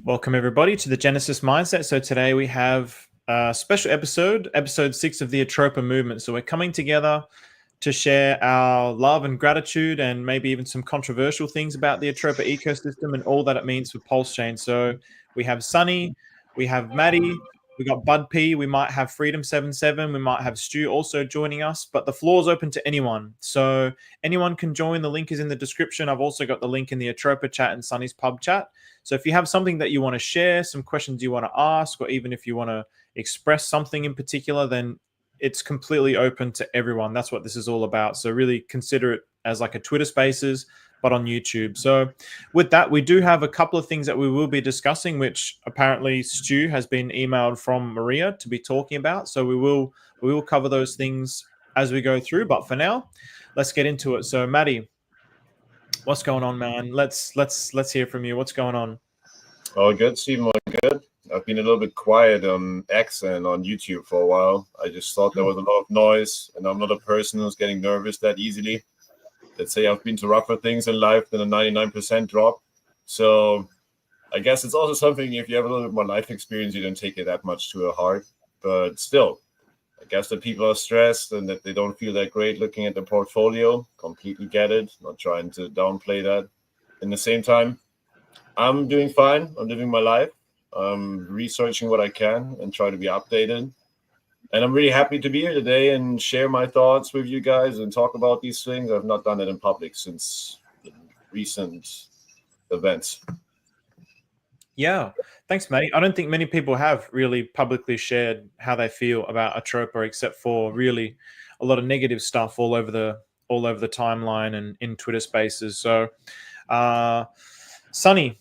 Welcome everybody to the Genesis Mindset. So today we have a special episode 6 of the Atropa movement. So we're coming together to share our love and gratitude and maybe even some controversial things about the Atropa ecosystem and all that it means for Pulsechain. So we have Sunny, we have Maddie, we got Bud P, we might have Freedom77, we might have Stu also joining us, but the floor is open to anyone. So anyone can join. The link is in the description. I've also got the link in the Atropa chat and Sunny's pub chat. So if you have something that you want to share, some questions you want to ask, or even if you want to express something in particular, then it's completely open to everyone. That's what this is all about. So really consider it as like a Twitter Spaces, but on YouTube. So with that, we do have a couple of things that we will be discussing, which apparently Stu has been emailed from Maria to be talking about. So we will cover those things as we go through. But for now, let's get into it. So Maddie, what's going on, man? Let's hear from you. What's going on? All good, Stephen. All good. I've been a little bit quiet on X and on YouTube for a while. I just thought there was a lot of noise, and I'm not a person who's getting nervous that easily. Let's say I've been to rougher things in life than a 99% drop. So I guess it's also something, if you have a little bit more life experience, you don't take it that much to heart. But still, I guess that people are stressed and that they don't feel that great looking at the portfolio. Completely get it. Not trying to downplay that. In the same time, I'm doing fine. I'm living my life. I'm researching what I can and try to be updated. And I'm really happy to be here today and share my thoughts with you guys and talk about these things. I've not done it in public since recent events. Yeah, thanks, mate. I don't think many people have really publicly shared how they feel about Atropa, except for really a lot of negative stuff all over the timeline and in Twitter Spaces. So, Sunny,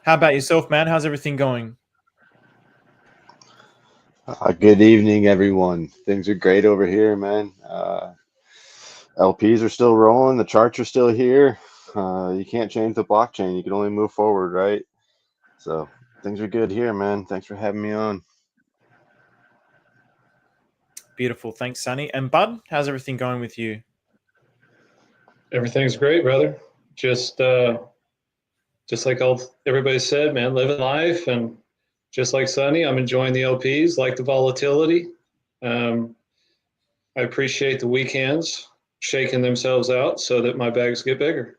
how about yourself, man? How's everything going? Good evening, everyone. Things are great over here, man. LPs are still rolling. The charts are still here. You can't change the blockchain. You can only move forward, right? So things are good here, man. Thanks for having me on. Beautiful. Thanks, Sunny. And Bud, how's everything going with you? Everything's great, brother. Just like everybody said, man, living life. And just like Sunny, I'm enjoying the LPs, like the volatility. I appreciate the weekends shaking themselves out so that my bags get bigger.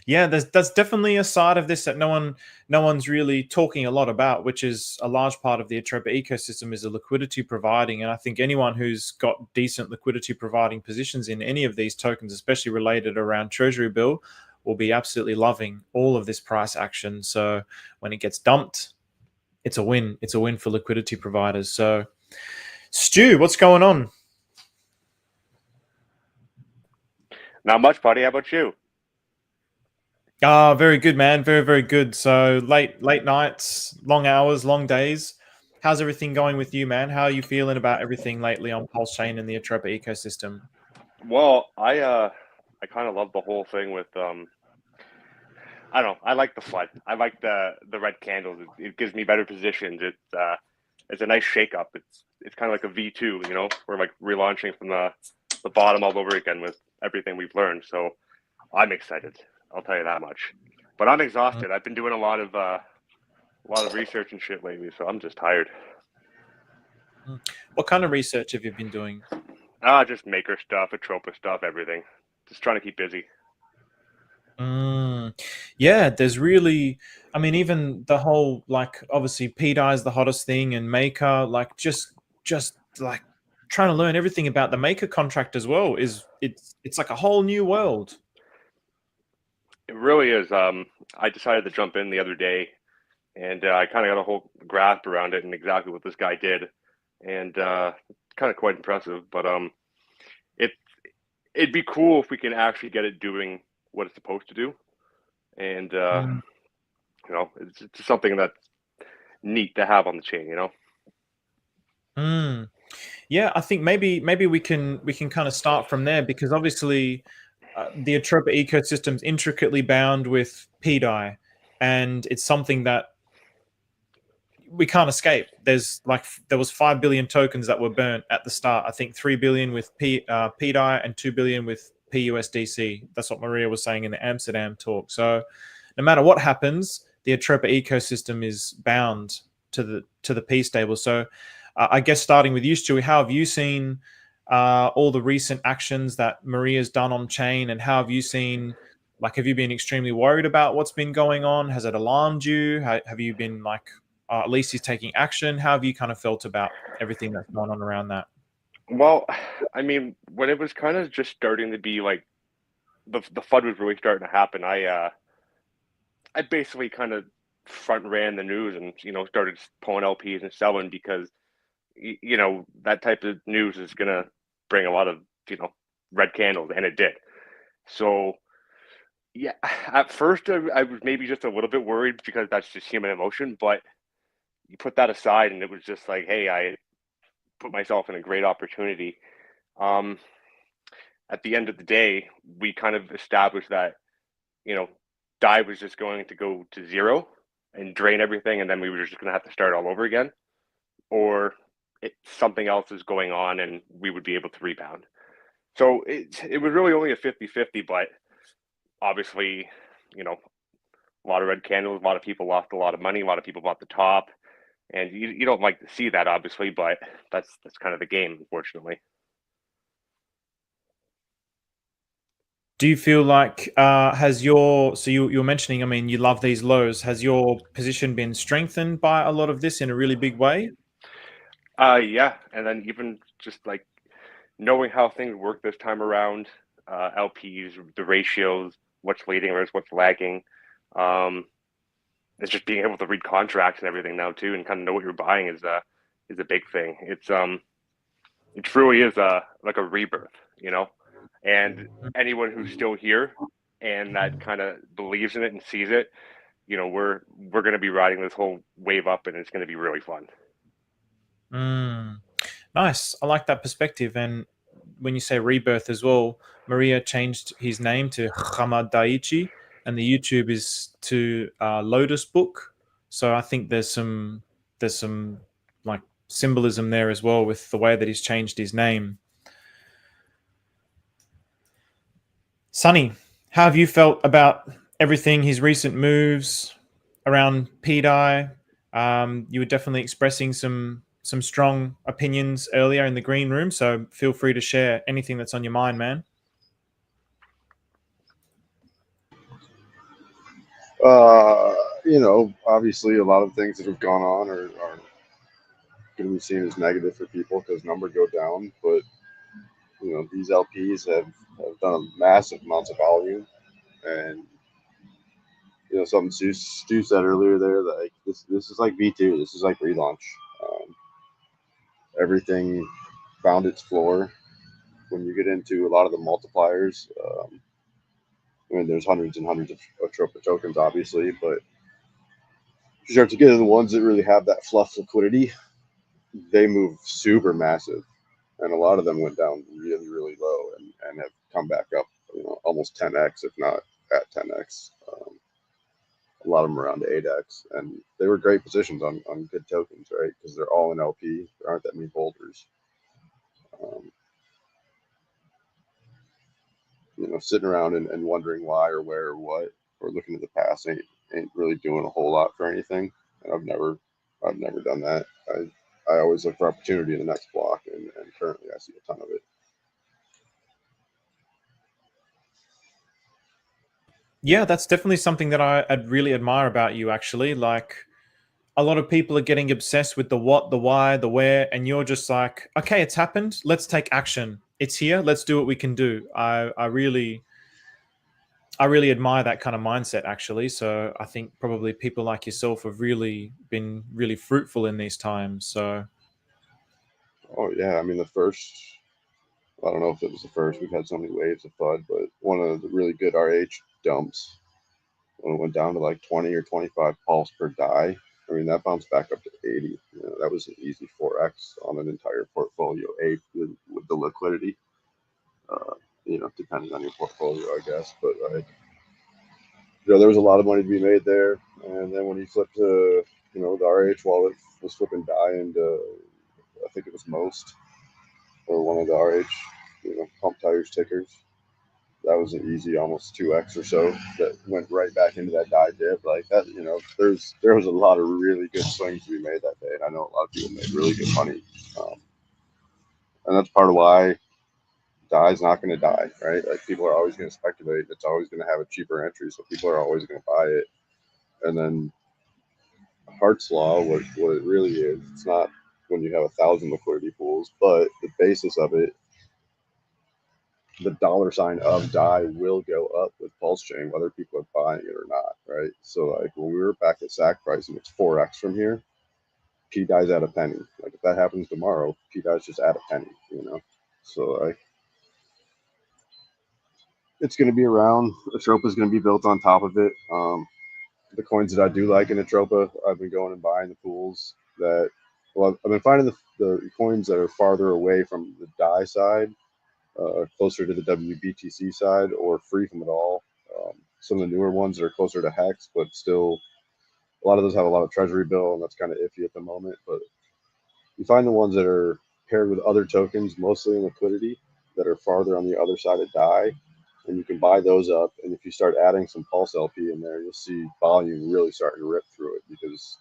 Yeah, that's definitely a side of this that no one's really talking a lot about, which is a large part of the Atropa ecosystem is the liquidity providing. And I think anyone who's got decent liquidity providing positions in any of these tokens, especially related around Treasury Bill, will be absolutely loving all of this price action. So when it gets dumped, it's a win. It's a win for liquidity providers. So Stu, what's going on? Not much, buddy. How about you? Very good, man. Very, very good. So late nights, long hours, long days. How's everything going with you, man? How are you feeling about everything lately on Pulsechain and the Atropa ecosystem? Well, I kind of love the whole thing with I don't know. I like the flood. I like the red candles. It gives me better positions. It's a nice shakeup. It's kind of like a V2. You know, we're like relaunching from the bottom all over again with everything we've learned. So I'm excited. I'll tell you that much. But I'm exhausted. I've been doing a lot of research and shit lately, so I'm just tired. What kind of research have you been doing? Just maker stuff, Atropa stuff, everything. Just trying to keep busy. Yeah, there's really, I mean, even the whole, like, obviously PDI is the hottest thing, and Maker, like, just like trying to learn everything about the Maker contract as well it's like a whole new world. It really is. I decided to jump in the other day, and I kind of got a whole grasp around it and exactly what this guy did, and kind of quite impressive. But it'd be cool if we can actually get it doing what it's supposed to do, and you know, it's just something that's neat to have on the chain. You know. Yeah, I think maybe we can kind of start from there, because obviously the Atropa ecosystem is intricately bound with PDI, and it's something that we can't escape. There was 5 billion tokens that were burnt at the start. I think 3 billion with PDI and 2 billion with PUSDC. That's what Maria was saying in the Amsterdam talk. So no matter what happens, the Atropa ecosystem is bound to the P stable. So I guess starting with you, Stewie, how have you seen all the recent actions that Maria's done on chain, and how have you seen, like, have you been extremely worried about what's been going on? Has it alarmed you? Have you been like, at least he's taking action? How have you kind of felt about everything that's going on around that? Well, I mean, when it was kind of just starting to be like the FUD was really starting to happen, I basically kind of front ran the news and started pulling LPs and selling because that type of news is gonna bring a lot of red candles, and it did. So yeah, at first I was maybe just a little bit worried because that's just human emotion, but you put that aside and it was just like, hey, I put myself in a great opportunity. At the end of the day, we kind of established that DAI was just going to go to zero and drain everything, and then we were just going to have to start all over again, or something else is going on and we would be able to rebound. So it was really only a 50-50, but obviously, a lot of red candles, a lot of people lost a lot of money, a lot of people bought the top, and you don't like to see that, obviously, but that's kind of the game, unfortunately. Do you feel like you're mentioning, I mean, you love these lows. Has your position been strengthened by a lot of this in a really big way? Yeah, and then even just like knowing how things work this time around, LPs, the ratios, what's leading versus what's lagging. It's just being able to read contracts and everything now too, and kind of know what you're buying is a big thing. It truly is like a rebirth, and anyone who's still here and that kind of believes in it and sees it, we're going to be riding this whole wave up, and it's going to be really fun. Nice. I like that perspective. And when you say rebirth as well, Maria changed his name to Hamad Daichi, and the YouTube is to Lotus Book. So I think there's some like symbolism there as well with the way that he's changed his name. Sonny, how have you felt about everything, his recent moves around PDI? You were definitely expressing some strong opinions earlier in the green room, so feel free to share anything that's on your mind, man. Obviously a lot of things that have gone on are going to be seen as negative for people because numbers go down, but these LPs have done massive amounts of volume, and something Stu said earlier there, like this is like V2, this is like relaunch. Everything found its floor. When you get into a lot of the multipliers, I mean, there's hundreds and hundreds of Atropa tokens, obviously, but you start to get into the ones that really have that fluff liquidity, they move super massive, and a lot of them went down really, really low and have come back up, almost 10x, if not at 10x. A lot of them around 8x, and they were great positions on good tokens, right? Because they're all in LP. There aren't that many holders. Sitting around and wondering why or where or what, or looking at the past ain't really doing a whole lot for anything. And I've never done that. I always look for opportunity in the next block, and currently I see a ton of it. Yeah, that's definitely something that I'd really admire about you, actually. Like, a lot of people are getting obsessed with the what, the why, the where, and you're just like, okay, it's happened. Let's take action. It's here. Let's do what we can do. I really admire that kind of mindset, actually. So I think probably people like yourself have really been really fruitful in these times. So. Oh yeah, I mean I don't know if it was the first. We've had so many waves of FUD, but one of the really good RH dumps, when it went down to like 20 or 25 pulse per DAI, I mean, that bounced back up to 80. That was an easy 4x on an entire portfolio, with the liquidity, depending on your portfolio, I guess. But there was a lot of money to be made there. And then when you flip to, the RH wallet was flipping DAI into, I think it was Most, or one of the RH, pump tires tickers. that was an easy almost 2x or so that went right back into that DAI dip. Like that, you know, there was a lot of really good swings to be made that day, and I know a lot of people made really good money. And that's part of why DAI is not going to die, right? Like people are always going to speculate. It's always going to have a cheaper entry, so people are always going to buy it. And then Hart's law, what it really is, it's not when you have 1,000 liquidity pools, but the basis of it, the dollar sign of DAI will go up with Pulsechain, whether people are buying it or not, right? So like when we were back at SAC price and it's 4x from here, P DAI's at a penny. Like if that happens tomorrow, P DAI's just at a penny, you know? So like it's going to be around. Atropa is going to be built on top of it. The coins that I do like in Atropa, I've been going and buying the pools that, well, I've been finding the coins that are farther away from the DAI side, closer to the WBTC side, or free from it all. Some of the newer ones that are closer to Hex, but still, a lot of those have a lot of Treasury Bill, and that's kind of iffy at the moment. But you find the ones that are paired with other tokens, mostly in liquidity, that are farther on the other side of DAI, and you can buy those up. And if you start adding some Pulse LP in there, you'll see volume really starting to rip through it, because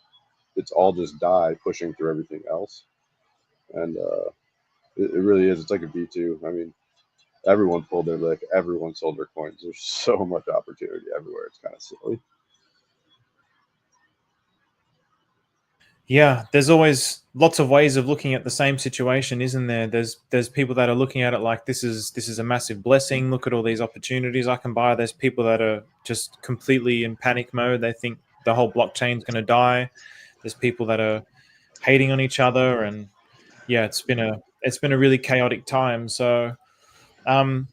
it's all just DAI pushing through everything else. And it really is. It's like a V2. I mean, everyone pulled their lick. Everyone sold their coins. There's so much opportunity everywhere. It's kind of silly. Yeah, there's always lots of ways of looking at the same situation, isn't there? There's people that are looking at it like this is a massive blessing. Look at all these opportunities I can buy. There's people that are just completely in panic mode. They think the whole blockchain's going to die. There's people that are hating on each other, and yeah, it's been a really chaotic time. So, how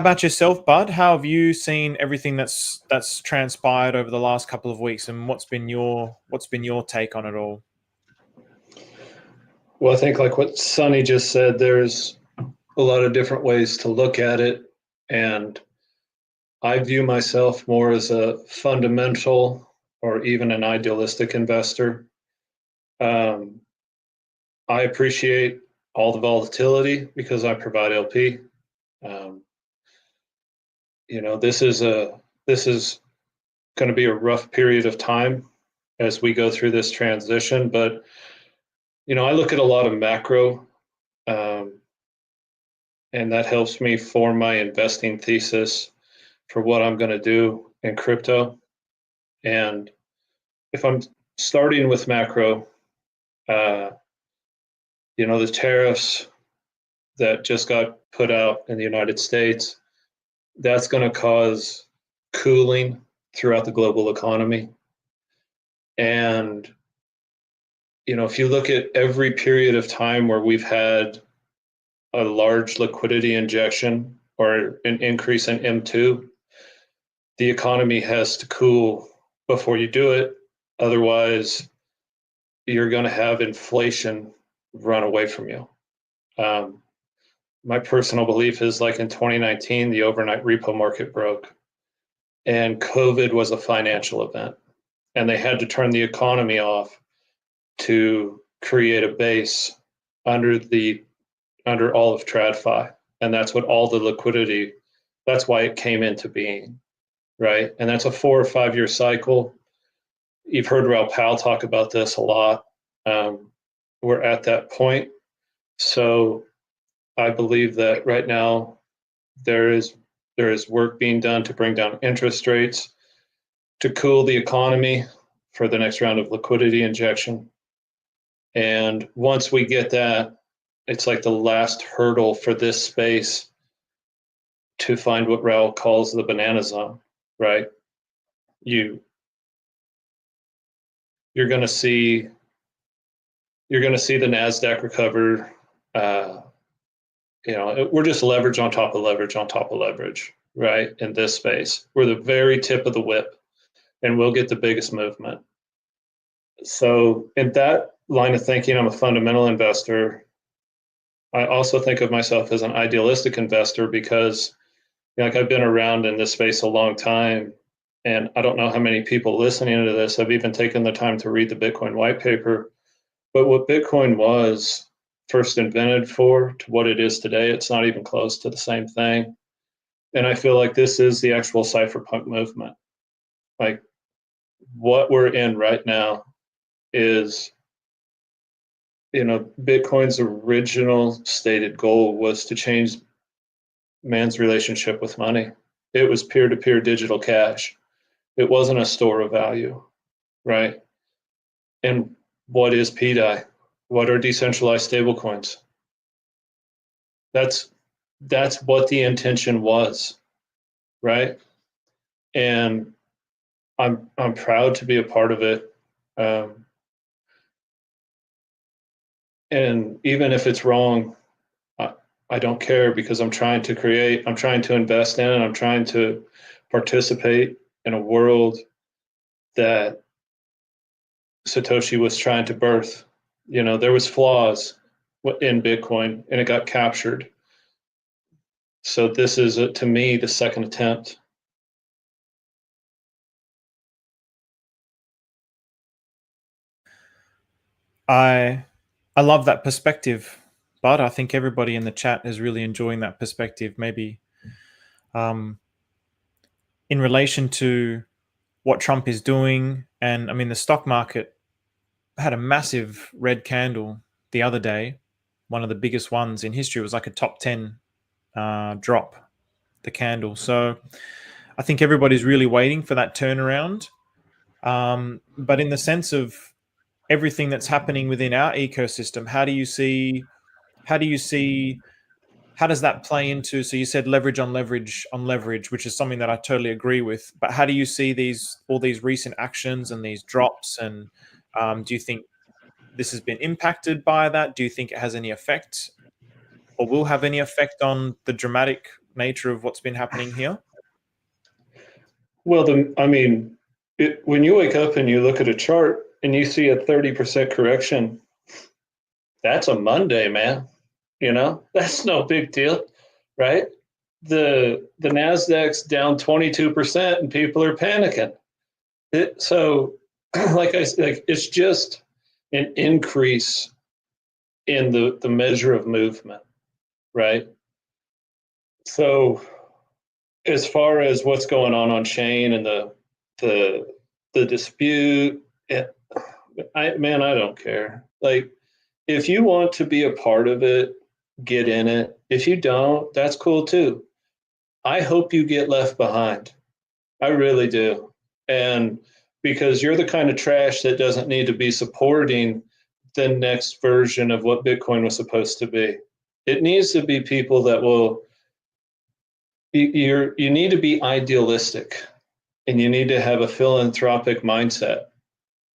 about yourself, Bud? How have you seen everything that's transpired over the last couple of weeks, and what's been your take on it all? Well, I think like what Sonny just said, there's a lot of different ways to look at it, and I view myself more as a fundamental or even an idealistic investor. I appreciate all the volatility because I provide LP. You know, this is going to be a rough period of time as we go through this transition. But, you know, I look at a lot of macro, and that helps me form my investing thesis for what I'm going to do in crypto. And if I'm starting with macro, you know, the tariffs that just got put out in the United States, that's going to cause cooling throughout the global economy. And, you know, if you look at every period of time where we've had a large liquidity injection or an increase in M2, the economy has to cool before you do it. Otherwise, you're going to have inflation run away from you. My personal belief is like in 2019, the overnight repo market broke, and COVID was a financial event, and they had to turn the economy off to create a base under all of TradFi. And that's what all the liquidity, that's why it came into being, right? And that's a 4 or 5 year cycle. You've heard Raoul Pal talk about this a lot. We're at that point. So I believe that right now there is work being done to bring down interest rates, to cool the economy for the next round of liquidity injection. And once we get that, it's like the last hurdle for this space to find what Raoul calls the banana zone, right? You're going to see the NASDAQ recover. You know, we're just leverage on top of leverage on top of leverage, right? In this space, we're the very tip of the whip, and we'll get the biggest movement. So in that line of thinking, I'm a fundamental investor. I also think of myself as an idealistic investor because, you know, like I've been around in this space a long time, and I don't know how many people listening to this have even taken the time to read the Bitcoin white paper. But what Bitcoin was first invented for to what it is today, it's not even close to the same thing. And I feel like this is the actual cypherpunk movement. Like what we're in right now is, Bitcoin's original stated goal was to change man's relationship with money. It was peer-to-peer digital cash. It wasn't a store of value, right? And what is PDI? What are decentralized stablecoins? That's what the intention was, right? And I'm proud to be a part of it. And even if it's wrong, I don't care, because I'm trying to invest in, and I'm trying to participate in a world that Satoshi was trying to birth. There was flaws in Bitcoin, and it got captured. So this is, to me, the second attempt. I love that perspective, but I think everybody in the chat is really enjoying that perspective. Maybe in relation to what Trump is doing, and I mean, the stock market had a massive red candle the other day, one of the biggest ones in history. It was like a top 10 drop, the candle. So I think everybody's really waiting for that turnaround. But in the sense of everything that's happening within our ecosystem, how does that play into, so you said leverage on leverage on leverage, which is something that I totally agree with, but how do you see all these recent actions and these drops, and do you think this has been impacted by that? Do you think it has any effect, or will have any effect on the dramatic nature of what's been happening here? Well, when you wake up and you look at a chart and you see a 30% correction, that's a Monday, man. That's no big deal, right? The Nasdaq's down 22% and people are panicking. So, it's just an increase in the measure of movement, right? So, as far as what's going on chain and the dispute, I don't care. Like, if you want to be a part of it, get in it. If you don't, that's cool too. I hope you get left behind. I really do. And because you're the kind of trash that doesn't need to be supporting the next version of what Bitcoin was supposed to be. It needs to be people that will, you need to be idealistic, and you need to have a philanthropic mindset,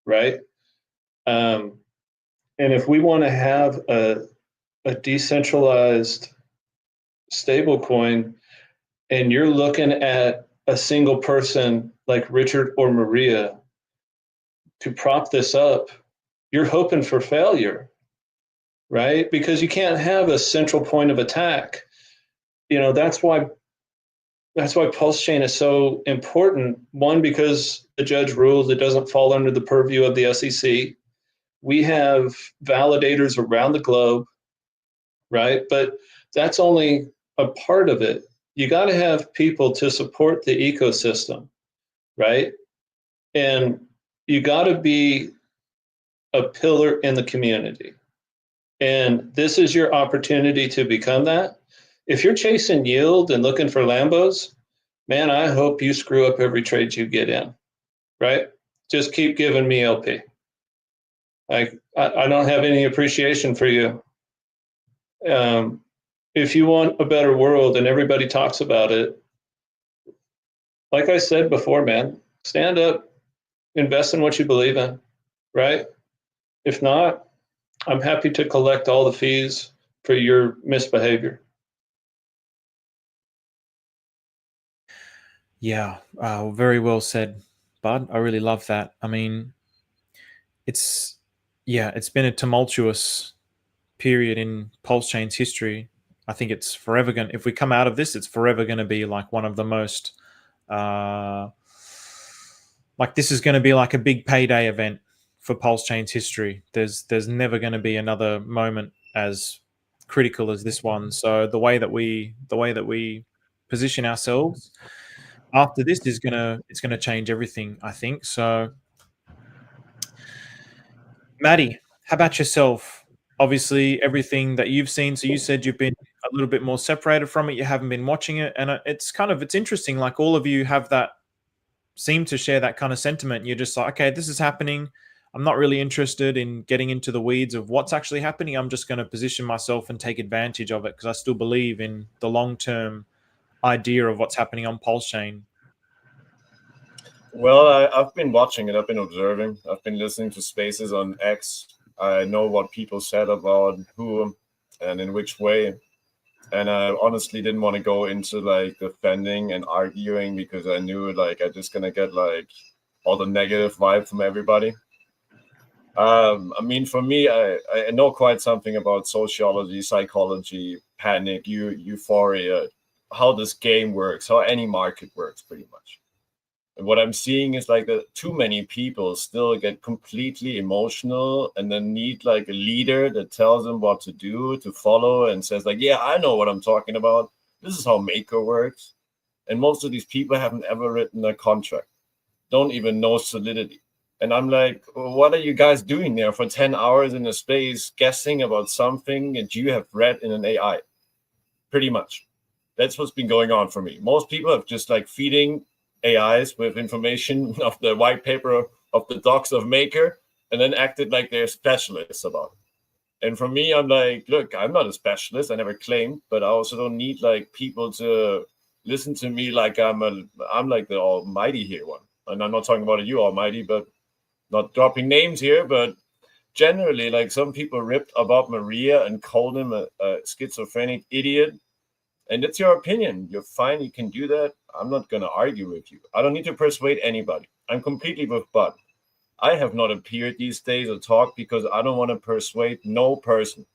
right? And if we want to have a decentralized stablecoin, and you're looking at a single person like Richard or Maria to prop this up, you're hoping for failure, right? Because you can't have a central point of attack. That's why Pulsechain is so important. One, because the judge ruled it doesn't fall under the purview of the SEC. We have validators around the globe, right? But that's only a part of it. You got to have people to support the ecosystem, right? And you got to be a pillar in the community. And this is your opportunity to become that. If you're chasing yield and looking for Lambos, man, I hope you screw up every trade you get in, right? Just keep giving me LP. I don't have any appreciation for you. If you want a better world and everybody talks about it, like I said before, man, stand up, invest in what you believe in, right? If not, I'm happy to collect all the fees for your misbehavior. Yeah, very well said, Bud. I really love that. I mean, it's been a tumultuous period in Pulsechain's history. I think it's forever going. If we come out of this, it's forever going to be like one of the most. Like, this is going to be like a big payday event for Pulsechain's history. There's never going to be another moment as critical as this one. So the way that we position ourselves after this is it's gonna change everything, I think. So, Maddie, how about yourself? Obviously, everything that you've seen. So you said you've been a little bit more separated from it. You haven't been watching it, and it's interesting. Like all of you have that seem to share that kind of sentiment. You're just like, okay, this is happening. I'm not really interested in getting into the weeds of what's actually happening. I'm just going to position myself and take advantage of it because I still believe in the long-term idea of what's happening on Pulsechain. Well, I've been watching it. I've been observing. I've been listening to spaces on X. I know what people said about who and in which way. And I honestly didn't want to go into like defending and arguing because I knew like I'm just gonna get like all the negative vibe from everybody. I mean, for me, I know quite something about sociology, psychology, panic, euphoria, how this game works, how any market works, pretty much. And what I'm seeing is like that too many people still get completely emotional and then need like a leader that tells them what to do, to follow, and says like, yeah, I know what I'm talking about. This is how Maker works. And most of these people haven't ever written a contract, don't even know Solidity. And I'm like, what are you guys doing there for 10 hours in a space guessing about something that you have read in an AI? Pretty much. That's what's been going on for me. Most people have just like feeding AIs with information of the white paper of the docs of Maker and then acted like they're specialists about it. And for me, I'm like, look, I'm not a specialist. I never claimed, but I also don't need like people to listen to me like I'm like the almighty here one. And I'm not talking about you, almighty, but not dropping names here, but generally, like some people ripped about Maria and called him a schizophrenic idiot. And it's your opinion. You're fine. You can do that. I'm not going to argue with you. I don't need to persuade anybody. I'm completely with Bud. I have not appeared these days or talked because I don't want to persuade no person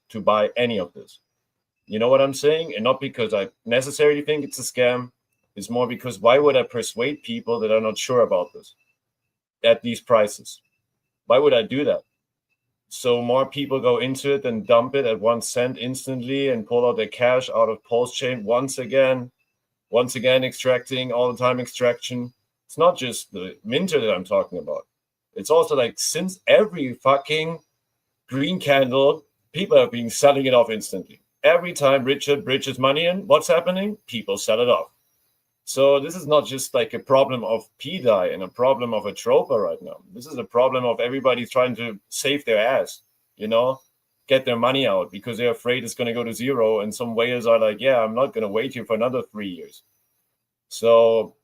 to buy any of this. You know what I'm saying? And not because I necessarily think it's a scam. It's more because why would I persuade people that are not sure about this at these prices? Why would I do that? So more people go into it and dump it at 1 cent instantly and pull out their cash out of Pulsechain once again extracting, all the time extraction. It's not just the minter that I'm talking about. It's also like since every fucking green candle, people have been selling it off instantly. Every time Richard bridges money in, what's happening? People sell it off. So this is not just like a problem of PDI and a problem of Atropa right now. This is a problem of everybody trying to save their ass, get their money out because they're afraid it's going to go to zero. And some whales are like, yeah, I'm not going to wait here for another 3 years. So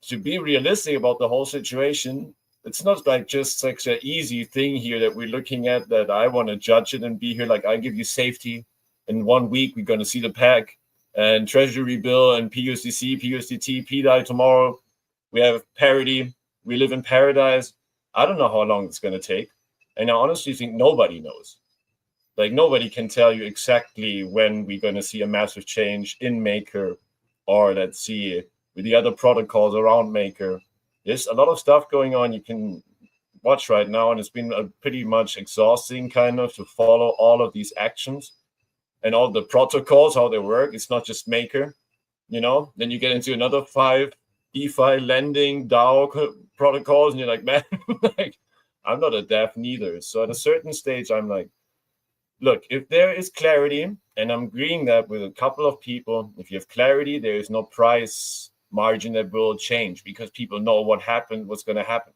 to be realistic about the whole situation, it's not like just such an easy thing here that we're looking at that I want to judge it and be here like I give you safety. In 1 week, we're going to see the pack. And Treasury Bill and PUSDC, PUSDT, PDI tomorrow. We have parity. We live in paradise. I don't know how long it's going to take. And I honestly think nobody knows. Like nobody can tell you exactly when we're going to see a massive change in Maker or let's see with the other protocols around Maker. There's a lot of stuff going on you can watch right now. And it's been pretty much exhausting kind of to follow all of these actions. And all the protocols, how they work, it's not just Maker, Then you get into another 5 DeFi lending DAO protocols, and you're like, man, like I'm not a dev neither. So at a certain stage, I'm like, look, if there is clarity, and I'm agreeing that with a couple of people, if you have clarity, there is no price margin that will change because people know what happened, what's going to happen.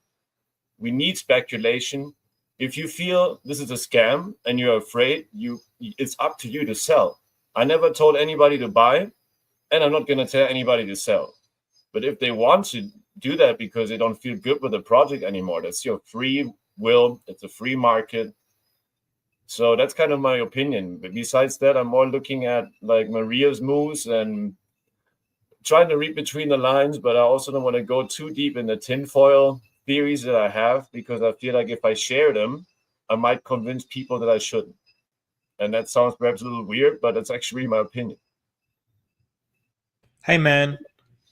We need speculation. If you feel this is a scam and you're afraid, it's up to you to sell. I never told anybody to buy, and I'm not going to tell anybody to sell. But if they want to do that because they don't feel good with the project anymore, that's your free will. It's a free market. So that's kind of my opinion. But besides that, I'm more looking at like Maria's moves and trying to read between the lines, but I also don't want to go too deep in the tinfoil theories that I have because I feel like if I share them, I might convince people that I shouldn't. And that sounds perhaps a little weird, but it's actually my opinion. Hey, man,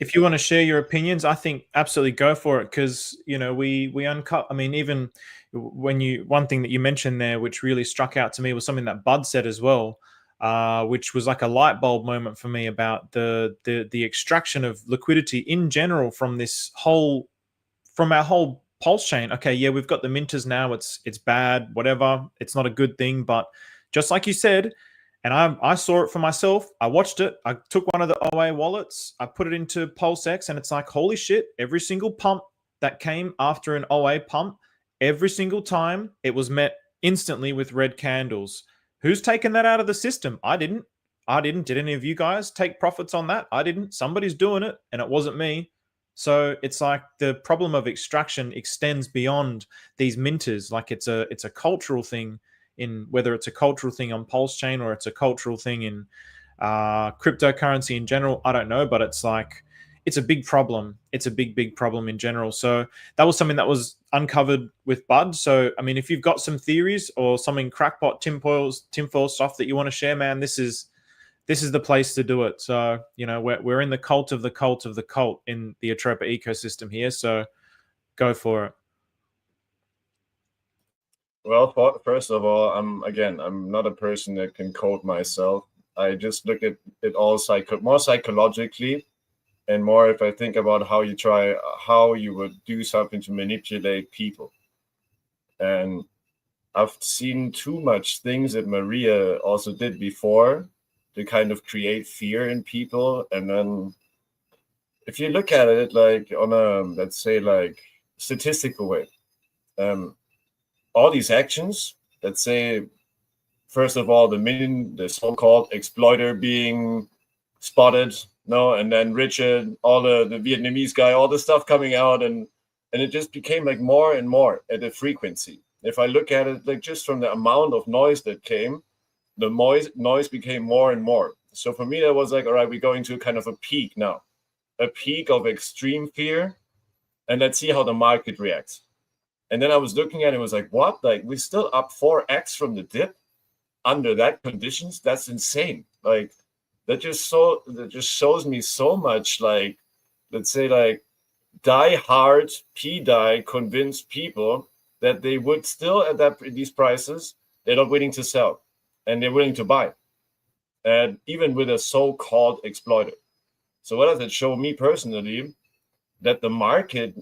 if you want to share your opinions, I think absolutely go for it because, we uncut. I mean, even when one thing that you mentioned there, which really struck out to me was something that Bud said as well. which was like a light bulb moment for me about the extraction of liquidity in general from our whole pulse chain. Okay, yeah, we've got the minters now. It's bad, whatever. It's not a good thing, but just like you said, and I saw it for myself. I watched it. I took one of the OA wallets. I put it into PulseX, and it's like, holy shit! Every single pump that came after an OA pump, every single time, it was met instantly with red candles. Who's taken that out of the system? I didn't. Did any of you guys take profits on that? I didn't. Somebody's doing it, and it wasn't me. So it's like the problem of extraction extends beyond these minters. Like it's a cultural thing, in whether it's a cultural thing on Pulsechain or it's a cultural thing in cryptocurrency in general. I don't know, but it's like it's a big problem. It's a big problem in general. So that was something that was uncovered with Bud. So I mean, if you've got some theories or something crackpot tinfoil stuff that you want to share, man, this is the place to do it. So, you know, we're in the cult of the cult of the cult in the Atropa ecosystem here. So go for it. Well, first of all, I'm not a person that can code myself. I just look at it all more psychologically, and more if I think about how you would do something to manipulate people. And I've seen too much things that Maria also did before to kind of create fear in people. And then if you look at it like on a, let's say, like statistical way, all these actions, let's say, first of all, the so-called exploiter being spotted, and then Richard, all the Vietnamese guy, all the stuff coming out, and it just became like more and more at the frequency. If I look at it like just from the amount of noise that came, the noise became more and more. So for me, that was like, all right, we're going to kind of a peak now, a peak of extreme fear, and let's see how the market reacts. And then I was looking at it, was like, what? Like, we're still up 4x from the dip under that conditions? That's insane. Like, that just shows me so much, like, let's say, like, die-hard P-die convinced people that they would still, at these prices, they're not willing to sell, and they're willing to buy. And even with a so-called exploiter. So what does it show me personally? That the market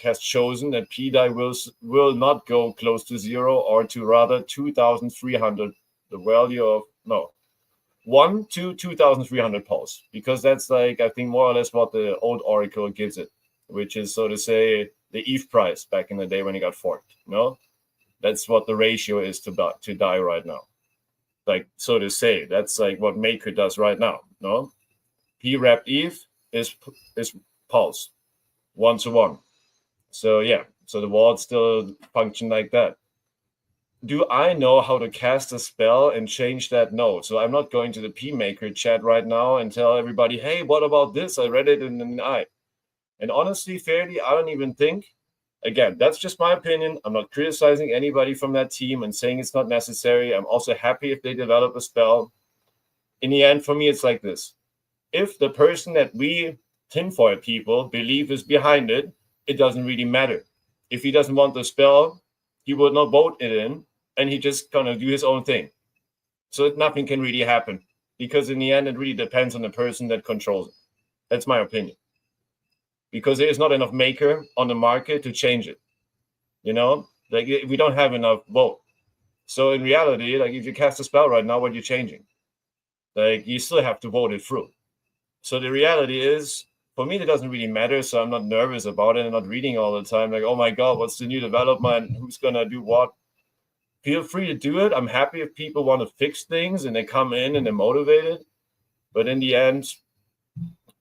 has chosen that P-die will not go close to zero, or to rather 2,300, the value of, 1 to 2,300 pulse, because that's like, I think more or less what the old Oracle gives it, which is, so to say, the ETH price back in the day when it got forked. That's what the ratio is to die right now. Like, so to say, that's like what Maker does right now. P wrapped ETH is pulse. 1-to-1. So yeah, so the wallet still function like that. Do I know how to cast a spell and change that? No. So I'm not going to the P-Maker chat right now and tell everybody, hey, what about this? I read it in an eye. And honestly, fairly, I don't even think, again, that's just my opinion. I'm not criticizing anybody from that team and saying it's not necessary. I'm also happy if they develop a spell. In the end, for me, it's like this. If the person that we tinfoil people believe is behind it, it doesn't really matter. If he doesn't want the spell, he would not vote it in, and he just gonna do his own thing. So nothing can really happen, because in the end, it really depends on the person that controls it. That's my opinion. Because there is not enough maker on the market to change it. Like, we don't have enough vote. So in reality, like, if you cast a spell right now, what are you changing? Like, you still have to vote it through. So the reality is, for me, it doesn't really matter. So I'm not nervous about it and not reading all the time. Like, oh my God, what's the new development? Who's going to do what? Feel free to do it. I'm happy if people want to fix things and they come in and they're motivated. But in the end,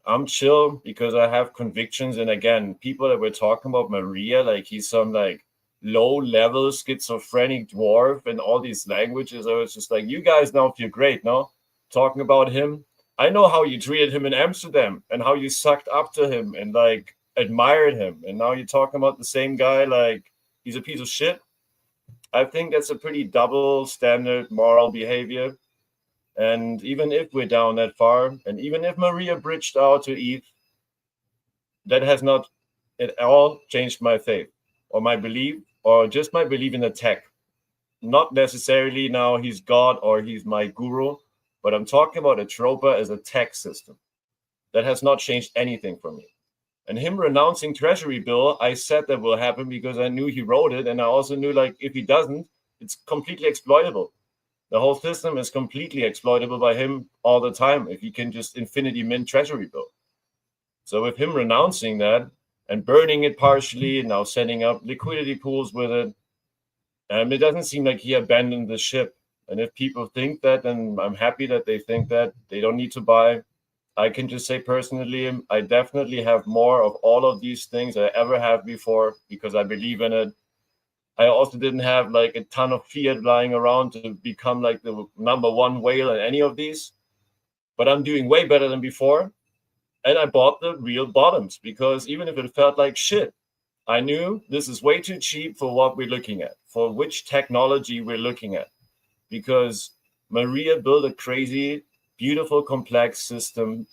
I'm chill because I have convictions. And again, people that we're talking about, Maria, like he's some like low-level schizophrenic dwarf and all these languages. I was just like, you guys now feel great, no? Talking about him. I know how you treated him in Amsterdam and how you sucked up to him and like admired him. And now you're talking about the same guy like he's a piece of shit. I think that's a pretty double standard moral behavior. And even if we're down that far, and even if Maria bridged out to ETH, that has not at all changed my faith or my belief, or just my belief in the tech. Not necessarily now he's God or he's my guru, But I'm talking about Atropa as a tech system. That has not changed anything for me. And him renouncing Treasury Bill, I said that will happen because I knew he wrote it. And I also knew, like, if he doesn't, it's completely exploitable. The whole system is completely exploitable by him all the time if he can just infinity mint Treasury Bill. So with him renouncing that and burning it partially and now setting up liquidity pools with it, it doesn't seem like he abandoned the ship. And if people think that, then I'm happy that they think that. They don't need to buy. I can just say personally, I definitely have more of all of these things I ever have before because I believe in it. I also didn't have like a ton of fiat lying around to become like the number one whale in any of these. But I'm doing way better than before. And I bought the real bottoms because even if it felt like shit, I knew this is way too cheap for what we're looking at, for which technology we're looking at. Because Maria built a crazy, beautiful, complex system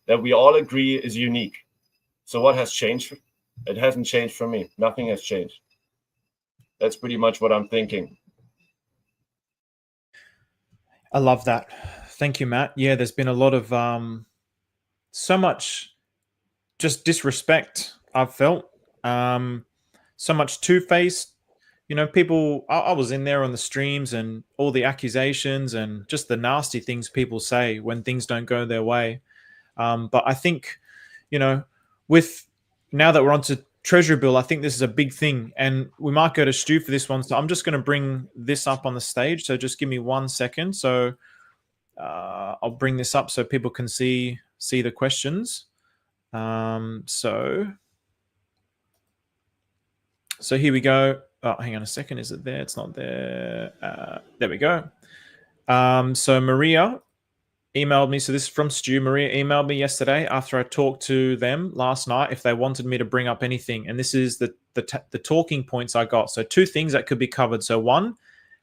that we all agree is unique. So what has changed? It hasn't changed for me. Nothing has changed. That's pretty much what I'm thinking. I love that. Thank you, Matt. Yeah, there's been a lot of so much just disrespect I've felt. So much two-faced. You know, people, I was in there on the streams and all the accusations and just the nasty things people say when things don't go their way. But I think, you know, with now that we're onto Treasury Bill, I think this is a big thing. And we might go to Stu for this one. So I'm just going to bring this up on the stage. So just give me 1 second. So I'll bring this up so people can see the questions. So here we go. Oh, hang on a second. Is it there? It's not there. There we go. So Maria emailed me. So this is from Stu. Maria emailed me yesterday after I talked to them last night if they wanted me to bring up anything. And this is the talking points I got. So 2 things that could be covered. So 1,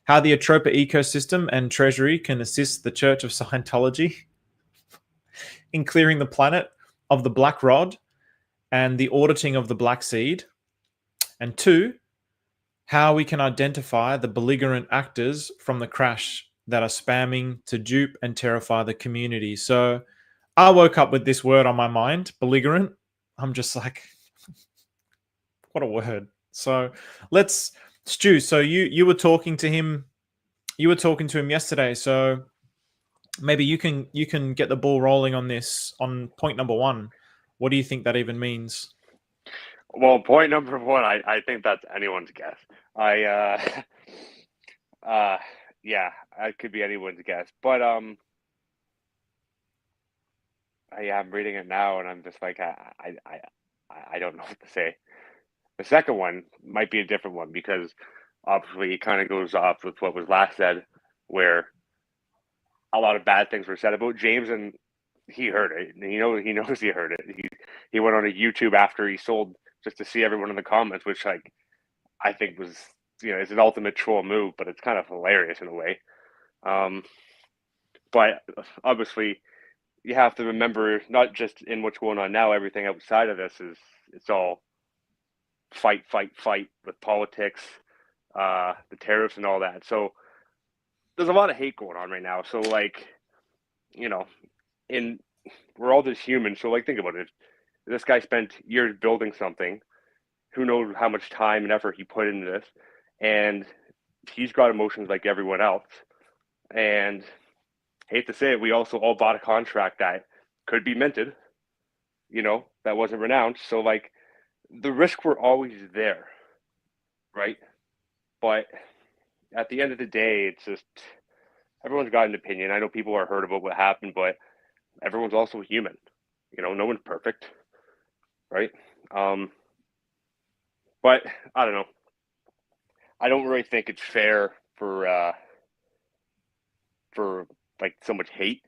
how the Atropa ecosystem and Treasury can assist the Church of Scientology in clearing the planet of the black rod and the auditing of the black seed. And 2, how we can identify the belligerent actors from the crash that are spamming to dupe and terrify the community. So I woke up with this word on my mind, belligerent. I'm just like, what a word. So Stu, so you were talking to him. You were talking to him yesterday. So maybe you can get the ball rolling on this on point number 1. What do you think that even means? Well, point number 1, I think that's anyone's guess. Yeah, it could be anyone's guess. But I'm reading it now, and I'm just like, I don't know what to say. The second one might be a different one because obviously it kind of goes off with what was last said, where a lot of bad things were said about James, and he heard it. He knows he heard it. He went on a YouTube after he sold just to see everyone in the comments, which like I think was, it's an ultimate troll move, but it's kind of hilarious in a way. But obviously you have to remember, not just in what's going on now, everything outside of this it's all fight with politics, the tariffs and all that. So there's a lot of hate going on right now. So like, we're all just human. So like, think about it. This guy spent years building something. Who knows how much time and effort he put into this, and he's got emotions like everyone else. And hate to say it, we also all bought a contract that could be minted, that wasn't renounced. So like the risks were always there, right? But at the end of the day, it's just everyone's got an opinion. I know people are hurt about what happened, but everyone's also human. No one's perfect, right? But I don't know. I don't really think it's fair for like so much hate.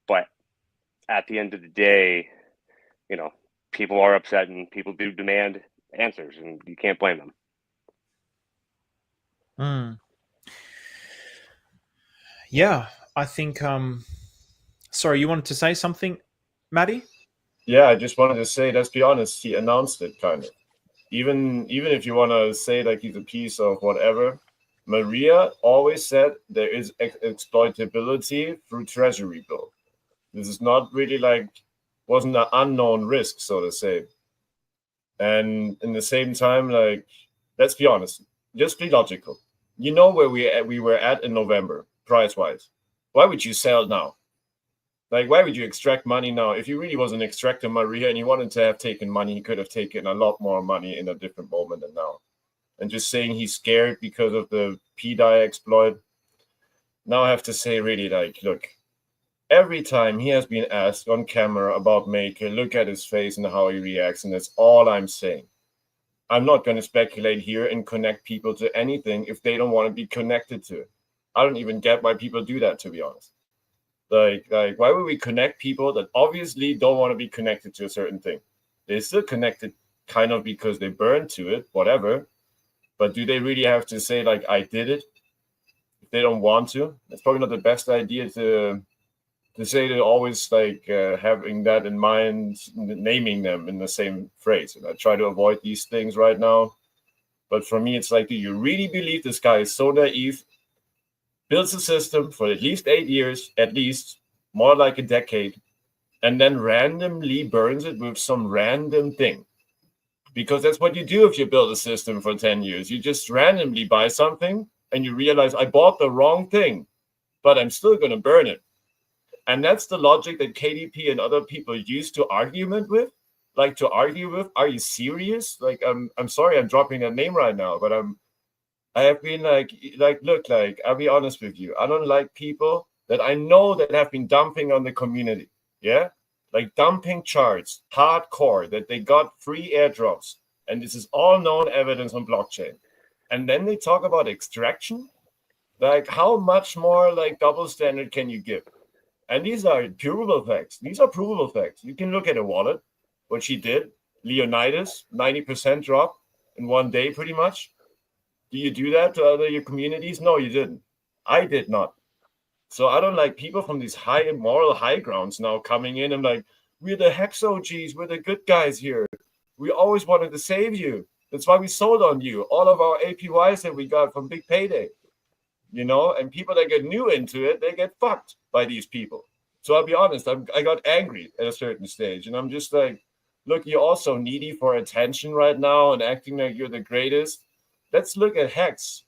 But at the end of the day, people are upset and people do demand answers, and you can't blame them. Yeah, I think. Sorry, you wanted to say something, Maddie? Yeah, I just wanted to say, let's be honest, he announced it kind of. Even if you want to say like he's a piece of whatever, Maria always said there is exploitability through Treasury Bill. This is not really like, wasn't an unknown risk, so to say. And in the same time, like, let's be honest, just be logical. You know where we were at in November, price-wise. Why would you sell now? Like, why would you extract money now? If he really was an extractor, Maria, and he wanted to have taken money, he could have taken a lot more money in a different moment than now. And just saying he's scared because of the PDI exploit. Now I have to say, really, like, look, every time he has been asked on camera about Maker, look at his face and how he reacts, and that's all I'm saying. I'm not going to speculate here and connect people to anything if they don't want to be connected to it. I don't even get why people do that, to be honest. Like, why would we connect people that obviously don't want to be connected to a certain thing? They're still connected kind of because they burn to it, whatever. But do they really have to say, like, I did it? If they don't want to, it's probably not the best idea to say they're always like having that in mind, naming them in the same phrase. And I try to avoid these things right now. But for me, it's like, do you really believe this guy is so naive? Builds a system for at least 8 years, at least, more like a decade, and then randomly burns it with some random thing. Because that's what you do if you build a system for 10 years. You just randomly buy something and you realize, I bought the wrong thing, but I'm still going to burn it. And that's the logic that KDP and other people use to argument with. Like, to argue with, are you serious? Like, I'm sorry I'm dropping that name right now, but I have been like, look, like, I'll be honest with you. I don't like people that I know that have been dumping on the community. Yeah? Like dumping charts, hardcore, that they got free airdrops. And this is all known evidence on blockchain. And then they talk about extraction. Like, how much more like double standard can you give? And these are provable facts. These are provable facts. You can look at a wallet, what she did. Leonidas, 90% drop in one day, pretty much. Do you do that to other your communities? No, you didn't. I did not. So I don't like people from these high moral high grounds now coming in and like, we're the Hex OGs, we're the good guys here. We always wanted to save you. That's why we sold on you. All of our APYs that we got from Big Payday. You know, and people that get new into it, they get fucked by these people. So I'll be honest, I got angry at a certain stage. And I'm just like, look, you're also needy for attention right now and acting like you're the greatest. Let's look at Hex.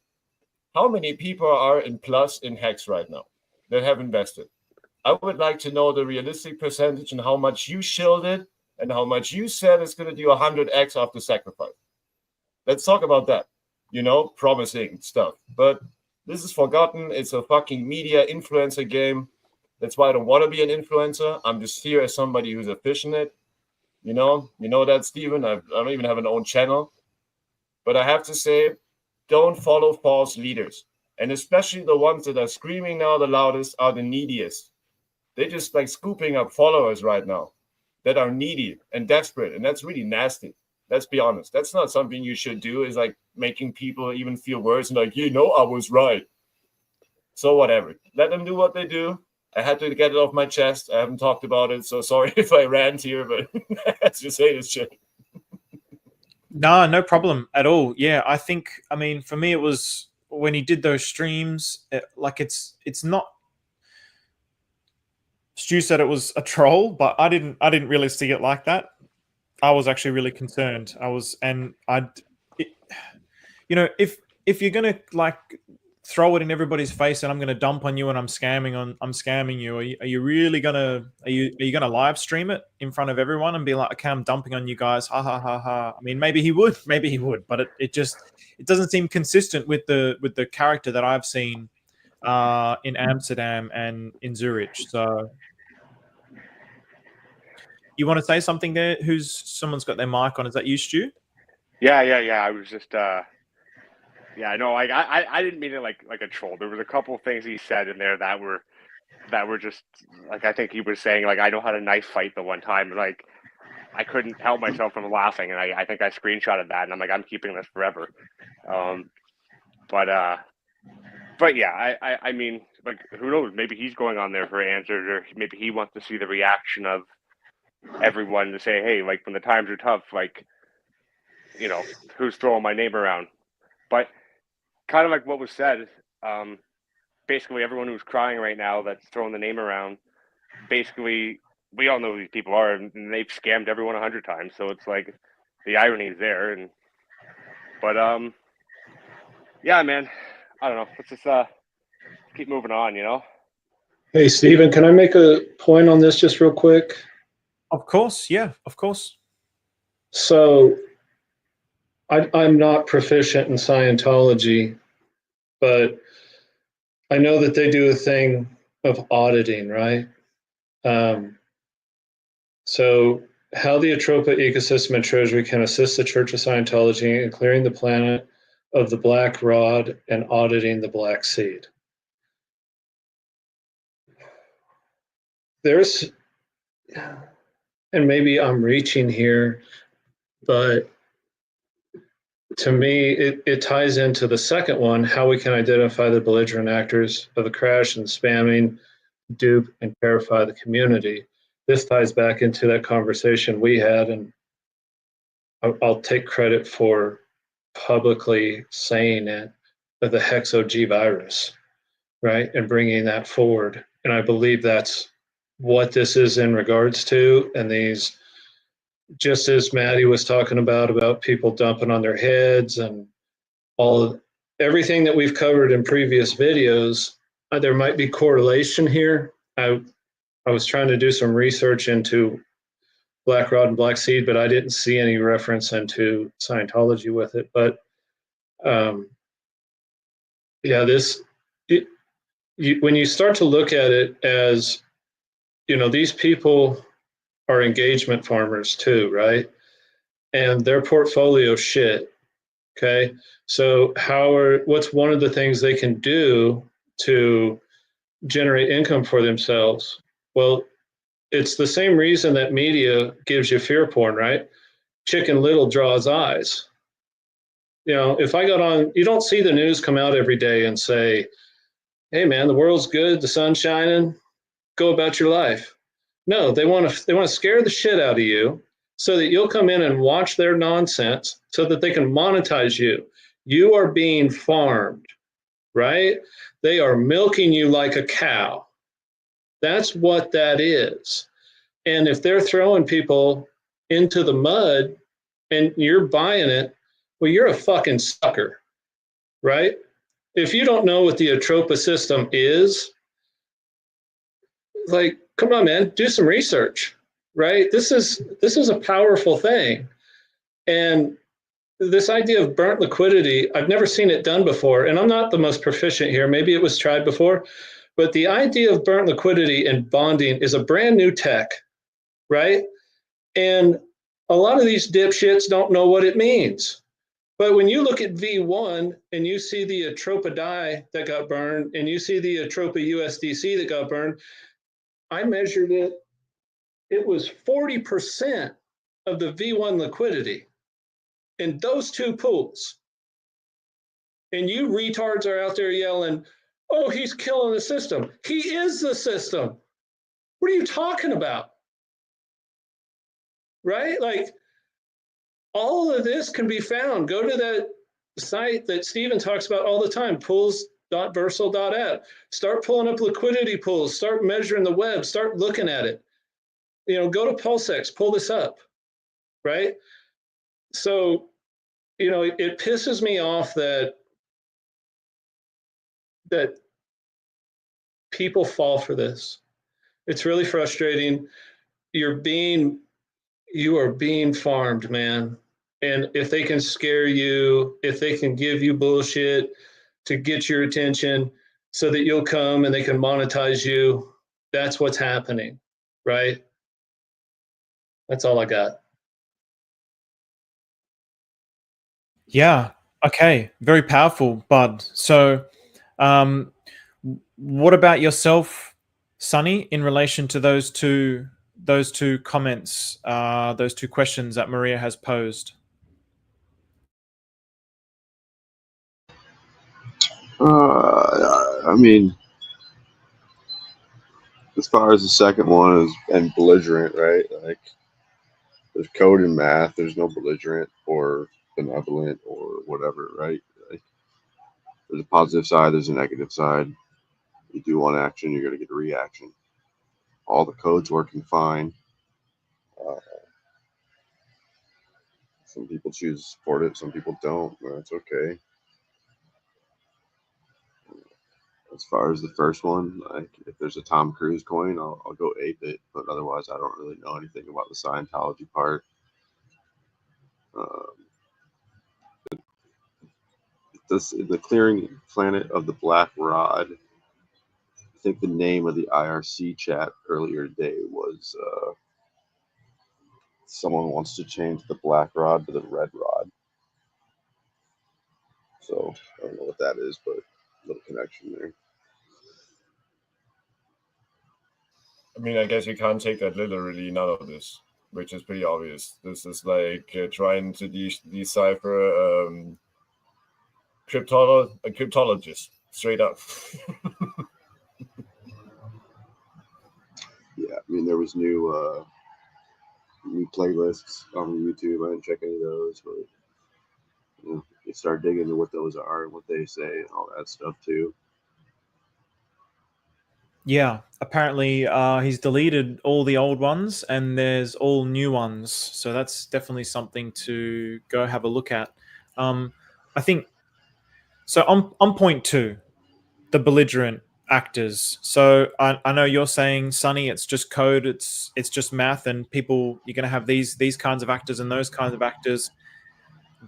How many people are in plus in Hex right now that have invested? I would like to know the realistic percentage and how much you shielded and how much you said it's going to do 100x after sacrifice. Let's talk about that. You know, promising stuff. But this is forgotten. It's a fucking media influencer game. That's why I don't want to be an influencer. I'm just here as somebody who's efficient in it. You know that, Steven. I don't even have an own channel. But I have to say, don't follow false leaders. And especially the ones that are screaming now the loudest are the neediest. They're just like scooping up followers right now that are needy and desperate. And that's really nasty. Let's be honest. That's not something you should do, is like making people even feel worse and like, you know, I was right. So whatever. Let them do what they do. I had to get it off my chest. I haven't talked about it. So sorry if I rant here, but let's just say this shit. No problem at all. Yeah, I think, I mean, for me, it was when he did those streams, it's not, Stu said it was a troll, but I didn't really see it like that. I was actually really concerned. If you're going to like throw it in everybody's face and I'm going to dump on you and I'm scamming you, are you really going to live stream it in front of everyone and be like, okay, I'm dumping on you guys, ha ha ha ha. I mean, maybe he would, but it doesn't seem consistent with the character that I've seen in Amsterdam and in Zurich. So you want to say something there? Someone's got their mic on. Is that you, Stu? Yeah. I was just yeah, no, like I didn't mean it like a troll. There was a couple of things he said in there that were just like, I think he was saying like, I know how to knife fight the one time, like I couldn't help myself from laughing, and I think I screenshotted that, and I'm like, I'm keeping this forever. But yeah, I mean, like, who knows? Maybe he's going on there for answers, or maybe he wants to see the reaction of everyone to say, hey, like when the times are tough, like, you know, who's throwing my name around? But kind of like what was said. Basically, everyone who's crying right now that's throwing the name around, basically, we all know who these people are, and they've scammed everyone 100 times. So it's like the irony is there. But yeah, man, I don't know. Let's just keep moving on, you know. Hey, Stephen, can I make a point on this just real quick? Of course, yeah, of course. So I'm not proficient in Scientology, but I know that they do a thing of auditing, right? So how the Atropa Ecosystem and Treasury can assist the Church of Scientology in clearing the planet of the black rod and auditing the black seed. There's, and maybe I'm reaching here, but to me, it ties into the second one, how we can identify the belligerent actors of the crash and spamming, dupe, and terrify the community. This ties back into that conversation we had, and I'll take credit for publicly saying it, of the Hexo-G virus, right? And bringing that forward. And I believe that's what this is in regards to. And these, just as Maddie was talking about people dumping on their heads and all of everything that we've covered in previous videos, there might be correlation here. I was trying to do some research into Black Rod and Black Seed, but I didn't see any reference into Scientology with it. But yeah, when you start to look at it as, you know, these people are engagement farmers too, right? And their portfolio shit. Okay, so what's one of the things they can do to generate income for themselves? Well, it's the same reason that media gives you fear porn, right? Chicken Little draws eyes. You know, if I got on, you don't see the news come out every day and say, hey man, the world's good, the sun's shining, go about your life. No, they want to scare the shit out of you so that you'll come in and watch their nonsense so that they can monetize you. You are being farmed, right? They are milking you like a cow. That's what that is. And if they're throwing people into the mud and you're buying it, well, you're a fucking sucker, right? If you don't know what the Atropa system is, like, come on, man, do some research, right? This is a powerful thing. And this idea of burnt liquidity, I've never seen it done before. And I'm not the most proficient here. Maybe it was tried before. But the idea of burnt liquidity and bonding is a brand new tech, right? And a lot of these dipshits don't know what it means. But when you look at V1 and you see the Atropa DAI that got burned and you see the Atropa USDC that got burned, I measured it. It was 40% of the V1 liquidity in those two pools. And you retards are out there yelling, oh, he's killing the system. He is the system. What are you talking about? Right? Like, all of this can be found. Go to that site that Stephen talks about all the time, pools.versal.app. Start pulling up liquidity pools. Start measuring the web. Start looking at it. You know, go to Pulsechain, pull this up, right? So, you know, it pisses me off that people fall for this. It's really frustrating. You are being farmed, man. And if they can scare you, if they can give you bullshit to get your attention so that you'll come and they can monetize you, that's what's happening, right? That's all I got. Yeah. Okay. Very powerful, Bud. So, what about yourself, Sonny, in relation to those two comments, those two questions that Maria has posed? I mean, as far as the second one is and belligerent, right? Like, there's code in math. There's no belligerent or benevolent or whatever, right? Like, There's a positive side, there's a negative side. You do one action, you're going to get a reaction. All the code's working fine. Some people choose to support it, some people don't. That's okay. As far as the first one, like if there's a Tom Cruise coin, I'll go ape it, but otherwise I don't really know anything about the Scientology part. The clearing planet of the Black Rod. I think the name of the IRC chat earlier today was someone wants to change the Black Rod to the Red Rod. So I don't know what that is, but a little connection there. I mean, I guess you can't take that literally, none of this, which is pretty obvious. This is like trying to decipher a cryptologist, straight up. Yeah, I mean, there was new playlists on YouTube. I didn't check any of those, but you start digging into what those are and what they say and all that stuff too. Yeah, apparently he's deleted all the old ones and there's all new ones. So that's definitely something to go have a look at. I think, so on point 2, the belligerent actors. So I know you're saying, Sonny, it's just code, it's just math, and people, you're going to have these kinds of actors and those kinds of actors.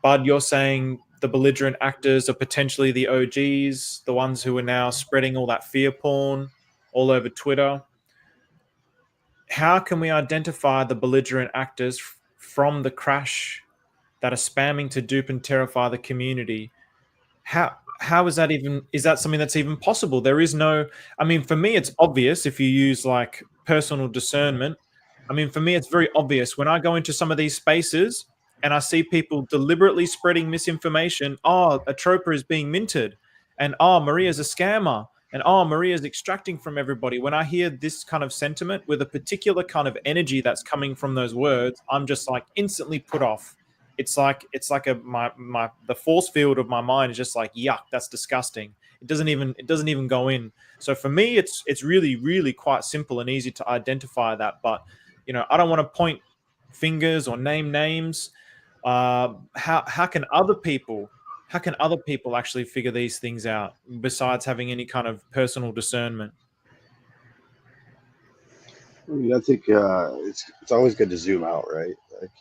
Bud, you're saying the belligerent actors are potentially the OGs, the ones who are now spreading all that fear porn all over Twitter. How can we identify the belligerent actors from the crash that are spamming to dupe and terrify the community? How is that something that's even possible? There is no, I mean, for me, it's obvious if you use like personal discernment. I mean, for me, it's very obvious when I go into some of these spaces and I see people deliberately spreading misinformation. Oh, Atropa is being minted, and oh, Maria's a scammer, and oh, Maria's extracting from everybody. When I hear this kind of sentiment with a particular kind of energy that's coming from those words, I'm just like instantly put off. It's like the force field of my mind is just like, yuck, that's disgusting. It doesn't even go in. So for me, it's really, really quite simple and easy to identify that. But I don't want to point fingers or name names. How can other people actually figure these things out besides having any kind of personal discernment? I mean, I think it's always good to zoom out, right? Like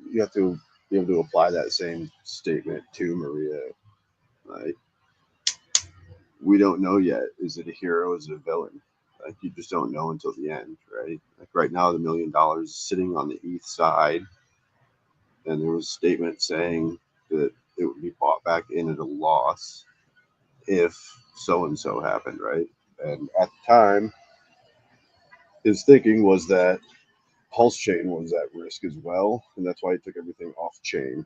you have to be able to apply that same statement to Maria. Like, we don't know yet. Is it a hero? Is it a villain? Like, you just don't know until the end, right? Like right now, the $1 million is sitting on the ETH side, and there was a statement saying that it would be bought back in at a loss if so and so happened, right? And at the time, his thinking was that Pulsechain was at risk as well, and that's why he took everything off chain.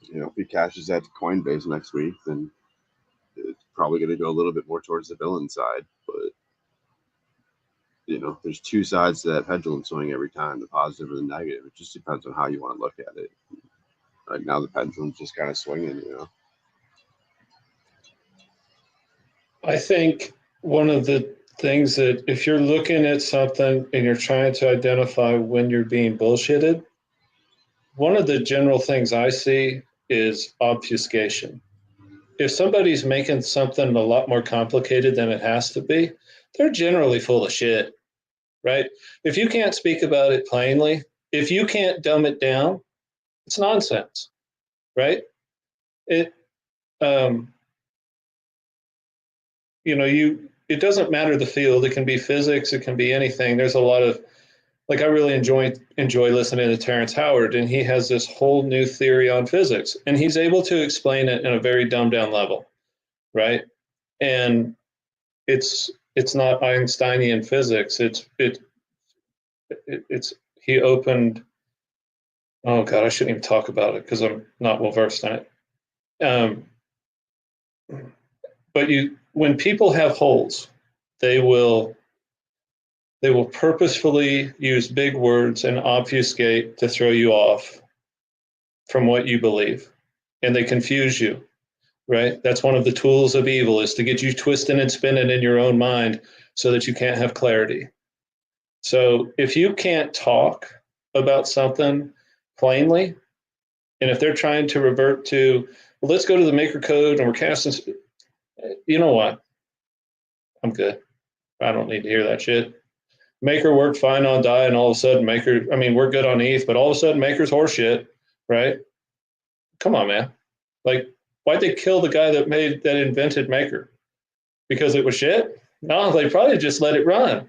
If he cashes that to Coinbase next week, then it's probably going to go a little bit more towards the villain side. But there's two sides to that pendulum swing every time, the positive and the negative. It just depends on how you want to look at it. Right now, the pendulum's just kind of swinging. I think one of the things that if you're looking at something and you're trying to identify when you're being bullshitted, one of the general things I see is obfuscation. If somebody's making something a lot more complicated than it has to be, they're generally full of shit, right? If you can't speak about it plainly, if you can't dumb it down, it's nonsense, right? It doesn't matter the field. It can be physics. It can be anything. There's a lot of, I really enjoy listening to Terrence Howard, and he has this whole new theory on physics, and he's able to explain it in a very dumbed down level, right? And it's not Einsteinian physics. He opened. Oh God, I shouldn't even talk about it because I'm not well versed in it. But when people have holes, they will purposefully use big words and obfuscate to throw you off from what you believe, and they confuse you. right? That's one of the tools of evil, is to get you twisting and spinning in your own mind so that you can't have clarity. So if you can't talk about something plainly, and if they're trying to revert to, well, let's go to the maker code and we're casting, you know what? I'm good. I don't need to hear that shit. Maker worked fine on DAI, and all of a sudden Maker, I mean, we're good on ETH, but all of a sudden Maker's horseshit, right? Come on, man. Like, why'd they kill the guy that invented Maker? Because it was shit? No, they probably just let it run.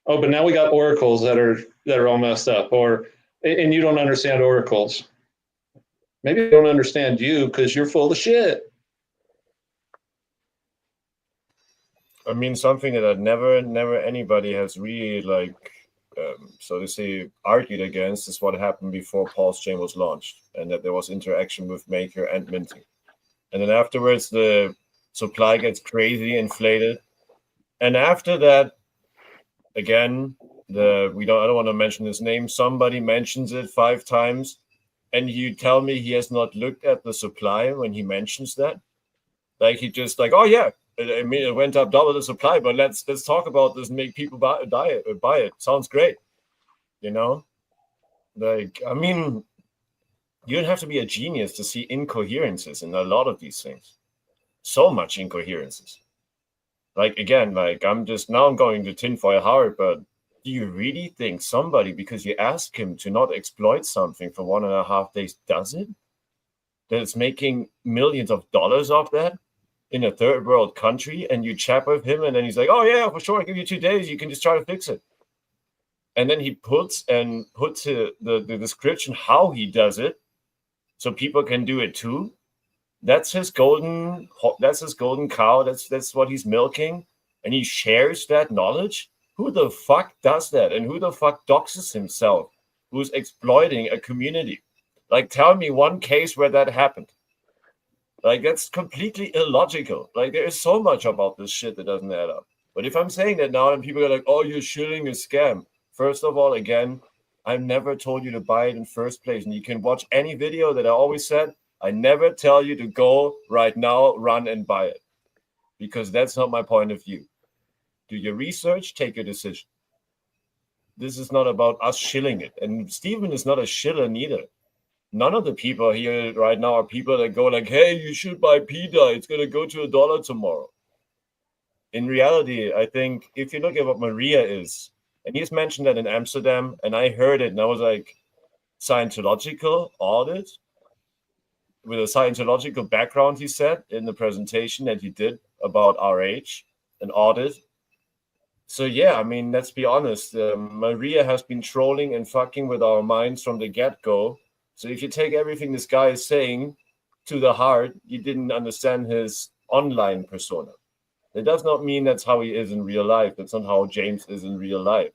Oh, but now we got oracles that are all messed up, and you don't understand oracles. Maybe they don't understand you because you're full of shit. I mean, something that never anybody has really so to say, argued against is what happened before Pulsechain was launched, and that there was interaction with Maker and minting, and then afterwards the supply gets crazy inflated, and after that, again, I don't want to mention his name. Somebody mentions it 5 times, and you tell me he has not looked at the supply when he mentions that. Like he just like, oh yeah, I mean it went up double the supply, but let's talk about this and make people buy it. Sounds great, you know. Like I mean, you don't have to be a genius to see incoherences in a lot of these things. So much incoherences. Like again, like I'm going to tinfoil Howard, but do you really think somebody, because you ask him to not exploit something for 1.5 days, does it? That it's making millions of dollars off that in a third world country, and you chat with him, and then he's like, "Oh yeah, for sure, I'll give you 2 days. You can just try to fix it." And then he puts the description how he does it, so people can do it too. That's his golden cow. That's what he's milking, and he shares that knowledge. Who the fuck does that? And who the fuck doxes himself? Who's exploiting a community? Like, tell me one case where that happened. Like, that's completely illogical. Like, there is so much about this shit that doesn't add up. But if I'm saying that now, and people are like, "Oh, you're shilling a scam." First of all, again, I never told you to buy it in first place, and you can watch any video that I always said. I never tell you to go right now, run and buy it, because that's not my point of view. Do your research, take your decision. This is not about us shilling it. And Steven is not a shiller neither. None of the people here right now are people that go like, "Hey, you should buy PDA. It's going to go to $1 tomorrow." In reality, I think if you look at what Maria is, and he's mentioned that in Amsterdam, and I heard it, and I was like, Scientological audit? With a Scientological background, he said in the presentation that he did about RH, an audit. So yeah, I mean, let's be honest. Maria has been trolling and fucking with our minds from the get-go. So if you take everything this guy is saying to the heart, you didn't understand his online persona. It does not mean that's how he is in real life. That's not how James is in real life.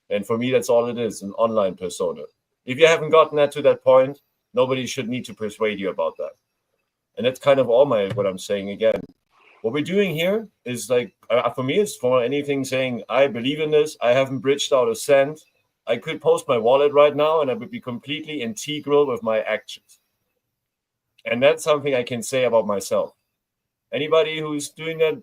And for me, that's all it is, an online persona. If you haven't gotten that to that point, nobody should need to persuade you about that. And that's kind of what I'm saying again. What we're doing here is like, for me, it's for anything saying, I believe in this. I haven't bridged out a cent. I could post my wallet right now and I would be completely integral with my actions. And that's something I can say about myself. Anybody who's doing that,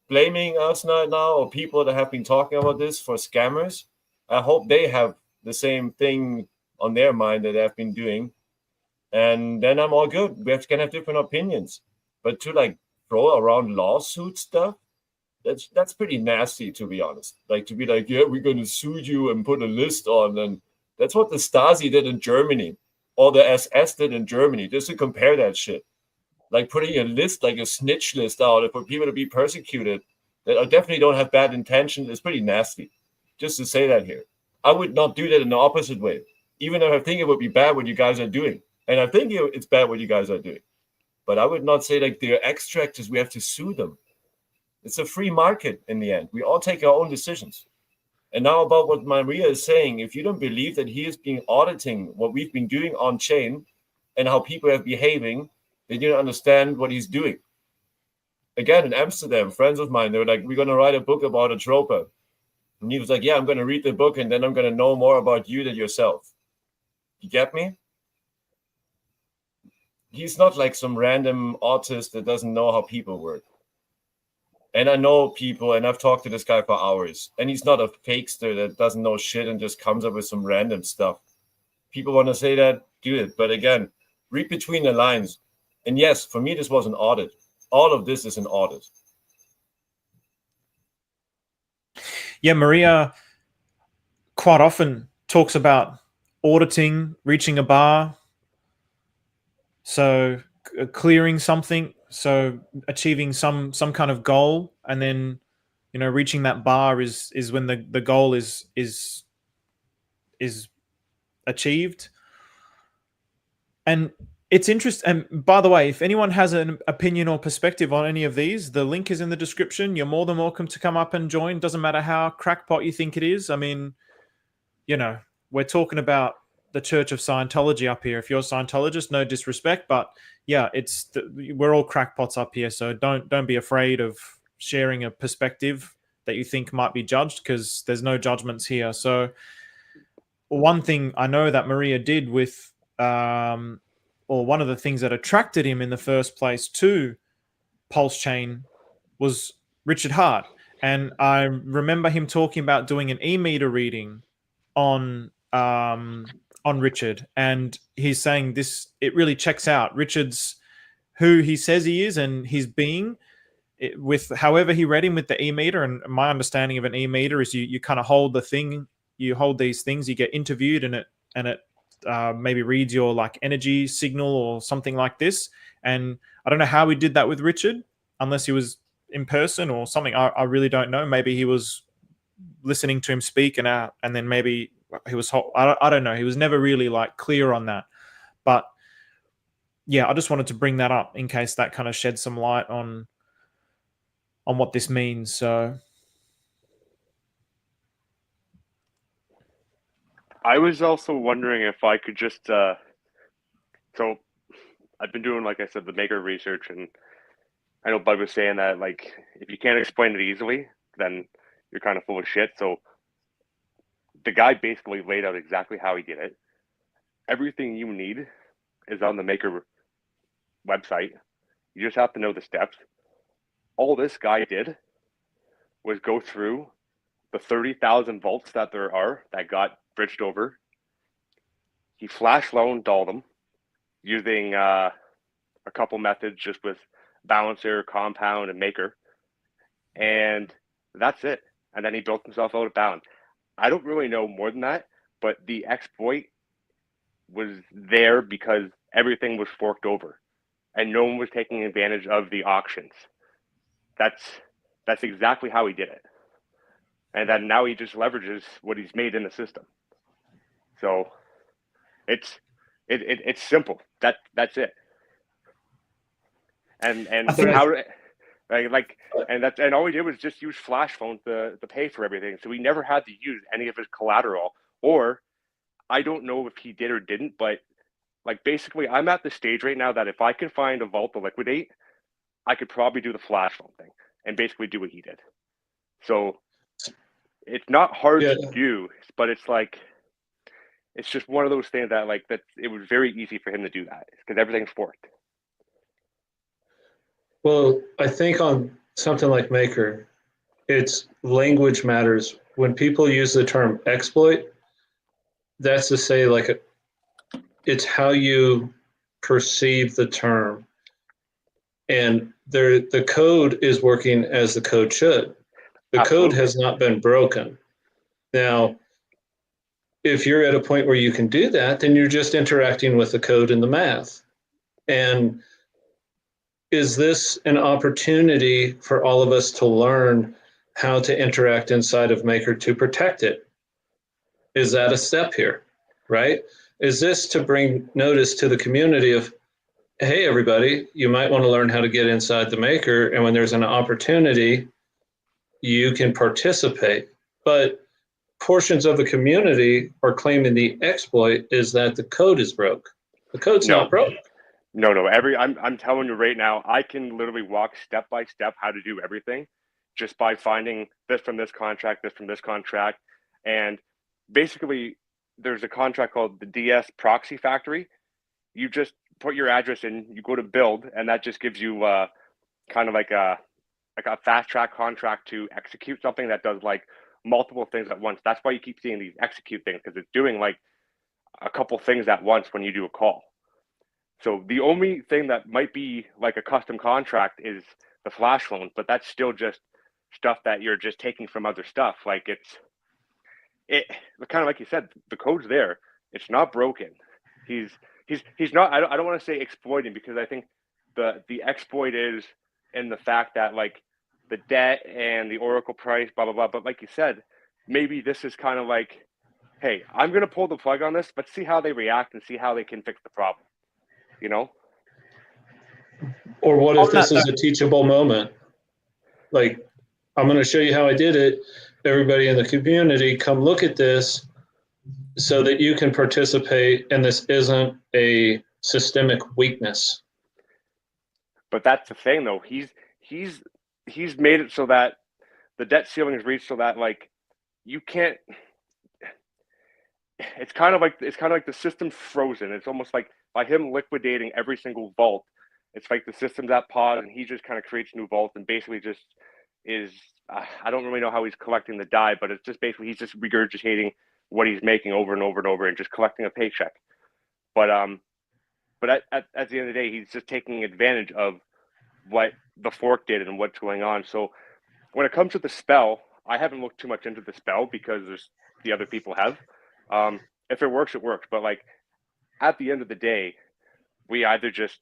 blaming us now, or people that have been talking about this for scammers, I hope they have the same thing on their mind that they've been doing. And then I'm all good. We can have different opinions. But to like throw around lawsuit stuff, that's pretty nasty, to be honest. Like to be like, yeah, we're going to sue you and put a list on. And that's what the Stasi did in Germany, or the SS did in Germany, just to compare that shit. Like putting a list, like a snitch list out for people to be persecuted that definitely don't have bad intentions is pretty nasty. Just to say that here. I would not do that in the opposite way, even though I think it would be bad what you guys are doing. And I think it's bad what you guys are doing. But I would not say like they're extractors, we have to sue them. It's a free market in the end. We all take our own decisions. And now about what Maria is saying, if you don't believe that he is being auditing what we've been doing on chain and how people are behaving, then you don't understand what he's doing. Again, in Amsterdam, friends of mine, they were like, we're going to write a book about Atropa. And he was like, yeah, I'm going to read the book and then I'm going to know more about you than yourself. You get me? he's not like some random autist that doesn't know how people work. And I know people, and I've talked to this guy for hours, and he's not a fakester that doesn't know shit and just comes up with some random stuff. People want to say that, do it. But again, read between the lines. And yes, for me, this was an audit. All of this is an audit. Yeah, Maria quite often talks about auditing, reaching a bar, so clearing something, so achieving some kind of goal, and then reaching that bar is when the goal is achieved. And it's interesting. And by the way, if anyone has an opinion or perspective on any of these, the link is in the description. You're more than welcome to come up and join. Doesn't matter how crackpot you think it is. I mean, we're talking about the Church of Scientology up here. If you're a Scientologist, no disrespect, but yeah, we're all crackpots up here. So don't be afraid of sharing a perspective that you think might be judged, because there's no judgments here. So one thing I know that Maria did with, or one of the things that attracted him in the first place to Pulsechain was Richard Hart. And I remember him talking about doing an e-meter reading on Richard, and he's saying it really checks out Richard's who he says he is and his being, with however he read him with the e-meter. And my understanding of an e-meter is you kind of hold the thing, you hold these things, you get interviewed, and it maybe reads your like energy signal or something like this. And I don't know how he did that with Richard, unless he was in person or something. I really don't know. Maybe he was listening to him speak, and then maybe he was, I don't know. He was never really like clear on that. But yeah, I just wanted to bring that up in case that kind of shed some light on what this means. So I was also wondering if I could just so I've been doing, like I said, the maker research, and I know Bud was saying that like if you can't explain it easily, then you're kind of full of shit. So the guy basically laid out exactly how he did it. Everything you need is on the maker website. You just have to know the steps. All this guy did was go through the 30,000 vaults that there are that got bridged over. He flash loaned all them using a couple methods, just with balancer, compound, and maker. And that's it. And then he built himself out of balance. I don't really know more than that, but the exploit was there because everything was forked over and no one was taking advantage of the auctions. That's exactly how he did it. And then now he just leverages what he's made in the system. So it's simple. That's it. And how and all he did was just use flash phones to pay for everything. So he never had to use any of his collateral. Or I don't know if he did or didn't, but like basically I'm at the stage right now that if I can find a vault to liquidate, I could probably do the flash phone thing and basically do what he did. So it's not hard to do, but it's like, it's just one of those things that like that it was very easy for him to do that because everything's forked. Well, I think on something like Maker, it's language matters. When people use the term exploit, that's to say like it's how you perceive the term. And the code is working as the code should. The Absolutely. code has not been broken. Now, if you're at a point where you can do that, then you're just interacting with the code and the math. And is this an opportunity for all of us to learn how to interact inside of Maker to protect it? Is that a step here, right? Is this to bring notice to the community of, hey, everybody, you might want to learn how to get inside the Maker, and when there's an opportunity, you can participate. But portions of the community are claiming the exploit is that the code is broke. The code's not broke. No. I'm telling you right now, I can literally walk step by step how to do everything just by finding this from this contract, this from this contract. And basically, there's a contract called the DS Proxy Factory. You just put your address in, you go to build, and that just gives you kind of like a fast track contract to execute something that does like multiple things at once. That's why you keep seeing these execute things, because it's doing like a couple things at once when you do a call. So the only thing that might be like a custom contract is the flash loan, but that's still just stuff that you're just taking from other stuff. Like it kind of like you said, the code's there. It's not broken. He's not. I don't want to say exploiting, because I think the exploit is in the fact that like the debt and the Oracle price, blah blah blah. But like you said, maybe this is kind of like, hey, I'm going to pull the plug on this, but see how they react and see how they can fix the problem, you know? Or what if this is a teachable moment? Like, I'm going to show you how I did it. Everybody in the community, come look at this so that you can participate, and this isn't a systemic weakness. But that's the thing, though. He's made it so that the debt ceiling is reached so that like you can't. It's kind of like the system's frozen. It's almost like by him liquidating every single vault, it's like the system's at pause, and he just kind of creates new vaults and basically just is. I don't really know how he's collecting the DAI, but it's just basically he's just regurgitating what he's making over and over and over and just collecting a paycheck. But at the end of the day, he's just taking advantage of what the fork did and what's going on. So when it comes to the spell, I haven't looked too much into the spell because the other people have. If it works, it works. But like at the end of the day, we either just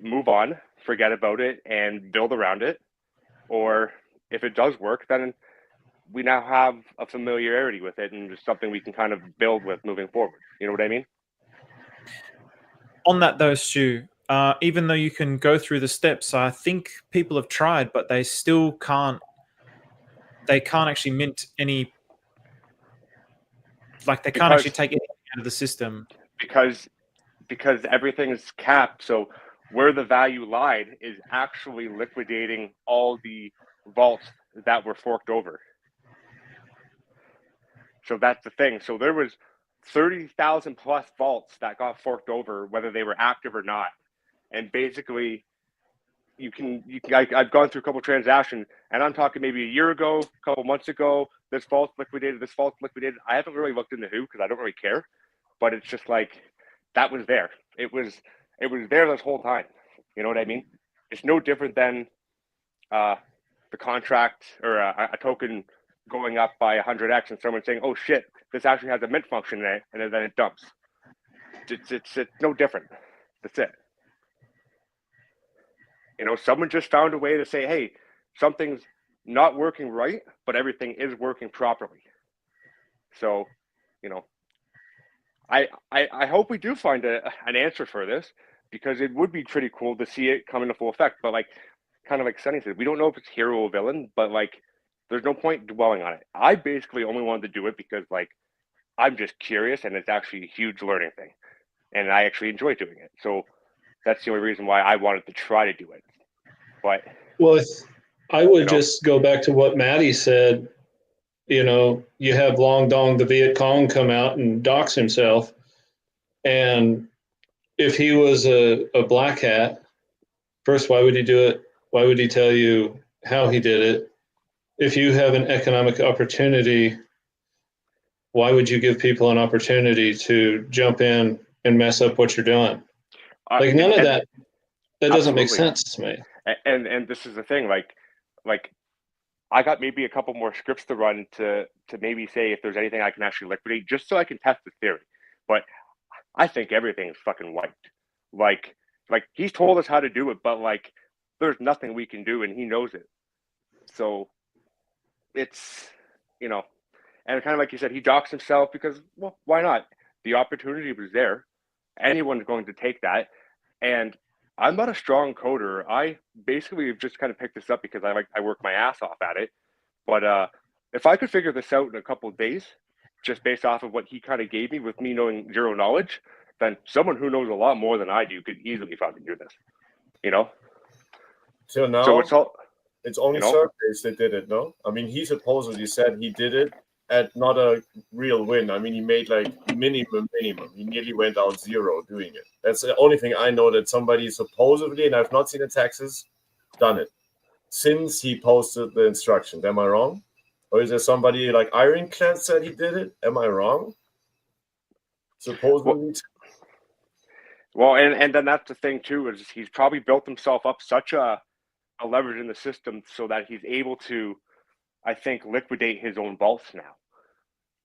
move on, forget about it, and build around it, or if it does work, then we now have a familiarity with it and just something we can kind of build with moving forward. You know what I mean? On that though, Stu, even though you can go through the steps, I think people have tried, but they still can't. They can't actually mint any. Like they can't actually take anything out of the system because everything is capped. So where the value lied is actually liquidating all the vaults that were forked over. So that's the thing. So there was 30,000 plus vaults that got forked over, whether they were active or not. And basically, I've gone through a couple transactions, and I'm talking maybe a year ago, a couple months ago, this vault's liquidated, this vault's liquidated. I haven't really looked into who because I don't really care, but it's just like that was there. It was there this whole time. You know what I mean? It's no different than the contract or a token going up by 100x and someone saying, "Oh shit, this actually has a mint function in it," and then it dumps. It's no different. That's it. You know, someone just found a way to say, "Hey, something's not working right, but everything is working properly." So, you know, I hope we do find an answer for this, because it would be pretty cool to see it come into full effect. But like, kind of like Sunny said, we don't know if it's hero or villain, but like, there's no point dwelling on it. I basically only wanted to do it because like, I'm just curious, and it's actually a huge learning thing, and I actually enjoy doing it. So that's the only reason why I wanted to try to do it. But well, I would just go back to what Maddie said. You know, you have Long Dong, the Viet Cong, come out and dox himself. And if he was a black hat, first, why would he do it? Why would he tell you how he did it? If you have an economic opportunity, why would you give people an opportunity to jump in and mess up what you're doing? Like none of that doesn't make sense to me. And this is the thing, like I got maybe a couple more scripts to run to maybe say if there's anything I can actually liquidate, just so I can test the theory. But I think everything is fucking wiped. Like he's told us how to do it, but like there's nothing we can do, and he knows it. So it's, you know, and kind of like you said, he docks himself because, well, why not? The opportunity was there. Anyone's going to take that. And I'm not a strong coder. I basically just kind of picked this up because I work my ass off at it. But if I could figure this out in a couple of days, just based off of what he kind of gave me with me knowing zero knowledge, then someone who knows a lot more than I do could easily fucking do this, you know? Till now, so it's only Surface that did it, no? I mean, he supposedly said he did it, at not a real win. I mean, he made like minimum. He nearly went out zero doing it. That's the only thing I know that somebody supposedly, and I've not seen the taxes, done it since he posted the instructions. Am I wrong? Or is there somebody like Ironclad said he did it? Am I wrong? Supposedly. Well, and then that's the thing too, is he's probably built himself up such a leverage in the system so that he's able to, I think, liquidate his own vaults now.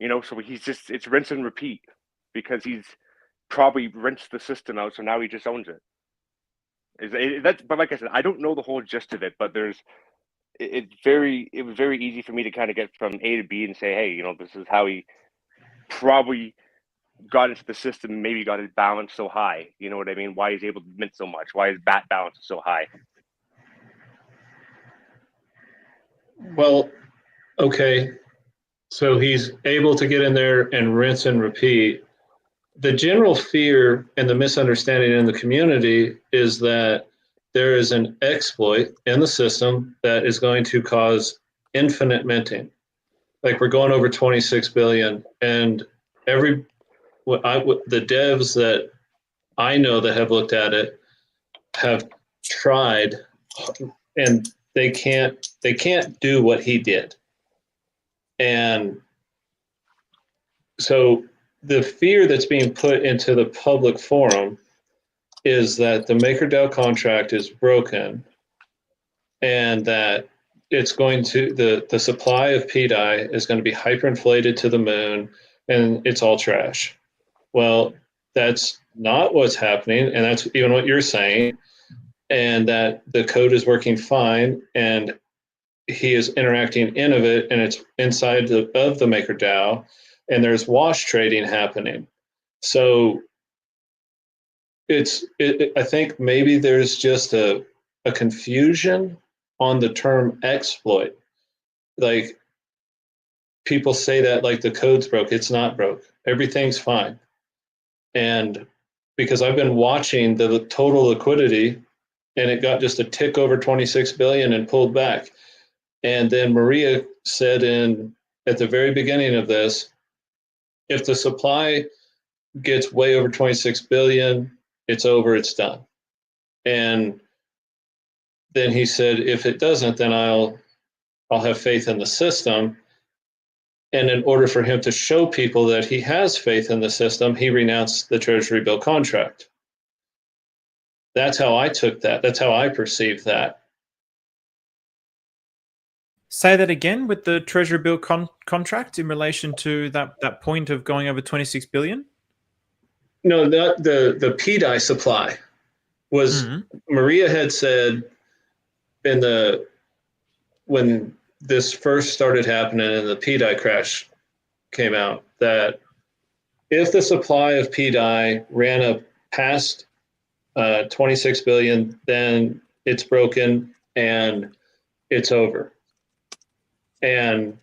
You know, so it's rinse and repeat because he's probably rinsed the system out, so now he just owns it. But like I said, I don't know the whole gist of it, but it was very easy for me to kind of get from A to B and say, hey, you know, this is how he probably got into the system, maybe got his balance so high. You know what I mean? Why he's able to mint so much, why his bat balance is so high. Well, okay. So he's able to get in there and rinse and repeat. The general fear and the misunderstanding in the community is that there is an exploit in the system that is going to cause infinite minting. Like we're going over 26 billion, and the devs that I know that have looked at it have tried, and they can't do what he did. And so the fear that's being put into the public forum is that the MakerDAO contract is broken and that it's going to, the supply of PDI is going to be hyperinflated to the moon and it's all trash. Well, that's not what's happening, and that's even what you're saying, and that the code is working fine and he is interacting in of it, and it's inside of the MakerDAO, and there's wash trading happening. So I think maybe there's just a confusion on the term exploit. Like people say that like the code's broke. It's not broke. Everything's fine. And because I've been watching the total liquidity, and it got just a tick over 26 billion and pulled back. And then Maria said at the very beginning of this, if the supply gets way over 26 billion, it's over, it's done. And then he said, if it doesn't, then I'll have faith in the system. And in order for him to show people that he has faith in the system, he renounced the Treasury Bill contract. That's how I took that. That's how I perceived that. Say that again with the Treasury Bill contract in relation to that point of going over 26 billion? No, the PDI supply was Maria had said when this first started happening and the PDI crash came out, that if the supply of PDI ran up past 26 billion, then it's broken and it's over. And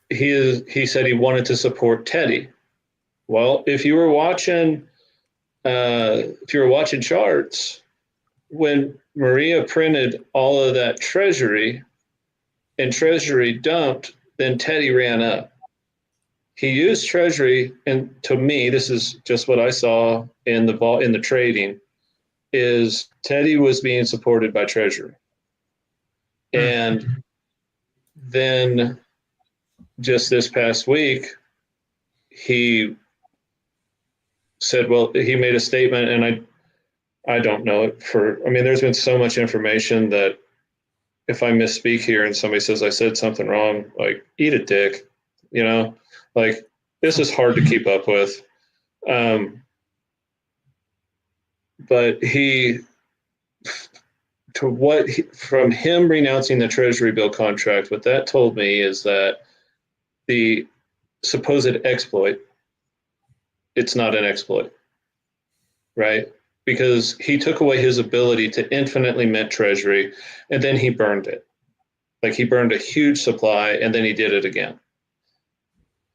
he said he wanted to support Teddy. Well, if you were watching charts, when Maria printed all of that Treasury and Treasury dumped, then Teddy ran up. He used Treasury, and to me, this is just what I saw in the trading, is Teddy was being supported by Treasury. And then just this past week, he said, well, he made a statement, and I don't know it there's been so much information that if I misspeak here and somebody says I said something wrong, like, eat a dick, like, this is hard to keep up with. But from him renouncing the Treasury Bill contract, what that told me is that the supposed exploit, it's not an exploit, right? Because he took away his ability to infinitely mint Treasury, and then he burned it. Like, he burned a huge supply, and then he did it again.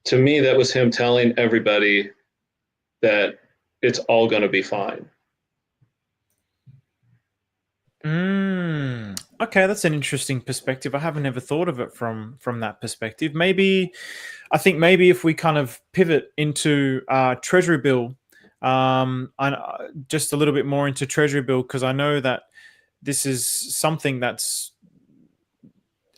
To me, that was him telling everybody that it's all going to be fine. Okay, that's an interesting perspective. I haven't ever thought of it from that perspective. Maybe I think maybe if we kind of pivot into Treasury Bill, just a little bit more into Treasury Bill, because I know that this is something that's,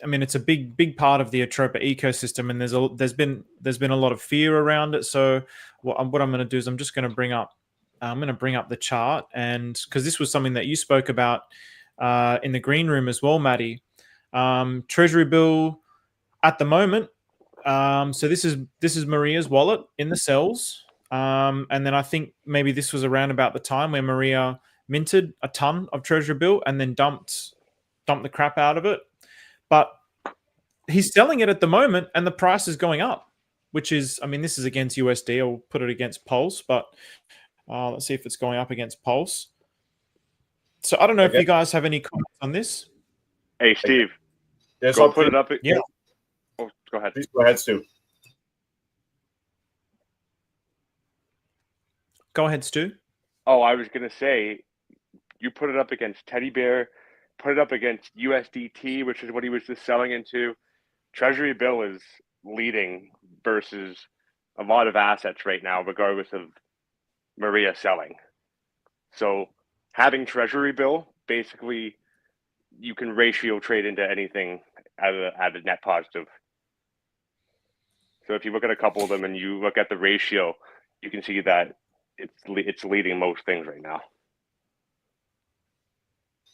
I mean, it's a big part of the Atropa ecosystem, and there's been a lot of fear around it. So what I'm going to do is I'm going to bring up the chart, and because this was something that you spoke about in the green room as well, Maddie. Treasury Bill at the moment. So this is Maria's wallet in the cells, and then I think maybe this was around about the time where Maria minted a ton of Treasury Bill and then dumped the crap out of it. But he's selling it at the moment, and the price is going up, which is, I mean, this is against USD. I'll put it against Pulse, but let's see if it's going up against Pulse. So I don't know if you guys have any comments on this. Hey, Steve, Yes, go put it up. Yeah. Oh, go ahead. Please go ahead, Stu. Go ahead, Stu. Oh, I was going to say, you put it up against Teddy Bear, put it up against USDT, which is what he was just selling into. Treasury Bill is leading versus a lot of assets right now, regardless of Maria selling. So having Treasury Bill, basically, you can ratio trade into anything at a net positive. So if you look at a couple of them and you look at the ratio, you can see that it's leading most things right now.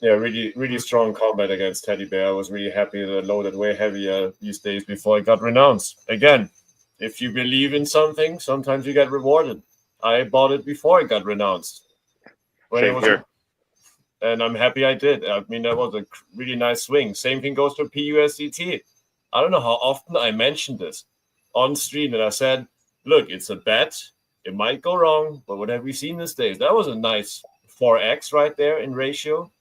Yeah, really strong combat against Teddy Bear. I was really happy that I loaded way heavier these days before I got renounced. Again, if you believe in something, sometimes you get rewarded. I bought it before I got renounced. Same here. And I'm happy I did. I mean, that was a really nice swing. Same thing goes for PUSDT. I don't know how often I mentioned this on stream, and I said, look, it's a bet. It might go wrong, but what have we seen these days? That was a nice 4x right there in ratio.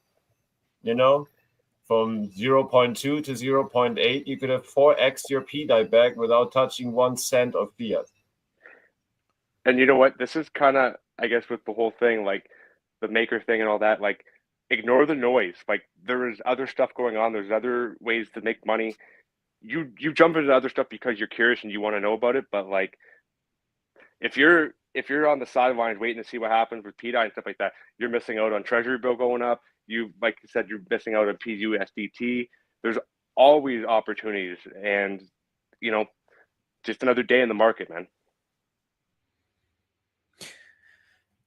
You know, from 0.2 to 0.8, you could have 4x your PDI back without touching 1 cent of fiat. And you know what? This is kind of, I guess, with the whole thing, like the maker thing and all that, like, ignore the noise. Like, there is other stuff going on. There's other ways to make money. You jump into other stuff because you're curious and you want to know about it. But like, if you're on the sidelines waiting to see what happens with PDI and stuff like that, you're missing out on Treasury Bill going up. You, like you said, you're missing out on PUSDT. There's always opportunities, and you know, just another day in the market, man.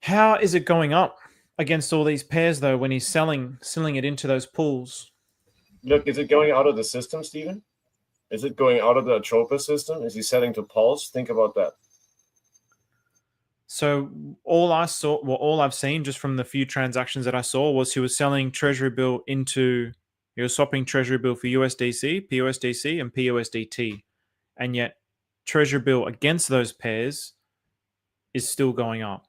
How is it going up against all these pairs though when he's selling it into those pools? Look, is it going out of the system, Stephen? Is it going out of the Atropa system? Is he selling to Pulse? Think about that. So all I've seen just from the few transactions that I saw was he was selling Treasury Bill he was swapping Treasury Bill for USDC, PUSDC, and PUSDT. And yet Treasury Bill against those pairs is still going up.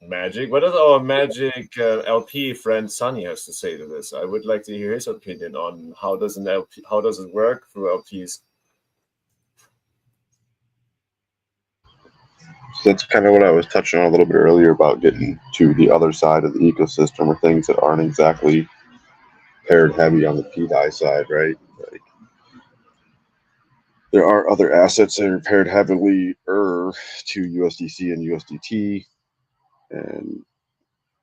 Magic. What does our Magic LP friend Sunny has to say to this? I would like to hear his opinion on how does it work through LPs. So that's kind of what I was touching on a little bit earlier about getting to the other side of the ecosystem, or things that aren't exactly paired heavy on the PDI side, right? Like, there are other assets that are paired heavily to USDC and USDT, and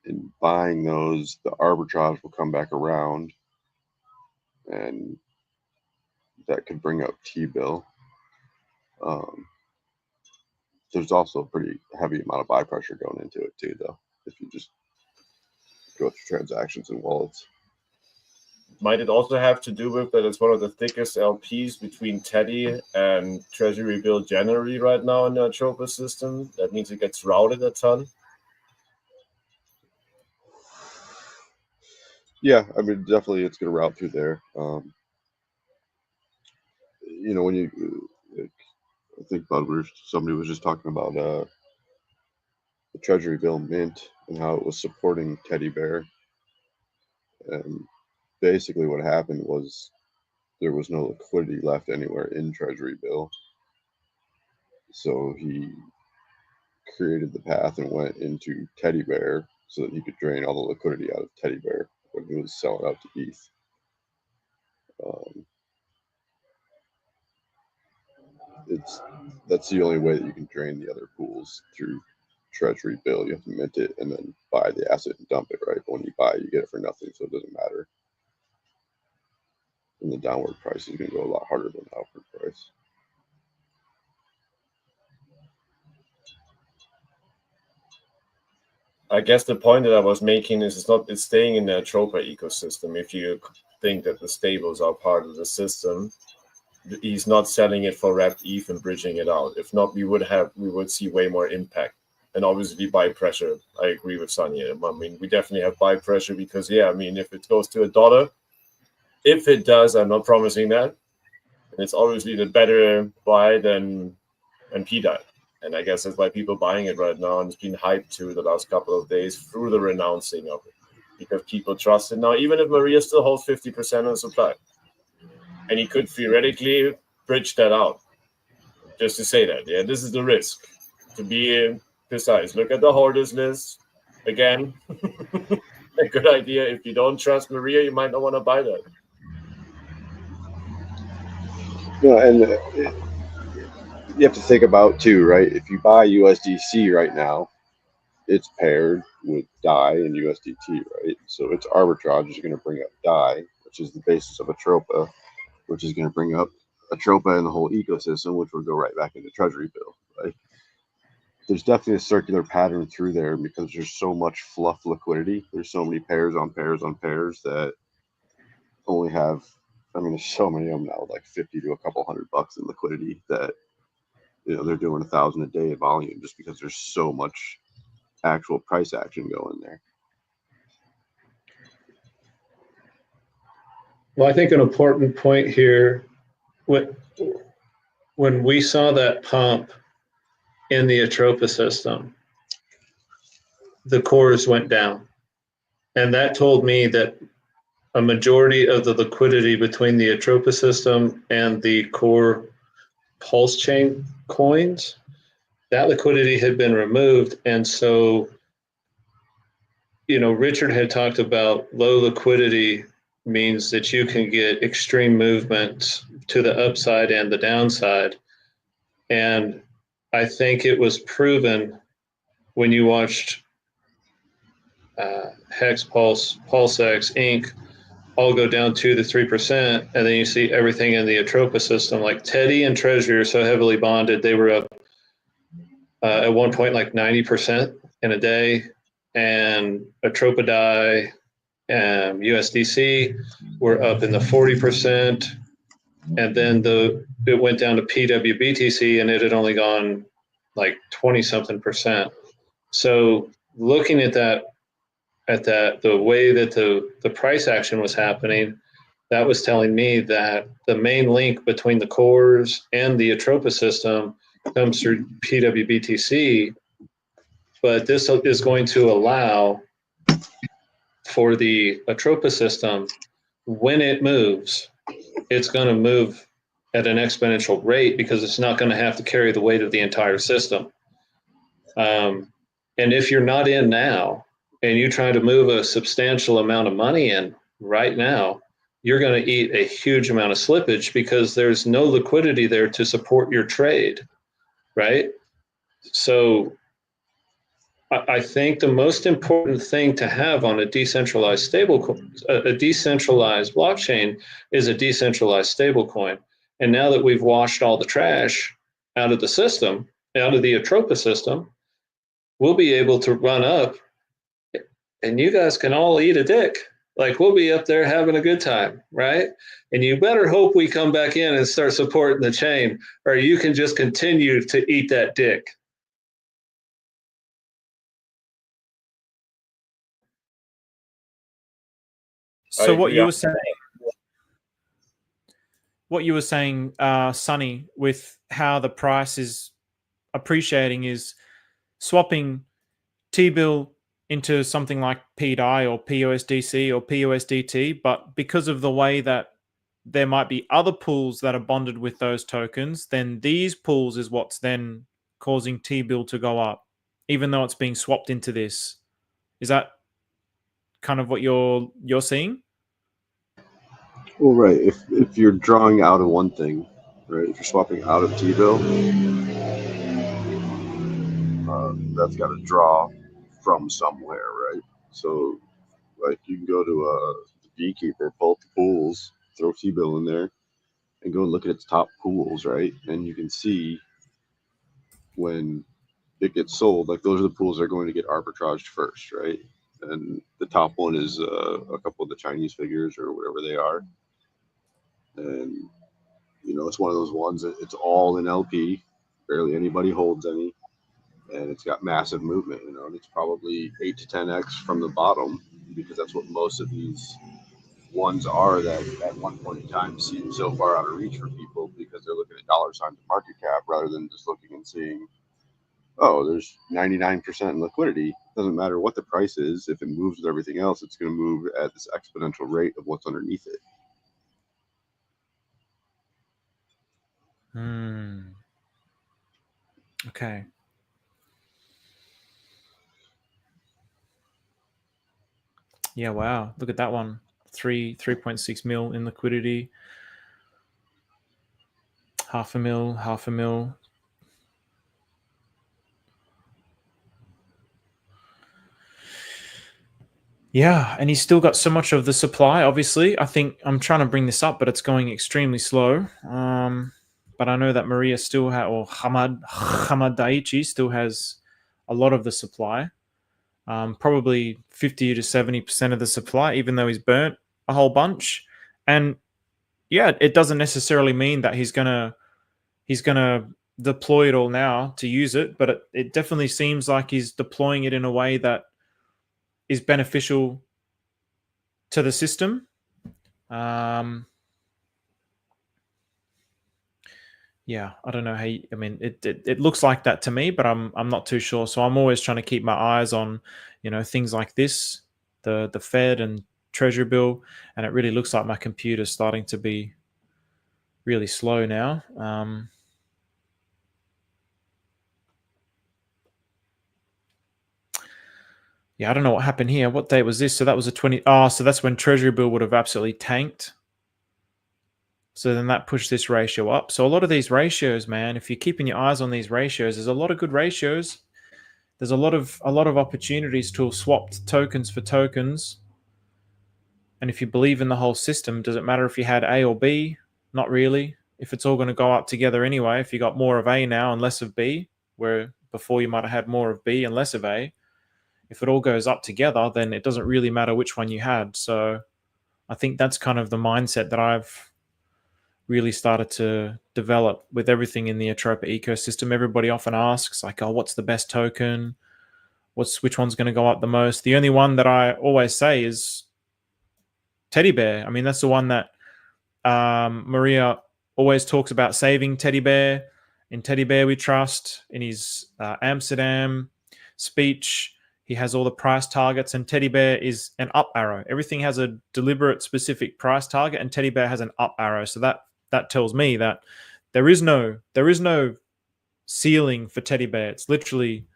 in buying those, the arbitrage will come back around, and that could bring up T-bill. There's also a pretty heavy amount of buy pressure going into it too, though, if you just go through transactions and wallets. Might it also have to do with that it's one of the thickest LPs between Teddy and Treasury Bill generally right now in the Atropa system? That means it gets routed a ton. Yeah, I mean, definitely it's going to route through there. You know, when you, I think somebody was just talking about the Treasury Bill mint and how it was supporting Teddy Bear. And basically what happened was there was no liquidity left anywhere in Treasury Bill. So he created the path and went into Teddy Bear, so that you could drain all the liquidity out of Teddy Bear when he was selling out to ETH. That's the only way that you can drain the other pools, through Treasury Bill. You have to mint it and then buy the asset and dump it, right? But when you buy, you get it for nothing, so it doesn't matter. And the downward price is going to go a lot harder than the upward price. I guess the point that I was making is it's staying in the Atropa ecosystem. If you think that the stables are part of the system, he's not selling it for wrapped ETH and bridging it out. If not, we would see way more impact. And obviously buy pressure. I agree with Sunny. I mean, we definitely have buy pressure because, yeah, I mean, if it goes to $1, if it does, I'm not promising that. And it's obviously the better buy than PDI. And I guess that's why people buying it right now. And it's been hyped too the last couple of days through the renouncing of it, because people trust it now, even if Maria still holds 50% of supply. And he could theoretically bridge that out. Just to say that, yeah, this is the risk. To be precise, look at the holders list. Again, a good idea. If you don't trust Maria, you might not want to buy that. No, and you have to think about too, right? If you buy USDC right now, it's paired with DAI and USDT, right? So its arbitrage is going to bring up DAI, which is the basis of Atropa, which is going to bring up Atropa and the whole ecosystem, which will go right back into Treasury Bill, right? There's definitely a circular pattern through there because there's so much fluff liquidity. There's so many pairs on pairs on pairs that only have, I mean, there's so many of them now, like 50 to a couple $100 in liquidity, that, you know, they're doing 1,000 a day of volume just because there's so much actual price action going there. Well, I think an important point here, when we saw that pump in the Atropa system, the cores went down. And that told me that a majority of the liquidity between the Atropa system and the core Pulsechain coins, that liquidity had been removed. And so, you know, Richard had talked about low liquidity means that you can get extreme movement to the upside and the downside. And I think it was proven when you watched Hex, Pulsex, Inc. all go down 2 to 3%, and then you see everything in the Atropa system. Like Teddy and Treasury are so heavily bonded, they were up at one point like 90% in a day, and Atropa DAI and USDC were up in the 40%, and then it went down to PWBTC, and it had only gone like 20-something%. So looking at that, the way that the price action was happening, that was telling me that the main link between the cores and the Atropa system comes through PWBTC, but this is going to allow for the Atropa system, when it moves, it's going to move at an exponential rate because it's not going to have to carry the weight of the entire system. And if you're not in now, and you try to move a substantial amount of money in right now, you're going to eat a huge amount of slippage because there's no liquidity there to support your trade, right? So I think the most important thing to have on a decentralized a decentralized blockchain is a decentralized stablecoin. And now that we've washed all the trash out of the system, out of the Atropa system, we'll be able to run up, and you guys can all eat a dick. Like, we'll be up there having a good time, right? And you better hope we come back in and start supporting the chain, or you can just continue to eat that dick. So what you were saying, Sonny, with how the price is appreciating, is swapping T-bill into something like PDI or PUSDC or PUSDT, but because of the way that there might be other pools that are bonded with those tokens, then these pools is what's then causing T-bill to go up, even though it's being swapped into this. Is that kind of what you're seeing? Well, right. If you're drawing out of one thing, right? If you're swapping out of T-bill, that's got to draw from somewhere, right? So, like, you can go to the Beekeeper, pull up the pools, throw T-bill in there, and go and look at its top pools, right? And you can see when it gets sold, like those are the pools that are going to get arbitraged first, right? And the top one is a couple of the Chinese figures or whatever they are. And, you know, it's one of those ones that it's all in LP, barely anybody holds any, and it's got massive movement, you know, and it's probably 8 to 10x from the bottom, because that's what most of these ones are that at one point in time seem so far out of reach for people because they're looking at dollar signs of market cap rather than just looking and seeing, oh, there's 99% in liquidity. It doesn't matter what the price is. If it moves with everything else, it's going to move at this exponential rate of what's underneath it. Okay. Yeah, wow. Look at that one. 3.6 mil in liquidity. Half a mil. Yeah, and he's still got so much of the supply, obviously. I think I'm trying to bring this up, but it's going extremely slow. But I know that Maria still has, or Hamad Daichi still has a lot of the supply. Probably 50 to 70% of the supply, even though he's burnt a whole bunch. And yeah, it doesn't necessarily mean that he's gonna deploy it all now to use it, but it definitely seems like he's deploying it in a way that is beneficial to the system. Yeah, I don't know how. I mean, it looks like that to me, but I'm not too sure. So I'm always trying to keep my eyes on, you know, things like this, the Fed and Treasury Bill, and it really looks like my computer's starting to be really slow now. Yeah, I don't know what happened here. What date was this? So that was a 20. Oh, so that's when Treasury Bill would have absolutely tanked. So then that pushed this ratio up. So a lot of these ratios, man, if you're keeping your eyes on these ratios, there's a lot of good ratios. There's a lot of opportunities to swap tokens for tokens. And if you believe in the whole system, does it matter if you had A or B? Not really. If it's all going to go up together anyway, if you got more of A now and less of B, where before you might have had more of B and less of A, if it all goes up together, then it doesn't really matter which one you had. So I think that's kind of the mindset that I've really started to develop with everything in the Atropa ecosystem. Everybody often asks, like, oh, what's the best token? Which one's going to go up the most? The only one that I always say is Teddy Bear. I mean, that's the one that Maria always talks about saving Teddy Bear. In Teddy Bear We Trust, in his Amsterdam speech, he has all the price targets, and Teddy Bear is an up arrow. Everything has a deliberate, specific price target, and Teddy Bear has an up arrow. So that tells me that there is no ceiling for Teddy Bear. It's literally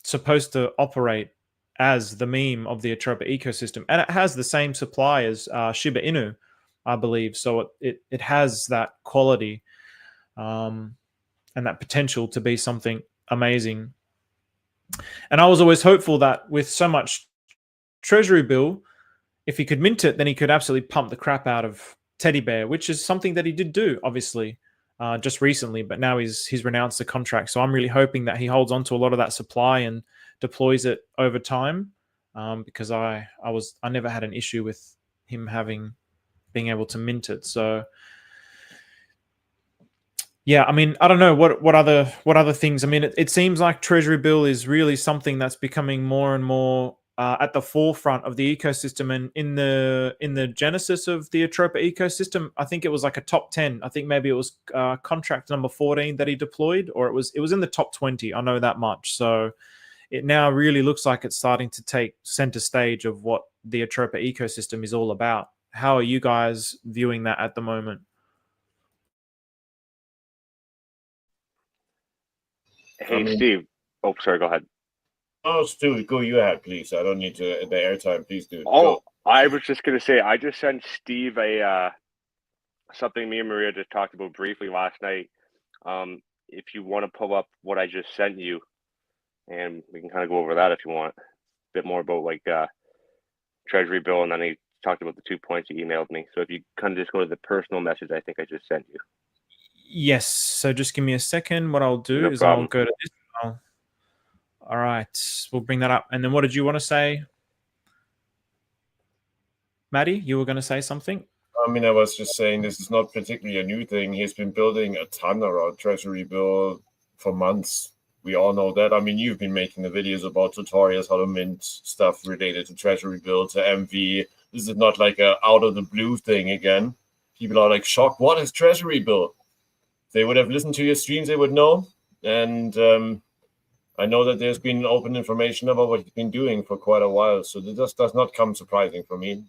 supposed to operate as the meme of the Atropa ecosystem, and it has the same supply as Shiba Inu, I believe. So it has that quality and that potential to be something amazing. And I was always hopeful that with so much Treasury Bill, if he could mint it, then he could absolutely pump the crap out of Teddy Bear, which is something that he did do, obviously, just recently. But now he's renounced the contract. So I'm really hoping that he holds on to a lot of that supply and deploys it over time, because I never had an issue with him being able to mint it. So yeah, I mean, I don't know what other things. I mean, it seems like Treasury Bill is really something that's becoming more and more at the forefront of the ecosystem. And in the genesis of the Atropa ecosystem, I think it was like a top 10. I think maybe it was contract number 14 that he deployed, or it was in the top 20. I know that much. So it now really looks like it's starting to take center stage of what the Atropa ecosystem is all about. How are you guys viewing that at the moment? Hey, Steve. Oh, sorry. Go ahead. Oh, Stu, go you ahead, please. I don't need to the airtime. Please do. Oh, Go. I was just gonna say, I just sent Steve a something me and Maria just talked about briefly last night. If you want to pull up what I just sent you, and we can kind of go over that if you want, a bit more about like Treasury Bill, and then he talked about the 2 points he emailed me. So if you kind of just go to the personal message, I think I just sent you. Yes. So just give me a second. What I'll do No is problem. I'll go to this. All right. We'll bring that up. And then what did you want to say? Maddie, you were going to say something? I mean, I was just saying this is not particularly a new thing. He's been building a ton around Treasury Bill for months. We all know that. I mean, you've been making the videos about tutorials, how to mint stuff related to Treasury Bill, to MV. This is not like a out of the blue thing again. People are like shocked. What is Treasury Bill? If they would have listened to your streams, they would know. And I know that there's been open information about what he's been doing for quite a while. So this does not come surprising for me.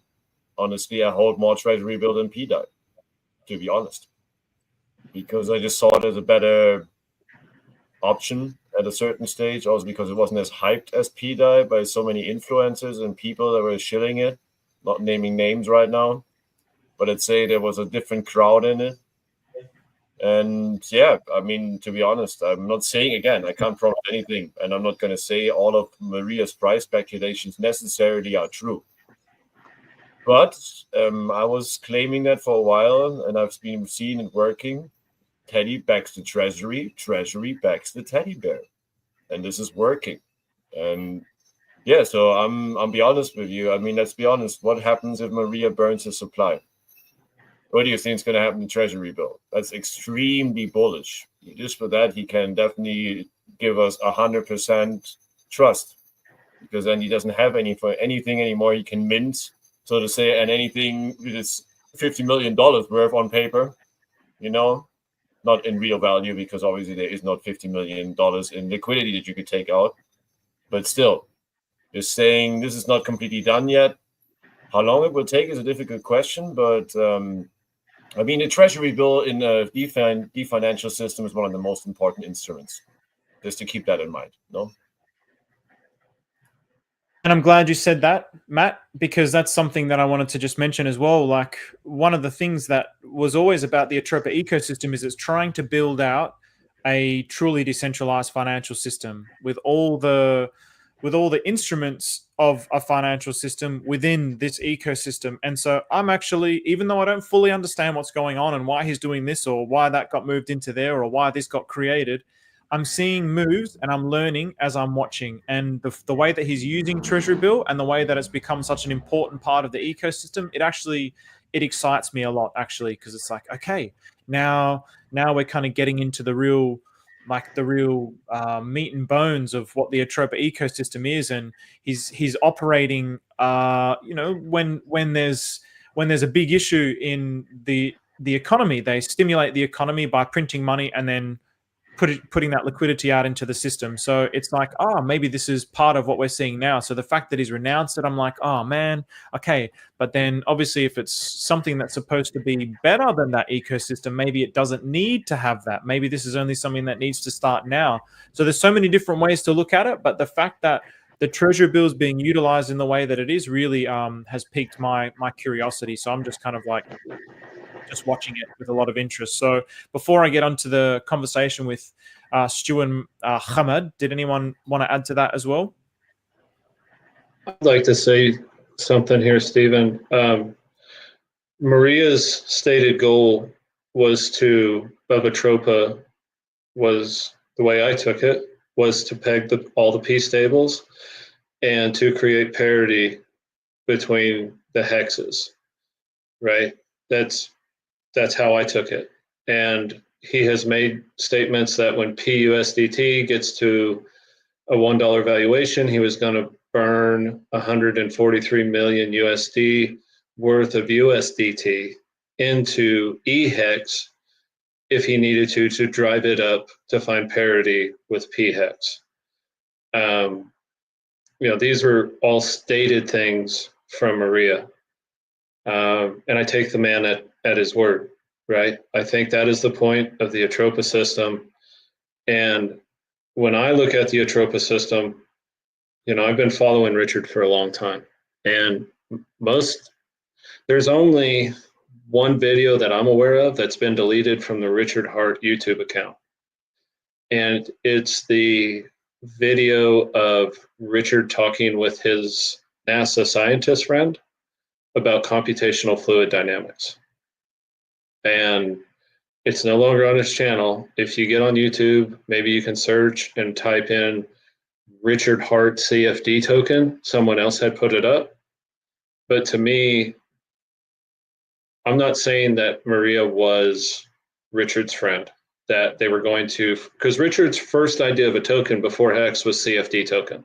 Honestly, I hold more Treasury Bill than PDI, to be honest, because I just saw it as a better option at a certain stage, also because it wasn't as hyped as PDI by so many influencers and people that were shilling it, not naming names right now, but I'd say there was a different crowd in it. And yeah, I mean, to be honest, I'm not saying, again, I can't promise anything, and I'm not going to say all of Maria's price speculations necessarily are true. But I was claiming that for a while, and I've been seeing it working. Teddy backs the Treasury, Treasury backs the teddy bear, and this is working. And yeah, so I'll be honest with you. I mean, let's be honest. What happens if Maria burns the supply? What do you think is going to happen to Treasury Bill? That's extremely bullish. Just for that, he can definitely give us 100% trust, because then he doesn't have anything anymore he can mint, so to say, and anything that is $50 million worth on paper, not in real value, because obviously there is not $50 million in liquidity that you could take out. But still, just saying this is not completely done yet. How long it will take is a difficult question, but I mean, the Treasury Bill in the financial system is one of the most important instruments. Just to keep that in mind, no? And I'm glad you said that, Matt, because that's something that I wanted to just mention as well. Like, one of the things that was always about the Atropa ecosystem is it's trying to build out a truly decentralized financial system with all the instruments of a financial system within this ecosystem. And so I'm actually, even though I don't fully understand what's going on and why he's doing this or why that got moved into there or why this got created, I'm seeing moves and I'm learning as I'm watching. And the way that he's using Treasury Bill and the way that it's become such an important part of the ecosystem, it excites me a lot, actually, because it's like, okay, now we're kind of getting into the real meat and bones of what the Atropa ecosystem is, and he's operating. When there's a big issue in the economy, they stimulate the economy by printing money and then putting that liquidity out into the system. So it's like, maybe this is part of what we're seeing now. So the fact that he's renounced it, I'm like, oh man, okay. But then obviously if it's something that's supposed to be better than that ecosystem, maybe it doesn't need to have that. Maybe this is only something that needs to start now. So there's so many different ways to look at it. But the fact that the Treasury Bill is being utilized in the way that it is really has piqued my curiosity. So I'm just kind of like, just watching it with a lot of interest. So before I get onto the conversation with Stu and Hamad, did anyone want to add to that as well? I'd like to say something here, Stephen. Maria's stated goal was of Atropa, was the way I took it, was to peg all the P stables and to create parity between the hexes, right? That's how I took it. And he has made statements that when PUSDT gets to a $1 valuation, he was going to burn 143 million USD worth of USDT into EHEX if he needed to drive it up to find parity with PHEX. These were all stated things from Maria. And I take the man at his word, right? I think that is the point of the Atropa system. And when I look at the Atropa system, I've been following Richard for a long time, and there's only one video that I'm aware of that's been deleted from the Richard Hart YouTube account. And it's the video of Richard talking with his NASA scientist friend about computational fluid dynamics. And it's no longer on his channel. If you get on YouTube, maybe you can search and type in Richard Hart CFD token. Someone else had put it up. But to me, I'm not saying that Maria was Richard's friend, that they were going to, because Richard's first idea of a token before Hex was CFD token,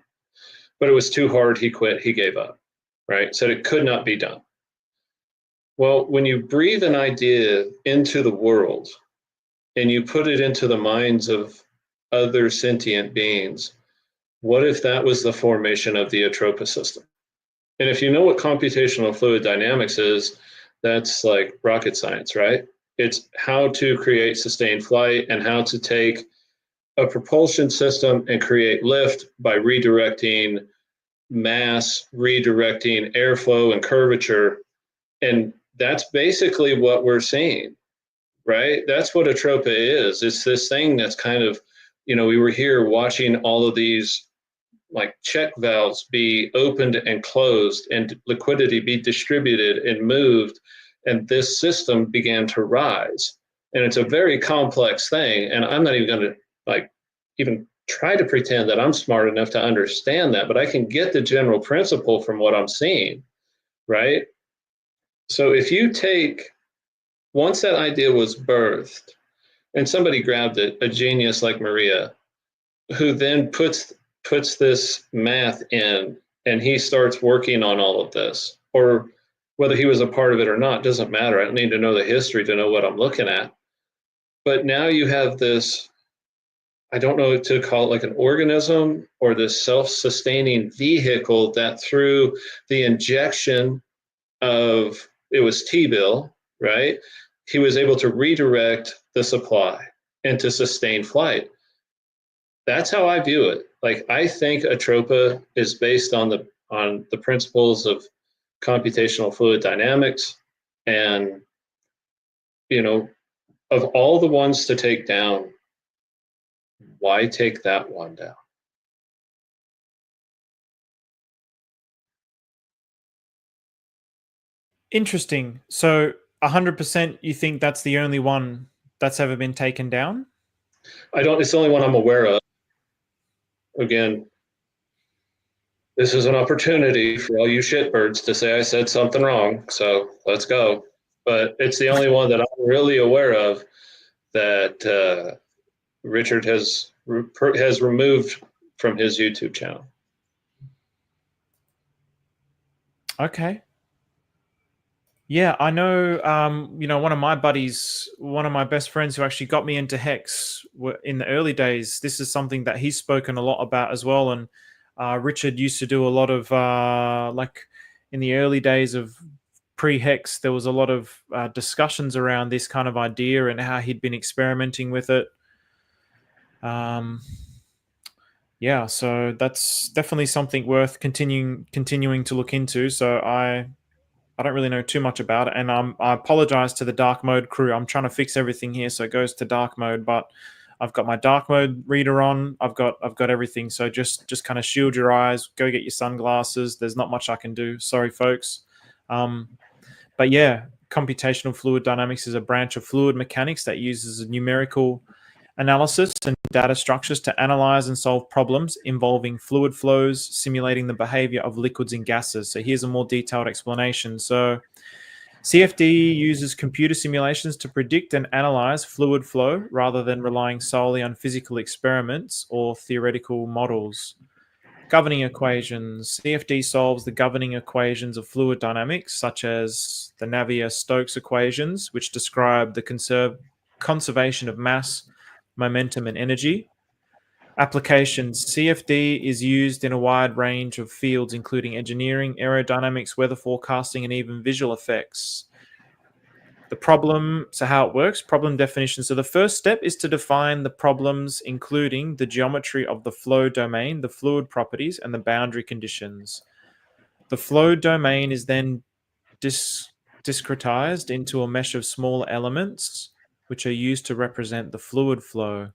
but it was too hard, he quit, he gave up, right? Said it could not be done. Well, when you breathe an idea into the world and you put it into the minds of other sentient beings, what if that was the formation of the Atropa system? And if you know what computational fluid dynamics is, that's like rocket science, right? It's how to create sustained flight and how to take a propulsion system and create lift by redirecting mass, redirecting airflow and curvature. And that's basically what we're seeing, right? That's what Atropa is. It's this thing that's kind of, we were here watching all of these like check valves be opened and closed and liquidity be distributed and moved. And this system began to rise. And it's a very complex thing. And I'm not even going to even try to pretend that I'm smart enough to understand that, but I can get the general principle from what I'm seeing, right? So if you once that idea was birthed and somebody grabbed it, a genius like Maria, who then puts this math in and he starts working on all of this, or whether he was a part of it or not, doesn't matter. I don't need to know the history to know what I'm looking at. But now you have this, I don't know to call it like an organism or this self-sustaining vehicle that through the injection of, it was T-bill, right? He was able to redirect the supply and to sustain flight. That's how I view it. Like, I think Atropa is based on the principles of computational fluid dynamics, and of all the ones to take down, why take that one down? Interesting. So 100% you think that's the only one that's ever been taken down? It's the only one I'm aware of. Again, this is an opportunity for all you shitbirds to say I said something wrong, so let's go. But it's the only one that I'm really aware of that Richard has removed from his YouTube channel. Okay. Yeah, I know, one of my buddies, one of my best friends who actually got me into Hex in the early days, this is something that he's spoken a lot about as well. And Richard used to do a lot of, in the early days of pre-Hex, there was a lot of discussions around this kind of idea and how he'd been experimenting with it. Yeah, so that's definitely something worth continuing to look into. So I don't really know too much about it, and I apologize to the dark mode crew. I'm trying to fix everything here so it goes to dark mode, but I've got my dark mode reader on. I've got everything. So just kind of shield your eyes. Go get your sunglasses. There's not much I can do. Sorry, folks. But yeah, computational fluid dynamics is a branch of fluid mechanics that uses numerical analysis and data structures to analyze and solve problems involving fluid flows, simulating the behavior of liquids and gases. So here's a more detailed explanation. So CFD uses computer simulations to predict and analyze fluid flow rather than relying solely on physical experiments or theoretical models. Governing equations. CFD solves the governing equations of fluid dynamics, such as the Navier-Stokes equations, which describe the conservation of mass, momentum, and energy. Applications. CFD is used in a wide range of fields, including engineering, aerodynamics, weather forecasting, and even visual effects. The problem, so how it works, problem definition. So the first step is to define the problems, including the geometry of the flow domain, the fluid properties, and the boundary conditions. The flow domain is then discretized into a mesh of small elements, which are used to represent the fluid flow.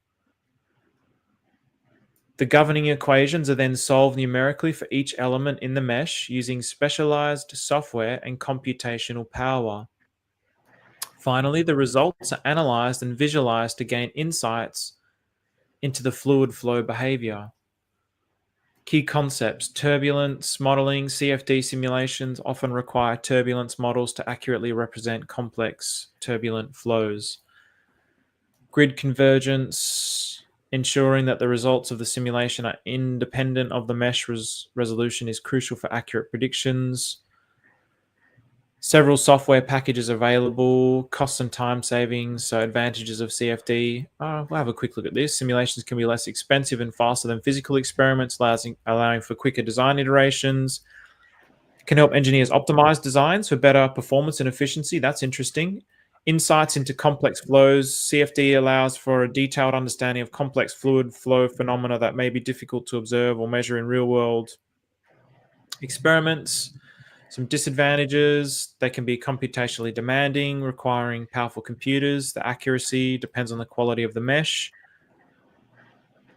The governing equations are then solved numerically for each element in the mesh using specialized software and computational power. Finally, the results are analyzed and visualized to gain insights into the fluid flow behavior. Key concepts: turbulence modeling. CFD simulations often require turbulence models to accurately represent complex turbulent flows. Grid convergence, ensuring that the results of the simulation are independent of the mesh resolution is crucial for accurate predictions. Several software packages available, costs and time savings, so advantages of CFD. We'll have a quick look at this. Simulations can be less expensive and faster than physical experiments, allowing for quicker design iterations. Can help engineers optimize designs for better performance and efficiency. That's interesting. Insights into complex flows. CFD allows for a detailed understanding of complex fluid flow phenomena that may be difficult to observe or measure in real-world experiments. Some disadvantages: they can be computationally demanding, requiring powerful computers. The accuracy depends on the quality of the mesh.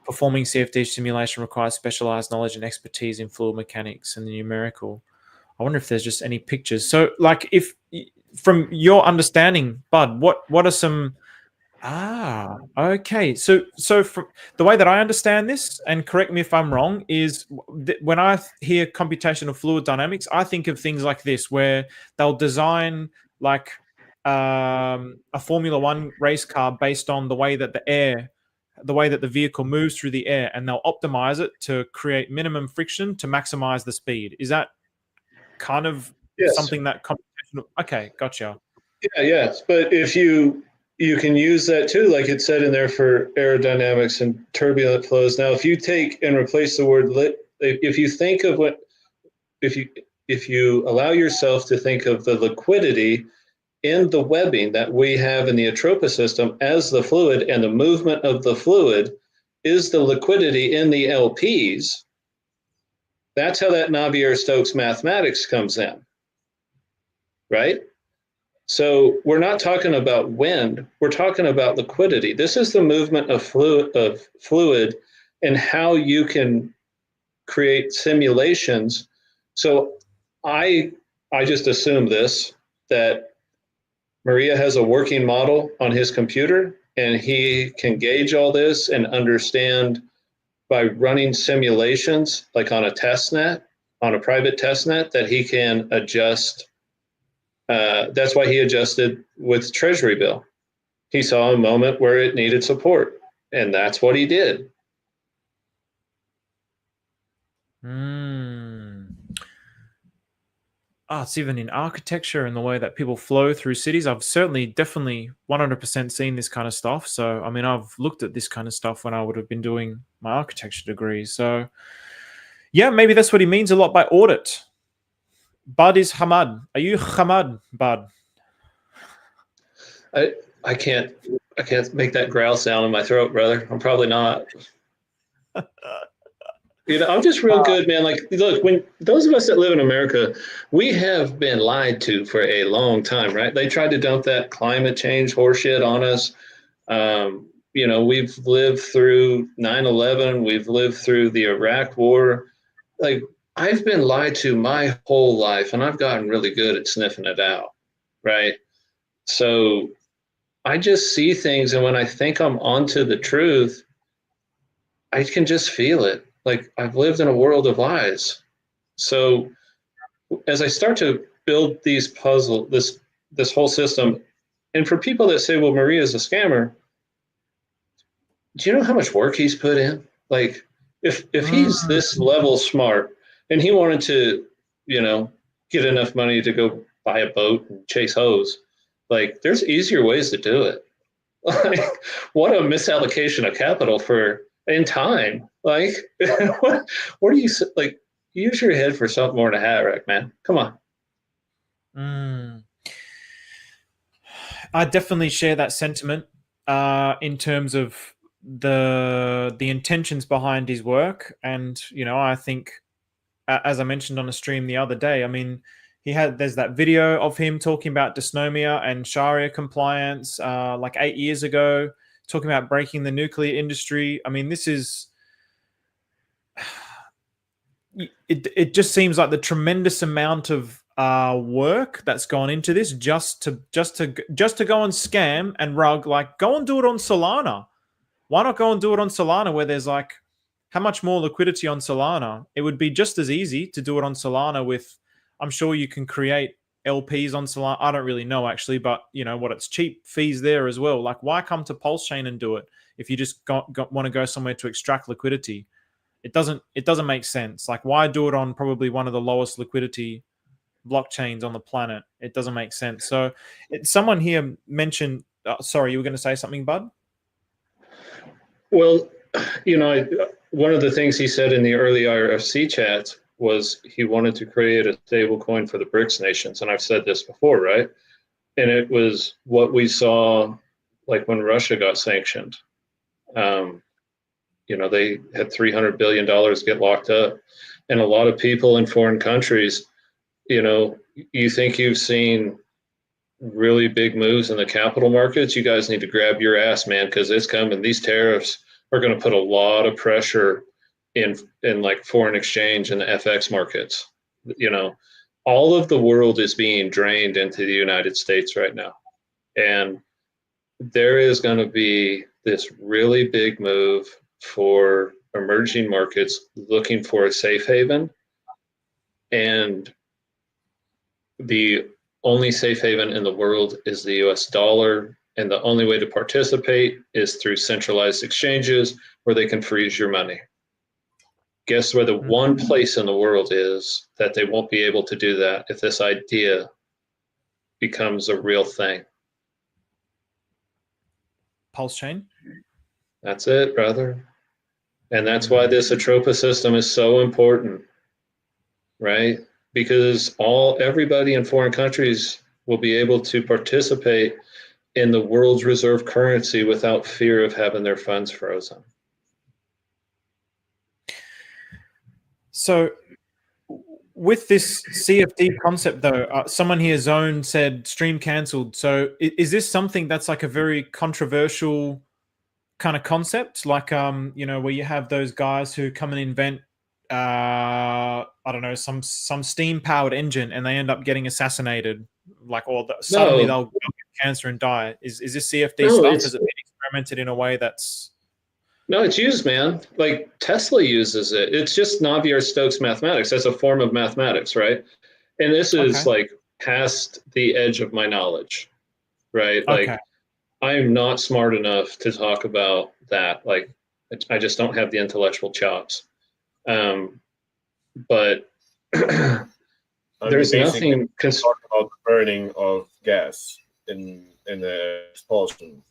Performing CFD simulation requires specialized knowledge and expertise in fluid mechanics and the numerical. I wonder if there's just any pictures. So, like, if from your understanding, Bud, what are some... okay. So from the way that I understand this, and correct me if I'm wrong, is when I hear computational fluid dynamics, I think of things like this, where they'll design like a Formula One race car based on the way that the vehicle moves through the air, and they'll optimize it to create minimum friction to maximize the speed. Is that kind of something that computational? Okay, gotcha. Yeah, yes, but if you can use that too, like it said in there, for aerodynamics and turbulent flows. Now, if you take and replace the word if you think of if you allow yourself to think of the liquidity in the webbing that we have in the Atropa system as the fluid, and the movement of the fluid is the liquidity in the LPs, that's how that Navier-Stokes mathematics comes in, right? So we're not talking about wind, we're talking about liquidity. This is the movement of fluid and how you can create simulations. So I just assume that Maria has a working model on his computer, and he can gauge all this and understand by running simulations, like on a test net, on a private test net, that he can adjust. That's why he adjusted with Treasury Bill. He saw a moment where it needed support, and that's what he did. It's even in architecture and the way that people flow through cities. I've definitely 100% seen this kind of stuff. So, I mean, I've looked at this kind of stuff when I would have been doing my architecture degree. So, yeah, maybe that's what he means a lot by audit. Bud is Hamad. Are you Hamad, Bud? I can't make that growl sound in my throat, brother. I'm probably not. I'm just real good, man. Like, look, when those of us that live in America, we have been lied to for a long time, right? They tried to dump that climate change horseshit on us. We've lived through 9/11. We've lived through the Iraq War. Like, I've been lied to my whole life, and I've gotten really good at sniffing it out, right? So I just see things, and when I think I'm onto the truth, I can just feel it. Like, I've lived in a world of lies. So as I start to build these this whole system, and for people that say, well, Maria's a scammer, do you know how much work he's put in? Like, if he's this level smart and he wanted to, get enough money to go buy a boat and chase hoes, like, there's easier ways to do it. Like, what a misallocation of capital in time. Like, what do you, like, use your head for something more than a hat rack, man. Come on. I definitely share that sentiment in terms of the intentions behind his work. And, you know, I think, as I mentioned on a stream the other day, I mean, there's that video of him talking about dysnomia and Sharia compliance like 8 years ago, talking about breaking the nuclear industry. I mean, this is, it just seems like the tremendous amount of work that's gone into this just to go and scam and rug. Like, go and do it on Solana. Why not go and do it on Solana, where there's like, how much more liquidity on Solana? It would be just as easy to do it on Solana with, I'm sure you can create LPs on Solana. I don't really know actually, but you know what? It's cheap fees there as well. Like, why come to Pulsechain and do it if you just want to go somewhere to extract liquidity? It doesn't make sense. Like, why do it on probably one of the lowest liquidity blockchains on the planet? It doesn't make sense. So someone here mentioned, sorry, you were going to say something, Bud? Well, you know, one of the things he said in the early IRFC chats was he wanted to create a stable coin for the BRICS nations. And I've said this before, right? And it was what we saw like when Russia got sanctioned. You know, they had $300 billion get locked up. And a lot of people in foreign countries, you know, you think you've seen really big moves in the capital markets, you guys need to grab your ass, man, because it's coming. These tariffs are going to put a lot of pressure in like foreign exchange and the FX markets. You know, all of the world is being drained into the United States right now. And there is going to be this really big move for emerging markets looking for a safe haven. And the only safe haven in the world is the US dollar. And the only way to participate is through centralized exchanges where they can freeze your money. Guess where the one place in the world is that they won't be able to do that if this idea becomes a real thing? Pulsechain. That's it, brother. And that's why this Atropa system is so important, right? Because everybody in foreign countries will be able to participate in the world's reserve currency without fear of having their funds frozen. So with this CFD concept, though, someone here, Zone, said stream cancelled. So is this something that's like a very controversial kind of concept? Like, you know, where you have those guys who come and invent, I don't know, some steam-powered engine and they end up getting assassinated, like, or suddenly they'll get cancer and die. Is this CFD stuff? Has it been experimented in a way that's... No, it's used, man. Like Tesla uses it. It's just Navier-Stokes mathematics. That's a form of mathematics, right? And this is like past the edge of my knowledge, right? Like, I am not smart enough to talk about that. Like, I just don't have the intellectual chops. But there's nothing. Talk about the burning of gas in the expulsion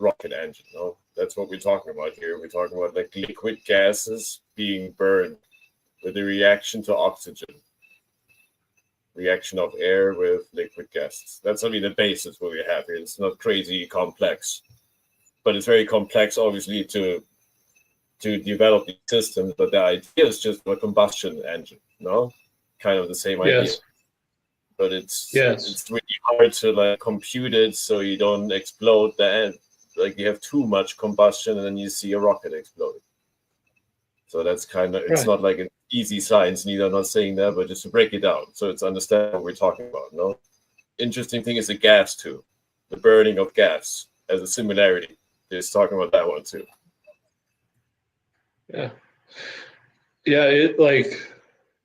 rocket engine. No, that's what we're talking about here. We're talking about like liquid gases being burned with a reaction to oxygen, reaction of air with liquid gases. That's only the basis what we have here. It's not crazy complex, but it's very complex, obviously, to develop the systems. But the idea is just a combustion engine, no? Kind of the same idea. Yes. But it's really hard to like compute it so you don't explode the end. Like, you have too much combustion and then you see a rocket explode. So that's kind of, it's not like an easy science, neither. I'm not saying that, but just to break it down so it's understand what we're talking about. No, interesting thing is the gas too, the burning of gas as a similarity. Just talking about that one too. Yeah. It like,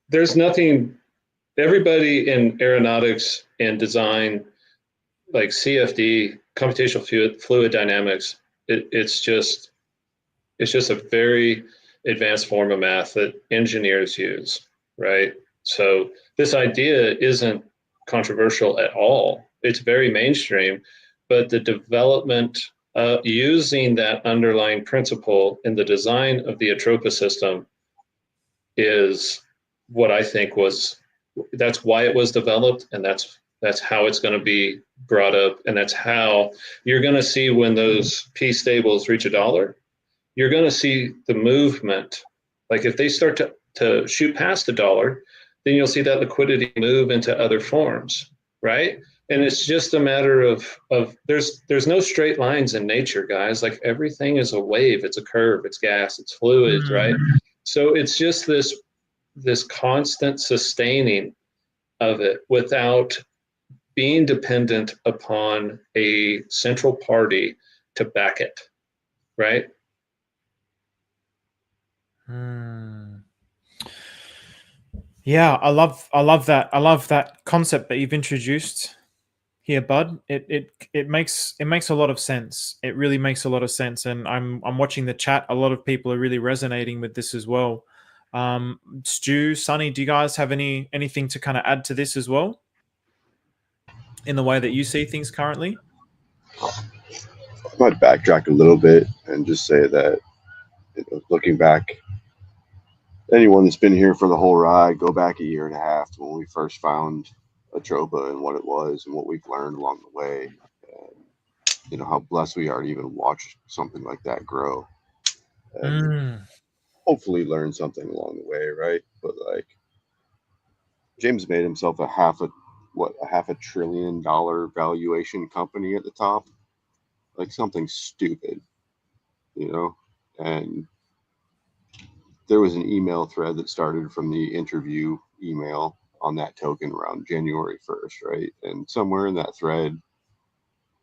there's nothing, everybody in aeronautics and design, like CFD, computational fluid dynamics, it's just a very advanced form of math that engineers use, right? So this idea isn't controversial at all. It's very mainstream, but the development using that underlying principle in the design of the Atropa system is what I think that's why it was developed, and that's That's how it's going to be brought up, and that's how you're going to see when those P stables reach $1, you're going to see the movement. Like if they start to shoot past $1, then you'll see that liquidity move into other forms, right? And it's just a matter of there's no straight lines in nature, guys. Like everything is a wave, it's a curve, it's gas, it's fluids, right? So it's just this constant sustaining of it without being dependent upon a central party to back it, right? Yeah, I love that. I love that concept that you've introduced here, Bud. It makes a lot of sense. It really makes a lot of sense, and I'm watching the chat. A lot of people are really resonating with this as well. Stu, Sonny, do you guys have anything to kind of add to this as well, in the way that you see things currently? I might backtrack a little bit and just say that, looking back, anyone that's been here for the whole ride, go back a year and a half to when we first found Atropa and what it was and what we've learned along the way. How blessed we are to even watch something like that grow. And hopefully learn something along the way, right? But like, James made himself a half a $500 billion valuation company at the top, like something stupid, and there was an email thread that started from the interview email on that token around January 1st, right? And somewhere in that thread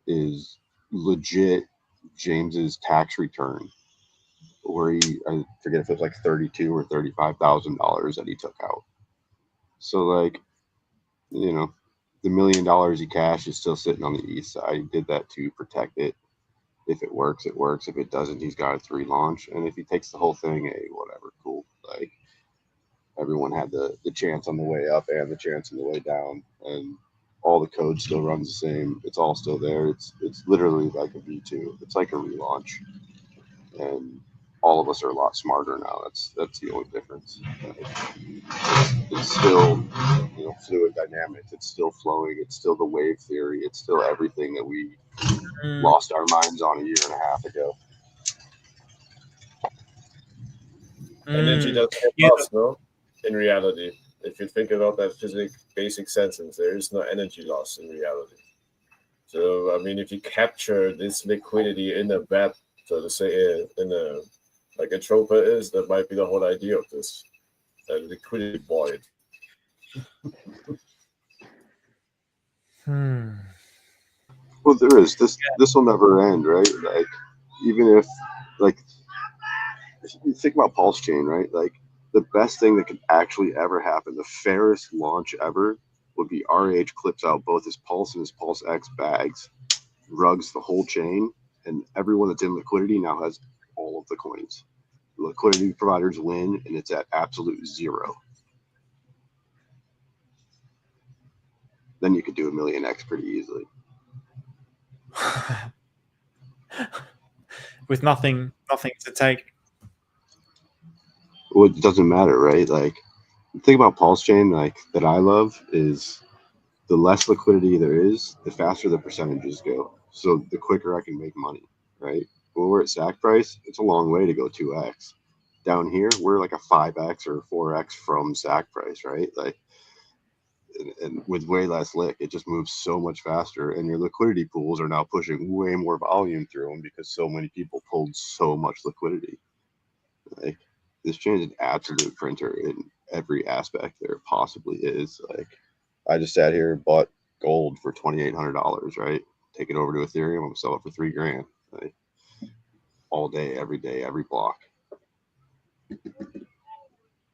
is legit James's tax return, where I forget if it was like $32,000 or $35,000 that he took out. So like, the $1 million he cashed is still sitting on the east side. He did that to protect it. If it works, it works. If it doesn't, he's got it to relaunch. And if he takes the whole thing, hey, whatever, cool. Like, everyone had the chance on the way up and the chance on the way down, and all the code still runs the same. It's all still there. It's literally like a V2. It's like a relaunch, and all of us are a lot smarter now. That's the only difference. It's still fluid dynamics. It's still flowing. It's still the wave theory. It's still everything that we lost our minds on a year and a half ago. Energy doesn't get lost, no? In reality, if you think about that basic sentence, there is no energy loss in reality. So, I mean, if you capture this liquidity in a bed, so to say, like Atropa is, that might be the whole idea of this, a liquidity void. Well, there is this will never end, right? Like, even if, like, you think about Pulsechain, right? Like, the best thing that could actually ever happen, the fairest launch ever, would be RH clips out both his Pulse and his Pulse X bags, rugs the whole chain, and everyone that's in liquidity now has all of the coins. The liquidity providers win, and it's at absolute zero. Then you could do 1 million X pretty easily. With nothing to take. Well, it doesn't matter, right? Like, the thing about Pulsechain, like, that I love is the less liquidity there is, the faster the percentages go. So the quicker I can make money, right? When we're at SAC price, it's a long way to go 2x. Down here, we're like a 5x or 4x from SAC price, right? Like, and with way less lick, it just moves so much faster. And your liquidity pools are now pushing way more volume through them because so many people pulled so much liquidity. Like, this chain is an absolute printer in every aspect there possibly is. Like, I just sat here and bought gold for $2,800, right? Take it over to Ethereum, I'm gonna sell it for $3,000, right? All day, every block.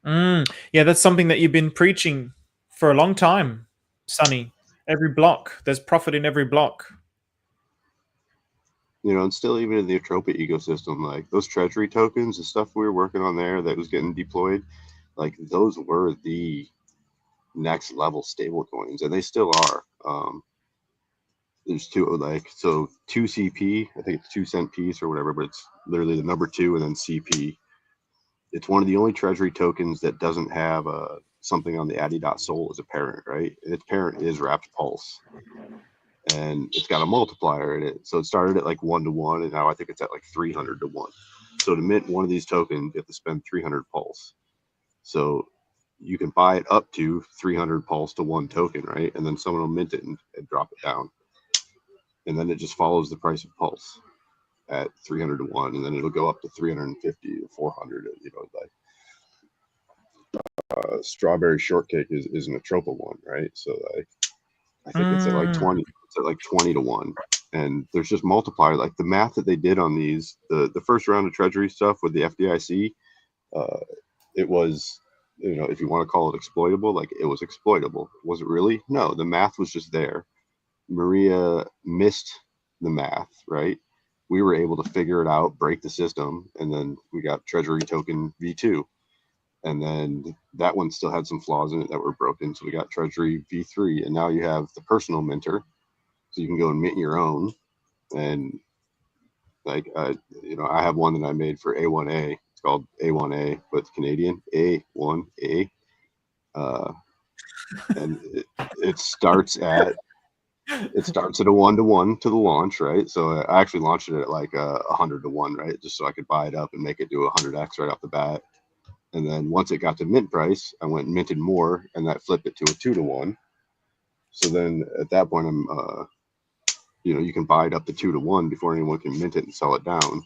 Yeah, that's something that you've been preaching for a long time, Sonny. Every block, there's profit in every block. And still, even in the Atropa ecosystem, like those treasury tokens, the stuff we were working on there that was getting deployed, like those were the next level stable coins, and they still are. There's 2 CP, I think it's 2 cent piece or whatever, but it's literally the number 2 and then CP. It's one of the only treasury tokens that doesn't have a something on the addy.sol as a parent, right? And its parent is wrapped Pulse. And it's got a multiplier in it. So it started at like 1 to 1, and now I think it's at like 300 to 1. So to mint one of these tokens, you have to spend 300 Pulse. So you can buy it up to 300 Pulse to 1 token, right? And then someone will mint it and drop it down. And then it just follows the price of Pulse at 300 to 1, and then it'll go up to 350 to 400. You know, like strawberry shortcake is an Atropa one, right? So like I think it's at like 20. It's at like 20 to 1, and there's just multiplier. Like the math that they did on these, the first round of Treasury stuff with the FDIC, it was, you know, if you want to call it exploitable, like it was exploitable. Was it really? No, the math was just there. Maria missed the math, right? We were able to figure it out, break the system, and then we got Treasury token V2. And then that one still had some flaws in it that were broken. So we got Treasury V3, and now you have the personal minter. So you can go and mint your own. And like, you know, I have one that I made for A1A. It's called A1A, but it's Canadian, A1A. And it starts at a 1 to 1 to the launch, right? So I actually launched it at like 100 to 1, right? Just so I could buy it up and make it do 100x right off the bat. And then once it got to mint price, I went and minted more, and that flipped it to a 2 to 1. So then at that point, I'm, you know, you can buy it up to 2 to 1 before anyone can mint it and sell it down.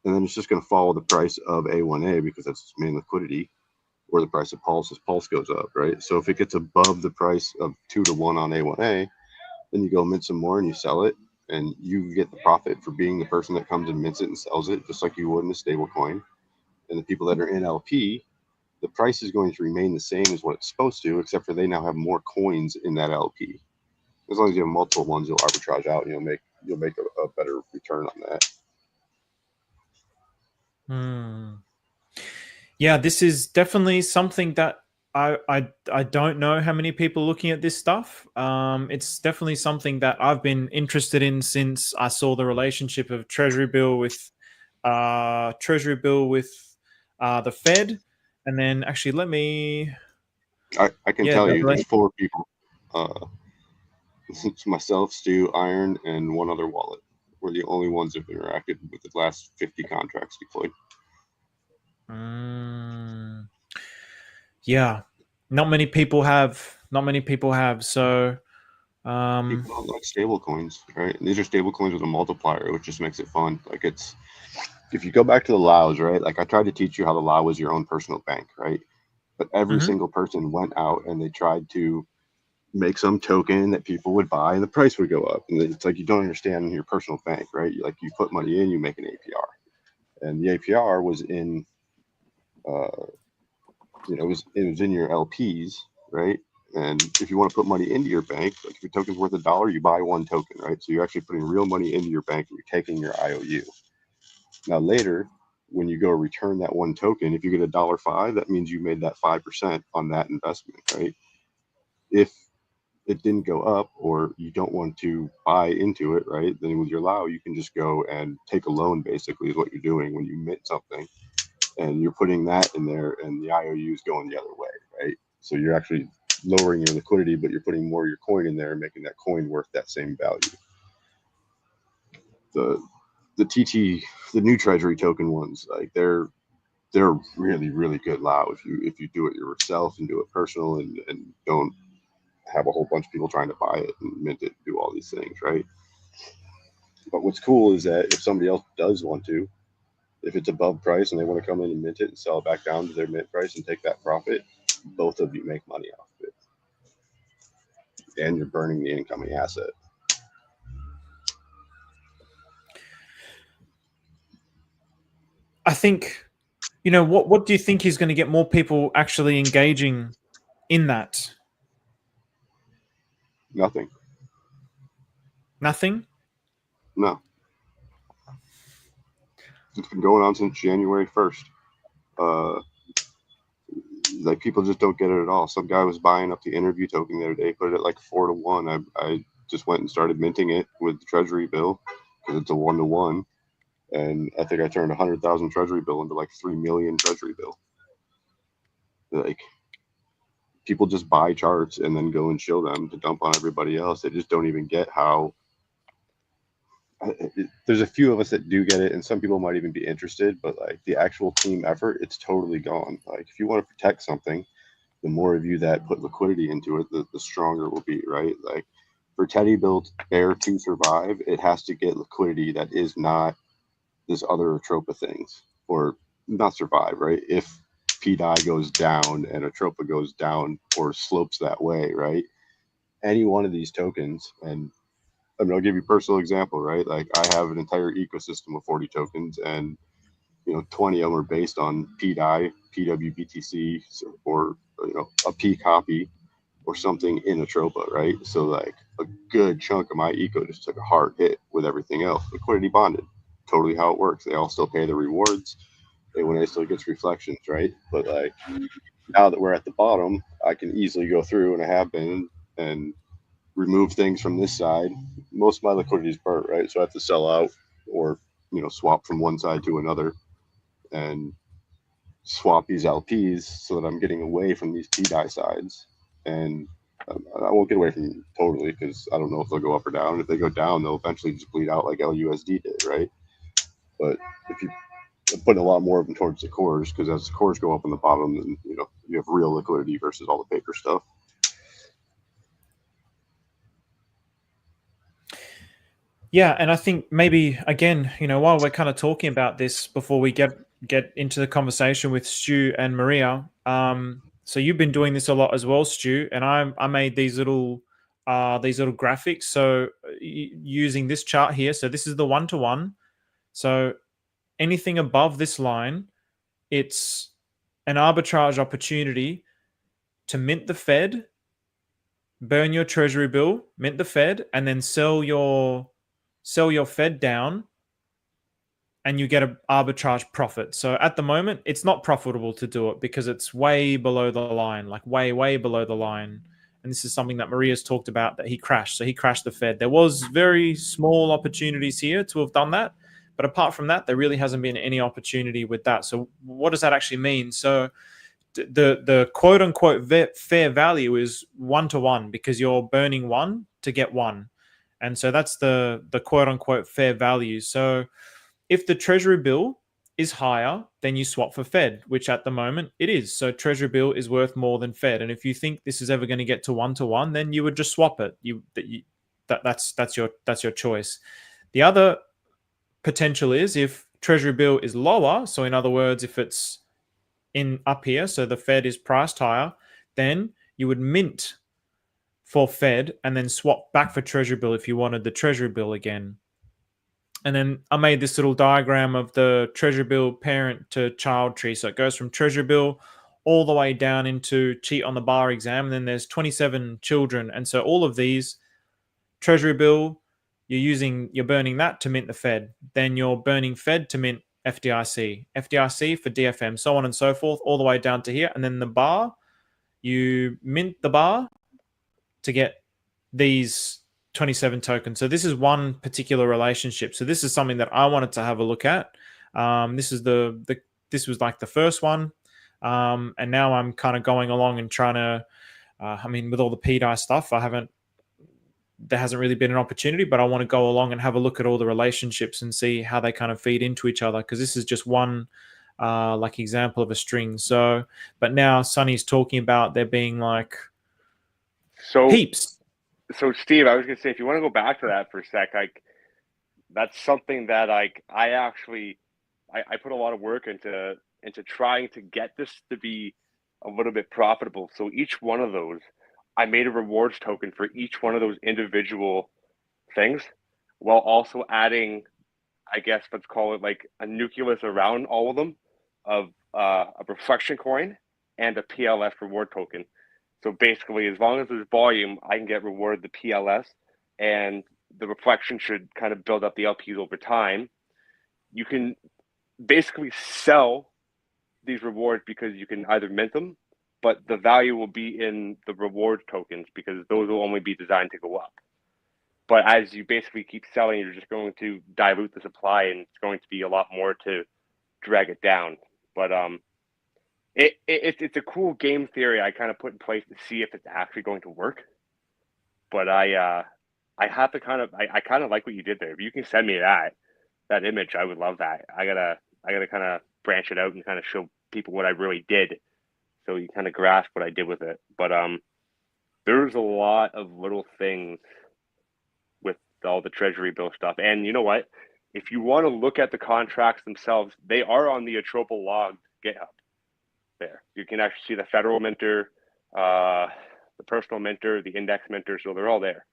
And then it's just going to follow the price of A1A because that's its main liquidity, or the price of Pulse as Pulse goes up, right? So if it gets above the price of 2 to 1 on A1A, then you go mint some more and you sell it, and you get the profit for being the person that comes and mints it and sells it, just like you would in a stable coin. And the people that are in LP, the price is going to remain the same as what it's supposed to, except for they now have more coins in that LP. As long as you have multiple ones, you'll arbitrage out, and you'll make a better return on that. Yeah, this is definitely something that I don't know how many people are looking at this stuff. It's definitely something that I've been interested in since I saw the relationship of Treasury Bill with the Fed, and then actually let me. I can tell you, there's 4 people. It's myself, Stu, Iron, and one other wallet. We're the only ones that have interacted with the last 50 contracts deployed. Yeah, not many people have. So people don't like stable coins, right? And these are stable coins with a multiplier, which just makes it fun. Like, it's, if you go back to the Laos, right? Like I tried to teach you how the Lao was your own personal bank, right? But every single person went out and they tried to make some token that people would buy and the price would go up. And it's like, you don't understand your personal bank, right? Like you put money in, you make an APR, and the APR was in, you know, it was in your LPs, right? And if you want to put money into your bank, like if your token's worth $1, you buy 1 token, right? So you're actually putting real money into your bank and you're taking your IOU. Now later, when you go return that 1 token, if you get $1.05, that means you made that 5% on that investment, right? If it didn't go up, or you don't want to buy into it, right? Then with your Lao, you can just go and take a loan, basically, is what you're doing when you mint something. And you're putting that in there, and the IOU is going the other way, right? So you're actually lowering your liquidity, but you're putting more of your coin in there and making that coin worth that same value. The TT, the new Treasury token ones, like they're really, really good Lao if you do it yourself and do it personal and don't have a whole bunch of people trying to buy it and mint it and do all these things, right? But what's cool is that if somebody else does want to, if it's above price and they want to come in and mint it and sell it back down to their mint price and take that profit, both of you make money off of it. And you're burning the incoming asset. I think, you know, what do you think is going to get more people actually engaging in that? Nothing. Nothing? No. It's been going on since January 1st. Like people just don't get it at all. Some guy was buying up the interview token the other day, put it at like 4 to 1. I just went and started minting it with the Treasury Bill because it's a 1 to 1. And I think I turned 100,000 Treasury Bill into like 3 million Treasury Bill. Like, people just buy charts and then go and show them to dump on everybody else. They just don't even get how. There's a few of us that do get it, and some people might even be interested, but like the actual team effort, it's totally gone. Like if you want to protect something, the more of you that put liquidity into it, the stronger it will be, right? Like for Teddy Bill Bear to survive, it has to get liquidity that is not this other Atropa things, or not survive, right? If PDI goes down and Atropa goes down or slopes that way, right? Any one of these tokens, and I mean, I'll give you a personal example, right? Like I have an entire ecosystem of 40 tokens, and 20 of them are based on PDI, PWBTC, or a P copy or something in Atropa, right? So like a good chunk of my eco just took a hard hit with everything else. Liquidity bonded, totally how it works. They all still pay the rewards. When still gets reflections, right? But like now that we're at the bottom, I can easily go through, and I have been, and remove things from this side. Most of my liquidity is burnt, right? So I have to sell out or swap from one side to another and swap these LPs so that I'm getting away from these PDI sides. And I won't get away from them totally, because I don't know if they'll go up or down. If they go down, they'll eventually just bleed out like LUSD did, right? But if you put a lot more of them towards the cores, because as the cores go up on the bottom, then you have real liquidity versus all the paper stuff. Yeah, and I think maybe again, while we're kind of talking about this before we get into the conversation with Stu and Maria, so you've been doing this a lot as well, Stu, and I made these little graphics. So using this chart here, so this is the 1-to-1. So anything above this line, it's an arbitrage opportunity to mint the Fed, burn your Treasury bill, mint the Fed, and then sell your Fed down, and you get an arbitrage profit. So at the moment, it's not profitable to do it because it's way below the line, like way below the line. And this is something that Maria's talked about, that he crashed. So he crashed the Fed. There was very small opportunities here to have done that. But apart from that, there really hasn't been any opportunity with that. So what does that actually mean? So the quote unquote fair value is 1-to-1 because you're burning 1 to get 1. And so that's the quote unquote fair value. So if the Treasury bill is higher, then you swap for Fed, which at the moment it is. So Treasury bill is worth more than Fed. And if you think this is ever going to get to 1-to-1, then you would just swap it. That's your choice. The other potential is if Treasury bill is lower. So in other words, if it's in up here, so the Fed is priced higher, then you would mint for Fed and then swap back for Treasury bill if you wanted the Treasury bill again. And then I made this little diagram of the Treasury bill parent to child tree. So it goes from Treasury bill all the way down into cheat on the bar exam. And then there's 27 children. And so all of these, Treasury bill, you're burning that to mint the Fed. Then you're burning Fed to mint FDIC, FDIC for DFM, so on and so forth, all the way down to here. And then the bar, you mint the bar to get these 27 tokens. So this is one particular relationship. So this is something that I wanted to have a look at. This is this was like the first one. And now I'm kind of going along and trying to, with all the PDI stuff, there hasn't really been an opportunity, but I want to go along and have a look at all the relationships and see how they kind of feed into each other. Cause this is just one, example of a string. So, but now Sonny's talking about there being heaps. So Steve, I was gonna say, if you want to go back to that for a sec, that's something that I put a lot of work into trying to get this to be a little bit profitable. So each one of those, I made a rewards token for each one of those individual things, while also adding, I guess, let's call it like a nucleus around all of them of a reflection coin and a PLS reward token. So basically, as long as there's volume, I can get rewarded the PLS, and the reflection should kind of build up the LPs over time. You can basically sell these rewards because you can either mint them, but the value will be in the reward tokens because those will only be designed to go up. But as you basically keep selling, you're just going to dilute the supply, and it's going to be a lot more to drag it down. But It's a cool game theory I kind of put in place to see if it's actually going to work. But I have to I kind of like what you did there. If you can send me that image, I would love that. I gotta kind of branch it out and kind of show people what I really did, so you kind of grasp what I did with it. But there's a lot of little things with all the Treasury Bill stuff. And you know what? If you want to look at the contracts themselves, they are on the Atropa log GitHub. There, you can actually see the federal minter, the personal minter, the index minter. So they're all there.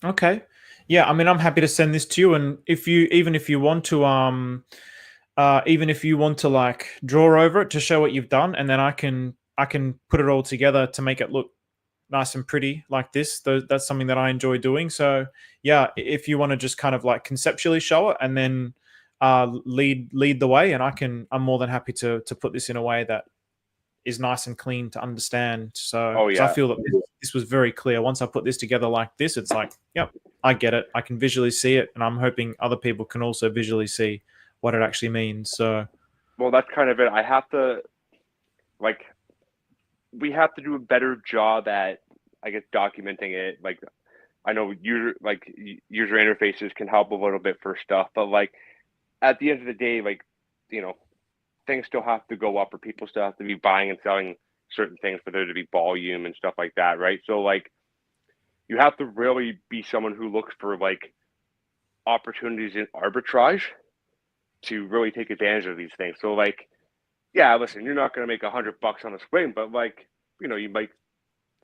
Okay. Yeah, I mean, I'm happy to send this to you, and if you want to like draw over it to show what you've done, and then I can put it all together to make it look nice and pretty like this. That's something that I enjoy doing. So yeah, if you want to just kind of like conceptually show it and then lead the way, and I'm more than happy to put this in a way that is nice and clean to understand. So I feel that this was very clear. Once I put this together like this, it's like, yep, I get it. I can visually see it, and I'm hoping other people can also visually see what it actually means. So, well, that's kind of it. I have to, like, we have to do a better job at, I guess, documenting it. Like, I know user interfaces can help a little bit for stuff, but like at the end of the day, like, you know, things still have to go up, or people still have to be buying and selling certain things for there to be volume and stuff like that, right? So like, you have to really be someone who looks for like opportunities in arbitrage to really take advantage of these things. So like, yeah, listen, you're not going to make $100 on a swing, but like, you know, you might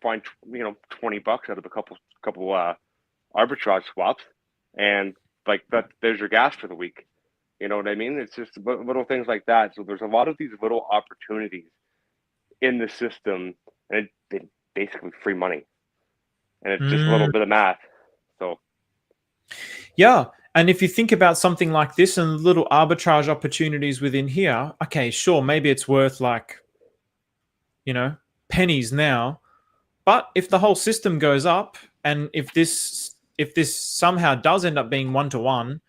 find, you know, $20 out of a couple arbitrage swaps, and like that, there's your gas for the week. You know what I mean? It's just little things like that. So there's a lot of these little opportunities in the system, and it's basically free money, and it's just a little bit of math. So yeah. And if you think about something like this and little arbitrage opportunities within here, okay, sure, maybe it's worth like, you know, pennies now. But if the whole system goes up, and if this somehow does end up being 1-to-1,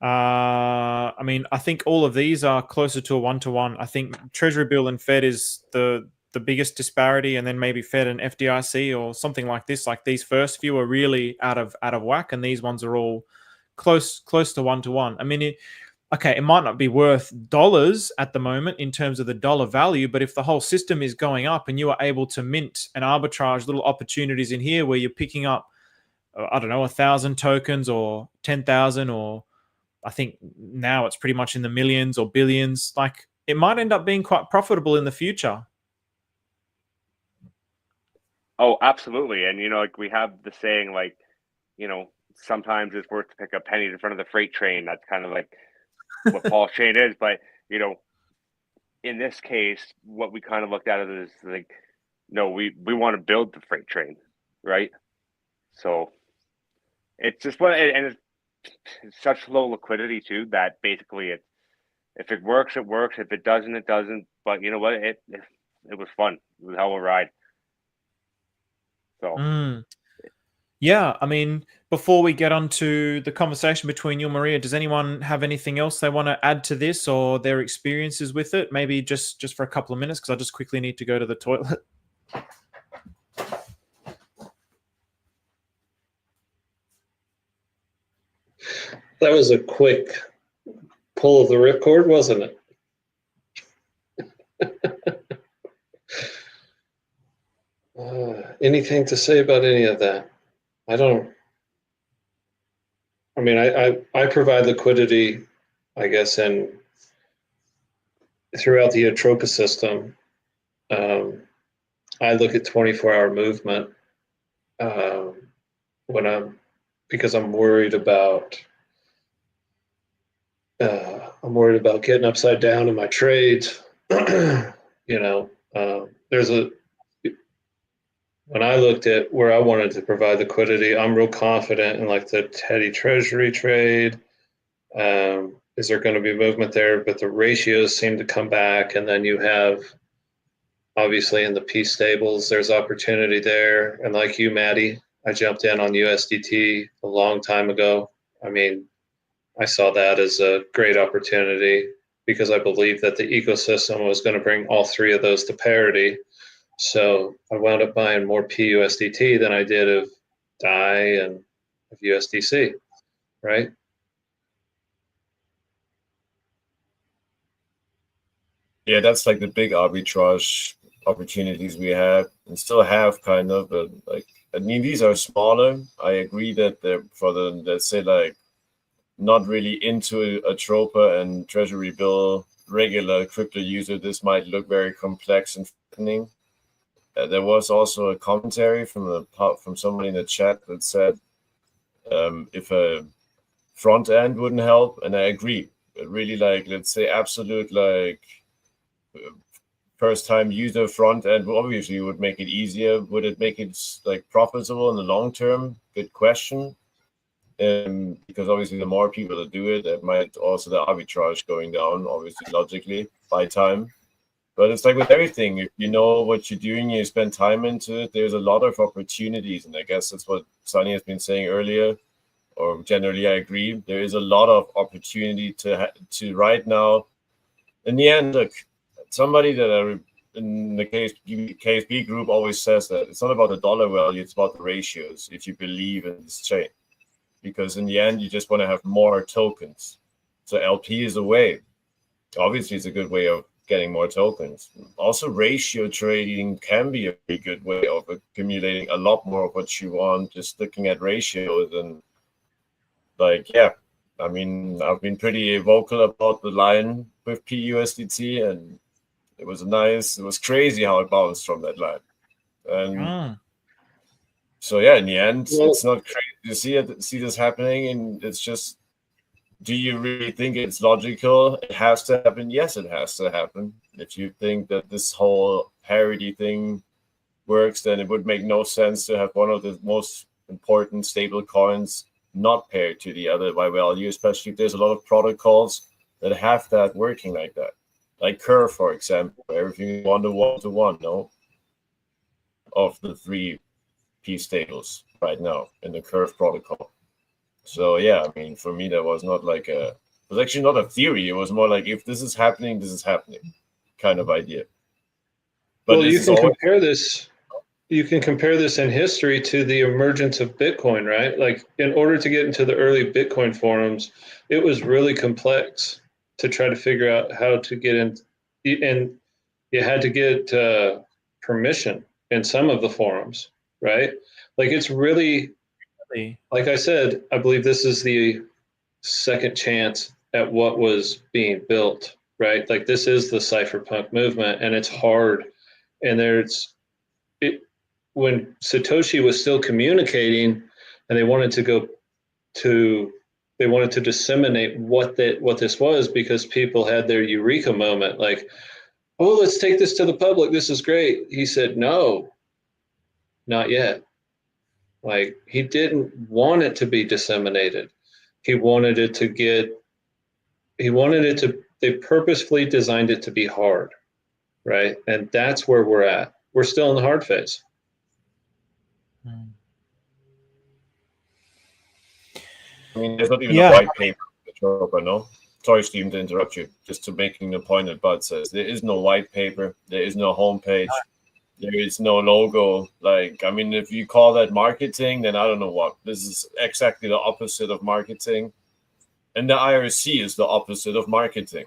I mean, I think all of these are closer to a 1-to-1. I think Treasury Bill and Fed is the biggest disparity, and then maybe Fed and FDIC or something like this. Like these first few are really out of whack, and these ones are all close to 1-to-1. I mean, it might not be worth dollars at the moment in terms of the dollar value, but if the whole system is going up and you are able to mint and arbitrage little opportunities in here where you're picking up, I don't know, 1,000 tokens or 10,000, or I think now it's pretty much in the millions or billions, like it might end up being quite profitable in the future. Oh, absolutely. And, you know, like we have the saying, like, you know, sometimes it's worth to pick up pennies in front of the freight train. That's kind of like what Pulsechain is. But, you know, in this case, what we kind of looked at it is like, no, we want to build the freight train, right? So it's just and it's such low liquidity too, that basically if it works, it works. If it doesn't, it doesn't. But you know what? It was fun. It was a hell of a ride. So yeah, I mean, before we get on to the conversation between you and Maria, does anyone have anything else they want to add to this or their experiences with it? Maybe just for a couple of minutes, because I just quickly need to go to the toilet. That was a quick pull of the ripcord, wasn't it? Anything to say about any of that? I mean, I provide liquidity, I guess, and throughout the Atropa system. I look at 24-hour movement because I'm worried about getting upside down in my trades. You know, when I looked at where I wanted to provide liquidity, I'm real confident in like the Teddy Treasury trade. Is there going to be movement there? But the ratios seem to come back, and then you have obviously in the P stables, there's opportunity there. And like you, Maddie, I jumped in on USDT a long time ago. I mean, I saw that as a great opportunity. because I believed that the ecosystem was going to bring all three of those to parity. So I wound up buying more PUSDT than I did of DAI and of USDC, right? Yeah, that's like the big arbitrage opportunities we have and still have, kind of. But like, I mean, these are smaller. I agree that they're for the, let's say, like, not really into Atropa and Treasury Bill regular crypto user, this might look very complex and threatening. There was also a commentary from somebody in the chat that said if a front end wouldn't help, and I agree. Really, like, let's say absolute, like, first time user front end obviously would make it easier. Would it make it like profitable in the long term? Good question. Because obviously the more people that do it, it might also the arbitrage going down, obviously logically by time. But it's like with everything, if you know what you're doing, you spend time into it, there's a lot of opportunities. And I guess that's what Sunny has been saying earlier, or generally I agree. There is a lot of opportunity to right now. In the end, look, somebody that in the KSB group always says that it's not about the dollar value, it's about the ratios, if you believe in this chain. Because in the end, you just want to have more tokens. So LP is a way. Obviously, it's a good way of getting more tokens. Also, ratio trading can be a very good way of accumulating a lot more of what you want, just looking at ratios. And like, yeah, I mean, I've been pretty vocal about the line with PUSDT, and it was crazy how it bounced from that line. And so, yeah, in the end, it's not crazy to see this happening, and it's just, do you really think it's logical? It has to happen. Yes, it has to happen. If you think that this whole parity thing works, then it would make no sense to have one of the most important stable coins not paired to the other by value, especially if there's a lot of protocols that have that working like that. Like Curve, for example, everything is 1-to-1-to-1, no? Of the 3 P stables right now in the Curve protocol. So yeah, I mean, for me, that was not like it was actually not a theory. It was more like, if this is happening, this is happening kind of idea. But well, you can compare this. You can compare this in history to the emergence of Bitcoin, right? Like, in order to get into the early Bitcoin forums, it was really complex to try to figure out how to get in, and you had to get permission in some of the forums, right? Like, it's really, like I said, I believe this is the second chance at what was being built, right? Like, this is the cypherpunk movement, and it's hard. And when Satoshi was still communicating, and they wanted to disseminate what this was, because people had their eureka moment, like, oh, let's take this to the public, this is great. He said, no, not yet. Like, he didn't want it to be disseminated. They purposefully designed it to be hard, right? And that's where we're at. We're still in the hard phase. I mean, there's not even a white paper, no? Sorry, Steve, to interrupt you. Just to making the point that Bud says, there is no white paper, there is no homepage, there is no logo. Like, I mean, if you call that marketing, then I don't know what. This is exactly the opposite of marketing. And the IRC is the opposite of marketing.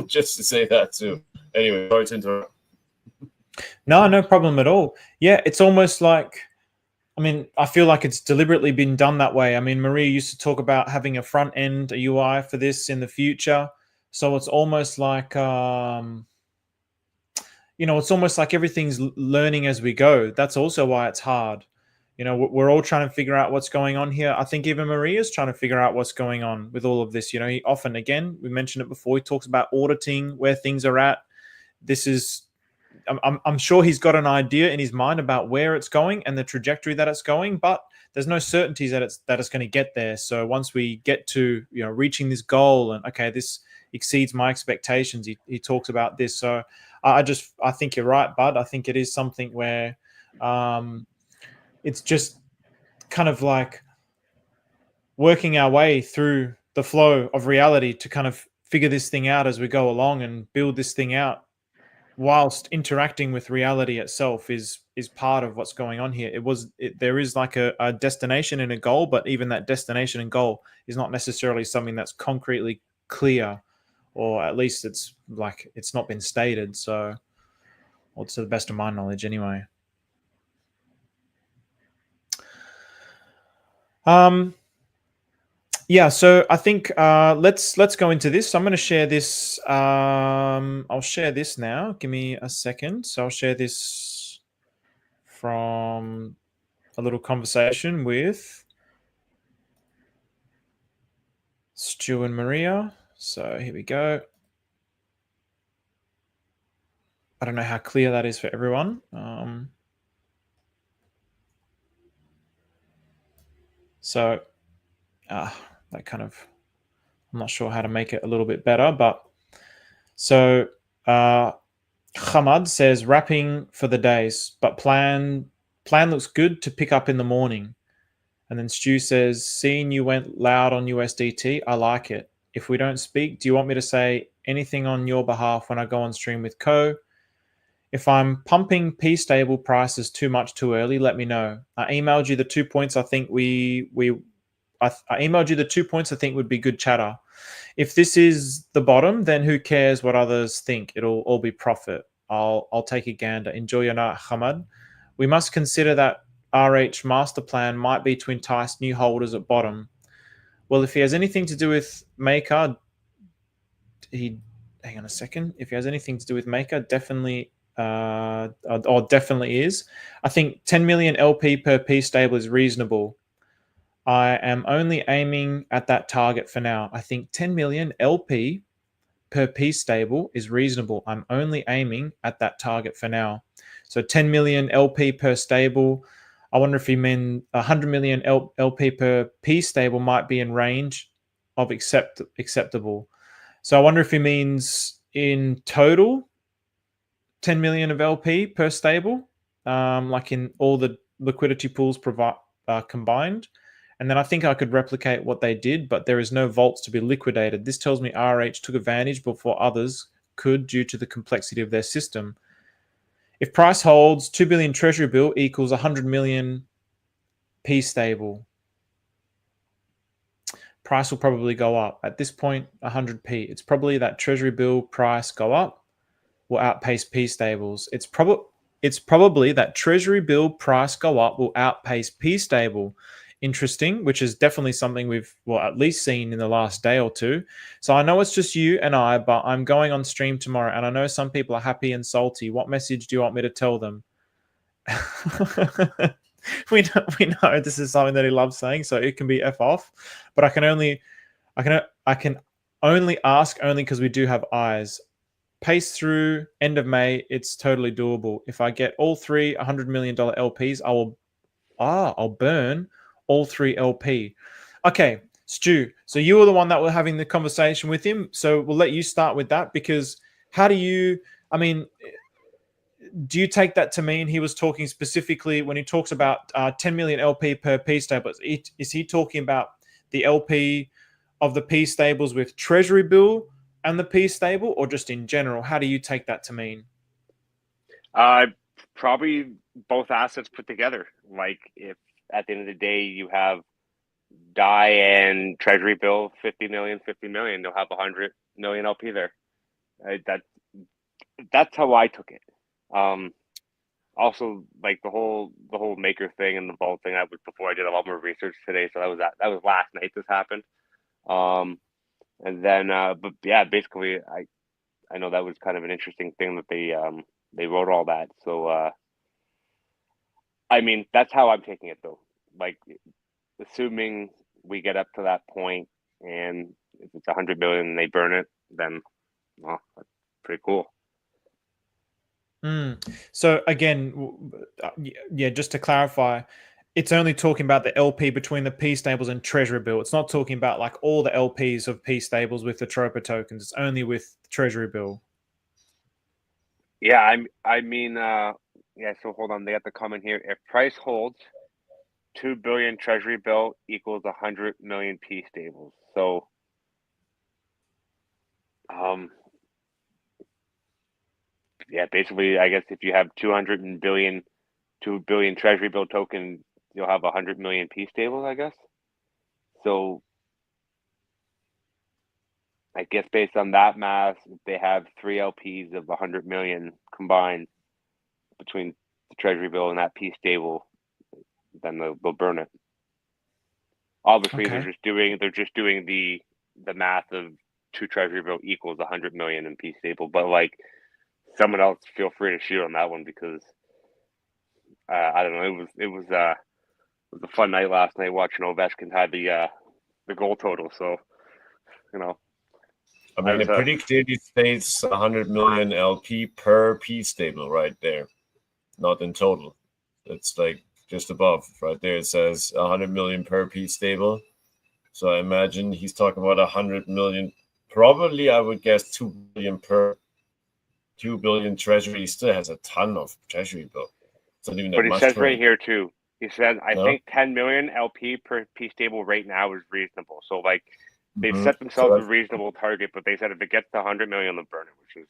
Just to say that too. Anyway, sorry to interrupt. No problem at all. Yeah, it's almost like, I mean, I feel like it's deliberately been done that way. I mean, Maria used to talk about having a front end, a UI for this in the future. So it's almost like, it's almost like everything's learning as we go. That's also why it's hard. We're all trying to figure out what's going on here. I think even Maria's trying to figure out what's going on with all of this. He often, again, we mentioned it before, he talks about auditing where things are at. This is, I'm sure he's got an idea in his mind about where it's going and the trajectory that it's going, but there's no certainties that it's going to get there. So once we get to reaching this goal, and okay, this exceeds my expectations, he talks about this. So I think you're right, Bud. I think it is something where it's just kind of like working our way through the flow of reality to kind of figure this thing out as we go along and build this thing out whilst interacting with reality itself is part of what's going on here. There is like a destination and a goal, but even that destination and goal is not necessarily something that's concretely clear, or at least it's not been stated. So, well, to the best of my knowledge anyway. Yeah, so I think let's go into this. So I'm going to share this. I'll share this now. Give me a second. So I'll share this from a little conversation with Stu and Maria. So here we go. I don't know how clear that is for everyone. So that kind of, I'm not sure how to make it a little bit better, but so Hamad says wrapping for the days, but plan looks good to pick up in the morning. And then Stu says, seeing you went loud on USDT, I like it. If we don't speak, do you want me to say anything on your behalf when I go on stream with Co? If I'm pumping P stable prices too much too early, let me know. I emailed you the 2 points I think I emailed you the 2 points I think would be good chatter. If this is the bottom, then who cares what others think? It'll all be profit. I'll take a gander. Enjoy your night, Hamad. We must consider that RH master plan might be to entice new holders at bottom. Well, if he has anything to do with Maker, hang on a second. If he has anything to do with Maker, definitely definitely is. I think 10 million LP per P stable is reasonable. I am only aiming at that target for now. I think 10 million LP per P stable is reasonable. I'm only aiming at that target for now. So 10 million LP per stable. I wonder if he meant 100 million LP per P stable might be in range of acceptable. So I wonder if he means in total 10 million of LP per stable, like in all the liquidity pools combined. And then I think I could replicate what they did, but there is no vaults to be liquidated. This tells me RH took advantage before others could due to the complexity of their system. If price holds, 2 billion Treasury Bill equals 100 million P stable. Price will probably go up. At this point, 100p. It's probably that Treasury Bill price go up will outpace P stables. It's probably that Treasury Bill price go up will outpace P stable. Interesting, which is definitely something we've at least seen in the last day or two. So I know it's just you and I, but I'm going on stream tomorrow, and I know some people are happy and salty. What message do you want me to tell them? we know this is something that he loves saying, so it can be F off. But I can only ask because we do have eyes. Pace through end of May, it's totally doable. If I get all three $100 million LPs, I'll burn all 3 LP. Okay, Stu, so you were the one that were having the conversation with him. So we'll let you start with that, because do you take that to mean he was talking specifically when he talks about 10 million LP per P stables? Is he talking about the LP of the P stables with Treasury Bill and the P stable, or just in general? How do you take that to mean? Probably both assets put together. Like, if at the end of the day you have DAI and Treasury Bill 50 million, they'll have 100 million LP there. That's how I took it. Also, like the whole maker thing and the vault thing, that was before I did a lot more research today. So that was last night this happened. And then but yeah, basically I know that was kind of an interesting thing that they wrote all that. So I mean, that's how I'm taking it though. Like, assuming we get up to that point, and if it's 100 billion and they burn it, then that's pretty cool. So again, yeah, just to clarify, it's only talking about the LP between the P stables and Treasury Bill. It's not talking about like all the LPs of P stables with the Atropa tokens. It's only with Treasury Bill. Yeah, I mean, yeah. So hold on, they got the comment here. If price holds, 2 billion Treasury Bill equals 100 million P stables. So Yeah, basically, I guess if you have 2 billion Treasury bill token, you'll have 100 million P stables, I guess. So I guess based on that math, if they have 3 LPs of 100 million combined between the Treasury bill and that P stable, then they'll burn it. Obviously, Okay. they're just doing the math of 2 Treasury bill equals 100 million in P stable, but like someone else, feel free to shoot on that one because I don't know. It was a fun night last night watching Ovechkin had the goal total. So you know, I mean, it pretty clearly states 100 million LP per P stable right there, not in total. It's like just above right there. It says 100 million per P stable. So I imagine he's talking about 100 million. Probably, I would guess 2 billion per 2 billion treasury. He still has a ton of treasury bill. It's not even that but he much. says right here too. He said, I No? think 10 million LP per P stable right now is reasonable. So like they've Mhm. set themselves So a reasonable target, but they said if it gets to 100 million, they'll burn it, which is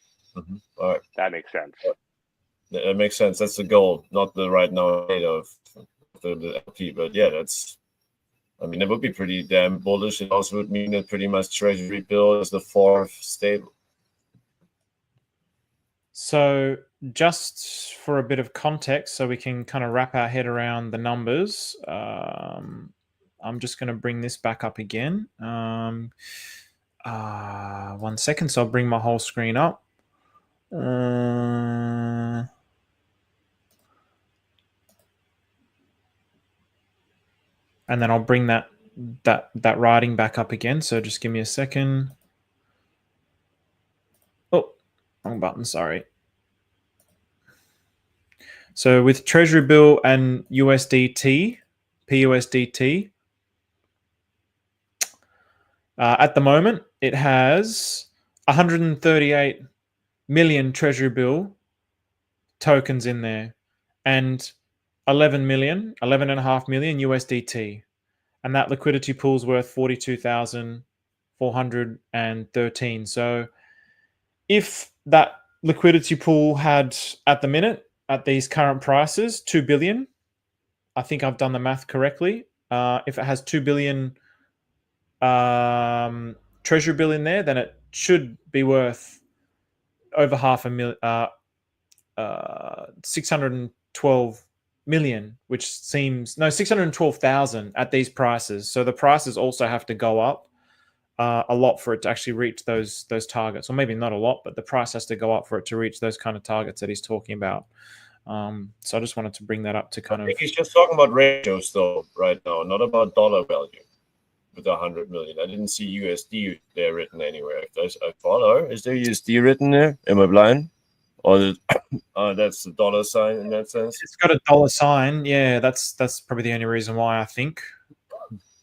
all right. that makes sense. That makes sense. That's the goal, not the right now date of the LP. But yeah, that's. I mean, it would be pretty damn bullish. It also would mean that pretty much treasury bill is the 4th stable. So just for a bit of context, so we can kind of wrap our head around the numbers, I'm just going to bring this back up again. 1 second, so I'll bring my whole screen up. And then I'll bring that writing back up again. So just give me a second. Oh, wrong button, sorry. So with Treasury Bill and USDT, PUSDT, at the moment, it has 138 million Treasury Bill tokens in there and 11.5 million USDT. And that liquidity pool is worth 42,413. So if that liquidity pool had at the minute, at these current prices, 2 billion, I think I've done the math correctly. If it has 2 billion treasury bill in there, then it should be worth over 612 million, which seems 612,000 at these prices. So the prices also have to go up a lot for it to actually reach those targets, or maybe not a lot, but the price has to go up for it to reach those kind of targets that he's talking about. So I just wanted to bring that up to kind of. He's just talking about ratios though right now, not about dollar value. With 100 million, I didn't see USD there written anywhere. If there's a dollar, is there USD written there? Am I blind? Or that's the dollar sign in that sense? It's got a dollar sign. Yeah, that's probably the only reason why, I think.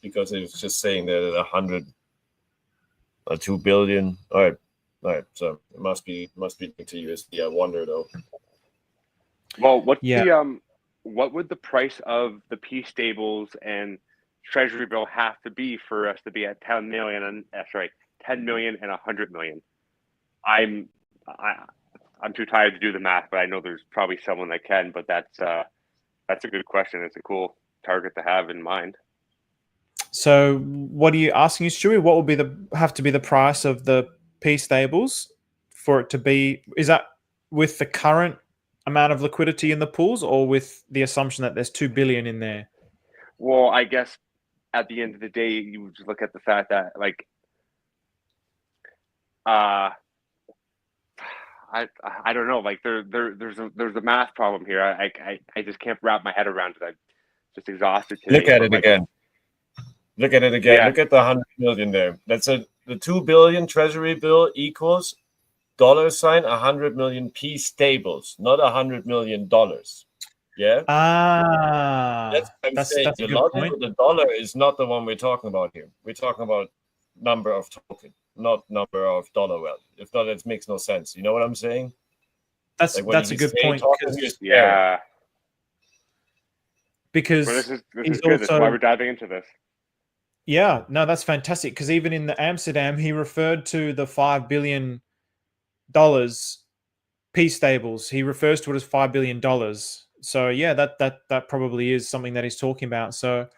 Because it was just saying that 100 or 2 billion. All right. So it must be linked to USD. I wonder though. Well, what would the price of the P stables and Treasury bill have to be for us to be at 10 million and 100 million? I'm too tired to do the math, but I know there's probably someone that can. But that's a good question. It's a cool target to have in mind. So, what are you asking, Stewie? What will have to be the price of the P stables for it to be? Is that with the current amount of liquidity in the pools, or with the assumption that there's 2 billion in there? Well, I guess at the end of the day, you just look at the fact that like, I don't know, like there's a math problem here. I just can't wrap my head around it. I'm just exhausted today. Look at it again. Look at it again. Yeah. Look at the 100 million there. That's the 2 billion treasury bill equals $ 100 million P stables, not $100 million. Yeah. That's what I'm saying. The logic with the dollar is not the one we're talking about here. We're talking about number of token, not number of dollar value. If not, it makes no sense. You know what I'm saying? That's a good point. Yeah. Because this is good. That's why we're diving into this. Yeah, no, that's fantastic. Because even in the Amsterdam, he referred to the $5 billion P stables. He refers to it as $5 billion. So yeah, that probably is something that he's talking about. So,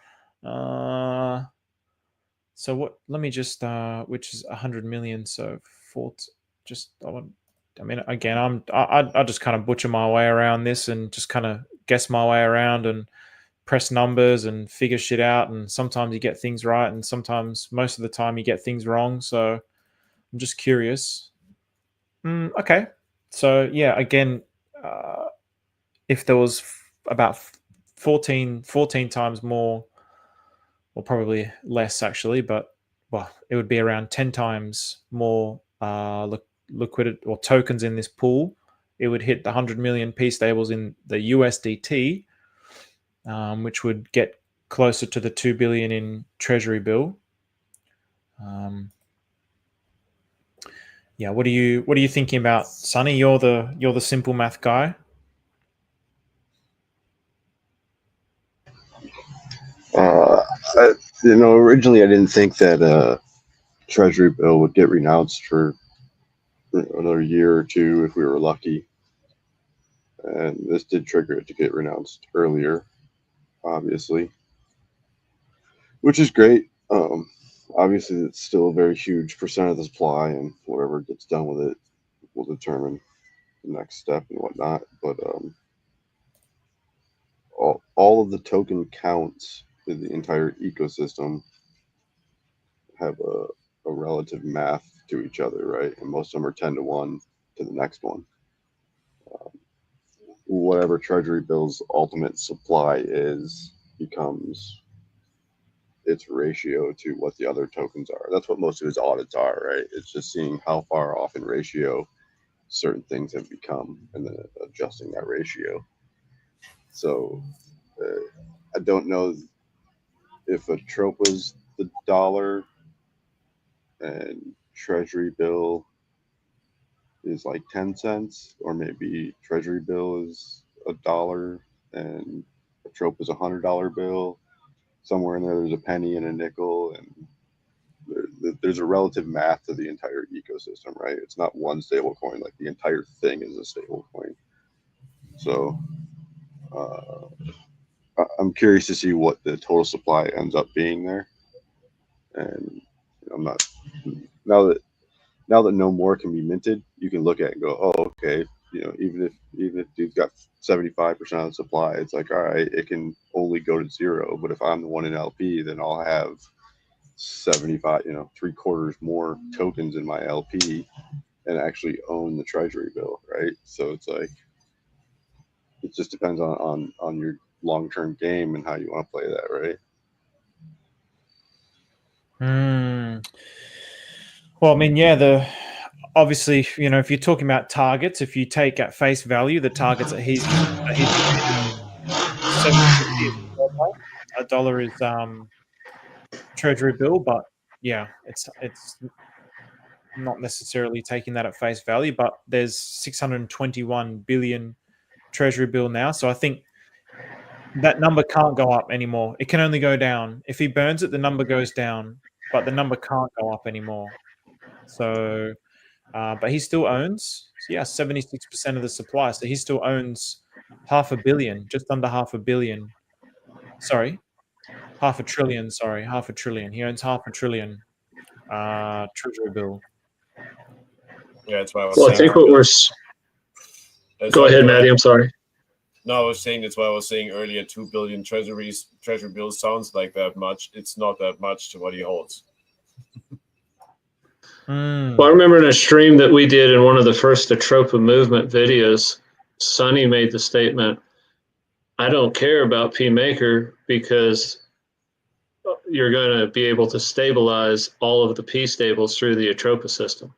so what? Let me just which is 100 million. So I mean, again, I just kind of butcher my way around this and just kind of guess my way around and press numbers and figure shit out. And sometimes you get things right, and sometimes, most of the time, you get things wrong. So I'm just curious. Okay. So yeah, again, if there was about 14 times more, or probably less actually, but well, it would be around 10 times more liquidity or tokens in this pool. It would hit the 100 million P stables in the USDT, which would get closer to the 2 billion in Treasury Bill. Yeah, what are you thinking about, Sonny? You're the simple math guy. Originally I didn't think that Treasury Bill would get renounced for another year or two if we were lucky. And this did trigger it to get renounced earlier, obviously, which is great. Obviously, it's still a very huge percent of the supply, and whatever gets done with it will determine the next step and whatnot. But all of the token counts in the entire ecosystem have a relative math to each other, right? And most of them are 10 to 1 to the next one. Whatever Treasury Bill's ultimate supply is becomes its ratio to what the other tokens are. That's what most of his audits are, right? It's just seeing how far off in ratio certain things have become and then adjusting that ratio. So I don't know if Atropa's the dollar and Treasury Bill is like 10 cents, or maybe Treasury Bill is $1 and Atropa's $100 bill. Somewhere in there, there's a penny and a nickel, and there's a relative math to the entire ecosystem, right? It's not one stable coin, like the entire thing is a stable coin. So I'm curious to see what the total supply ends up being there. And I'm not, now that no more can be minted, you can look at it and go, oh, okay, even if dude's got 75% of the supply, it's like, all right, it can only go to 0. But if I'm the one in LP, then I'll have 75, 3/4 more tokens in my LP and actually own the Treasury Bill, right? So it's like, it just depends on your long-term game and how you want to play that, right? Well, I mean, yeah, obviously, if you're talking about targets, if you take at face value the targets that he's $7.50 is Treasury Bill, but yeah, it's not necessarily taking that at face value, but there's 621 billion Treasury Bill now, so I think that number can't go up anymore. It can only go down. If he burns it, the number goes down, but the number can't go up anymore. So, but he still owns, 76% of the supply. So he still owns $500 million, just under $500 million. Sorry, $500 billion. Sorry, $500 billion. He owns $500 billion Treasury Bill. Yeah, that's why I was Well, saying. I think what we're. Go ahead, Maddie. I'm sorry. No, I was saying that's why I was saying earlier 2 billion Treasury Bills sounds like that much. It's not that much to what he holds. Well, I remember in a stream that we did in one of the first Atropa movement videos, Sonny made the statement, I don't care about P Maker because you're going to be able to stabilize all of the P stables through the Atropa system.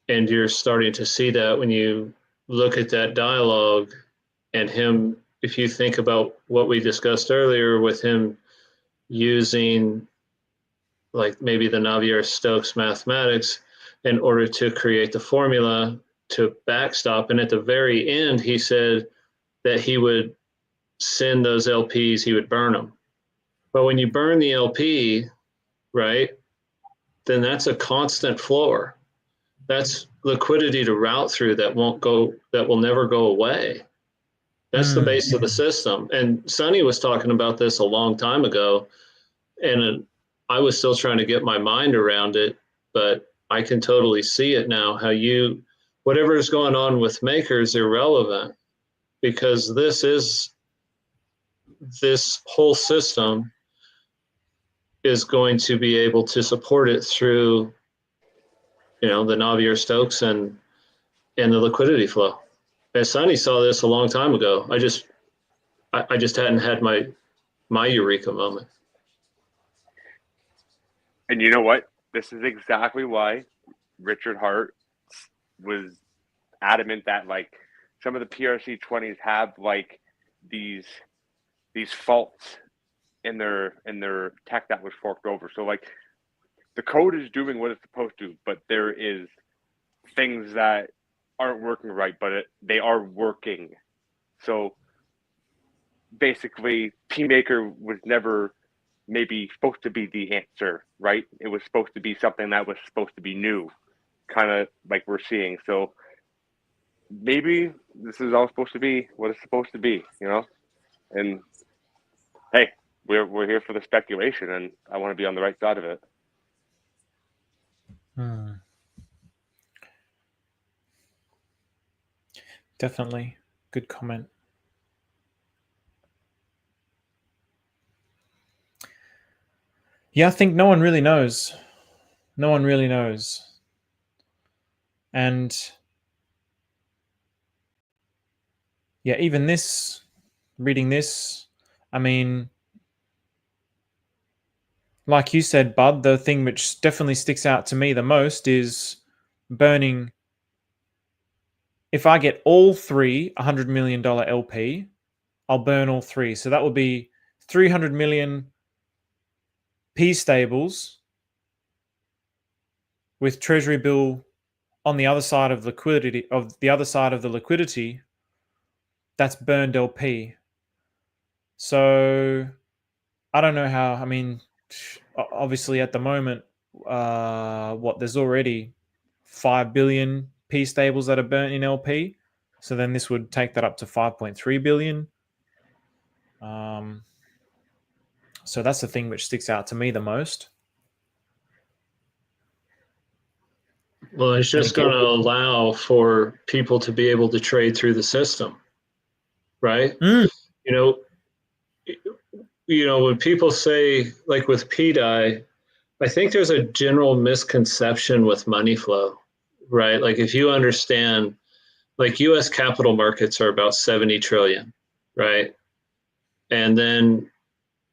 And you're starting to see that when you look at that dialogue and him, if you think about what we discussed earlier with him using like maybe the Navier-Stokes mathematics in order to create the formula to backstop. And at the very end, he said that he would send those LPs, he would burn them. But when you burn the LP, right, then that's a constant floor. That's liquidity to route through that will never go away. That's the base of the system. And Sonny was talking about this a long time ago, and I was still trying to get my mind around it, but I can totally see it now, how whatever is going on with Maker is irrelevant, because this whole system is going to be able to support it through, the Navier-Stokes and the liquidity flow. And Sonny saw this a long time ago. I just hadn't had my eureka moment. And you know what? This is exactly why Richard Hart was adamant that like some of the PRC 20s have like these faults in their tech that was forked over. So like the code is doing what it's supposed to, but there is things that aren't working right, but they are working. So basically, PMaker was never maybe supposed to be the answer, right? It was supposed to be something that was supposed to be new, kind of like we're seeing. So maybe this is all supposed to be what it's supposed to be, And hey, we're here for the speculation, and I want to be on the right side of it. Definitely. Good comment. Yeah, I think no one really knows. No one really knows. And yeah, even reading this, I mean, like you said, Bud, the thing which definitely sticks out to me the most is burning. If I get all three $100 million LP, I'll burn all three. So that would be 300 million P stables with Treasury Bill on the other side of liquidity, that's burned LP. So I don't know how. I mean, obviously at the moment, there's already 5 billion P stables that are burnt in LP. So then this would take that up to 5.3 billion. So that's the thing which sticks out to me the most. Well, it's just going to allow for people to be able to trade through the system, right? When people say, like with PDI, I think there's a general misconception with money flow, right? Like if you understand, like US capital markets are about 70 trillion, right? And then,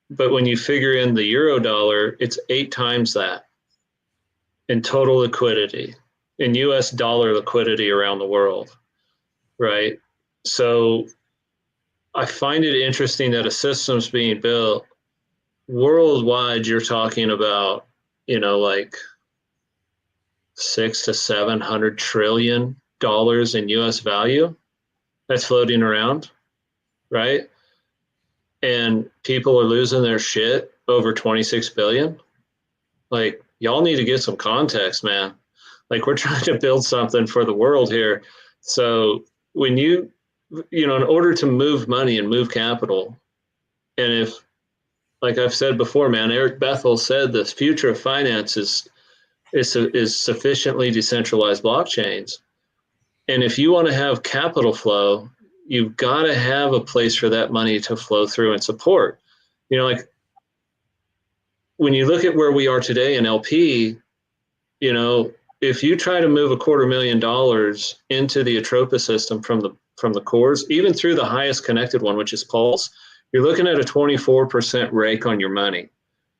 but when you figure in the euro dollar, it's 8 times that in total liquidity, in US dollar liquidity around the world, right? So I find it interesting that a system's being built worldwide. You're talking about, like $600 to $700 trillion in US value that's floating around, right? And people are losing their shit over 26 billion. Like, y'all need to get some context, man. Like, we're trying to build something for the world here. So when in order to move money and move capital, and if, like I've said before, man, Eric Bethel said the future of finance is sufficiently decentralized blockchains. And if you want to have capital flow, you've got to have a place for that money to flow through and support. Like when you look at where we are today in LP, if you try to move $250,000 into the Atropa system from the cores, even through the highest connected one, which is Pulse, you're looking at a 24% rake on your money,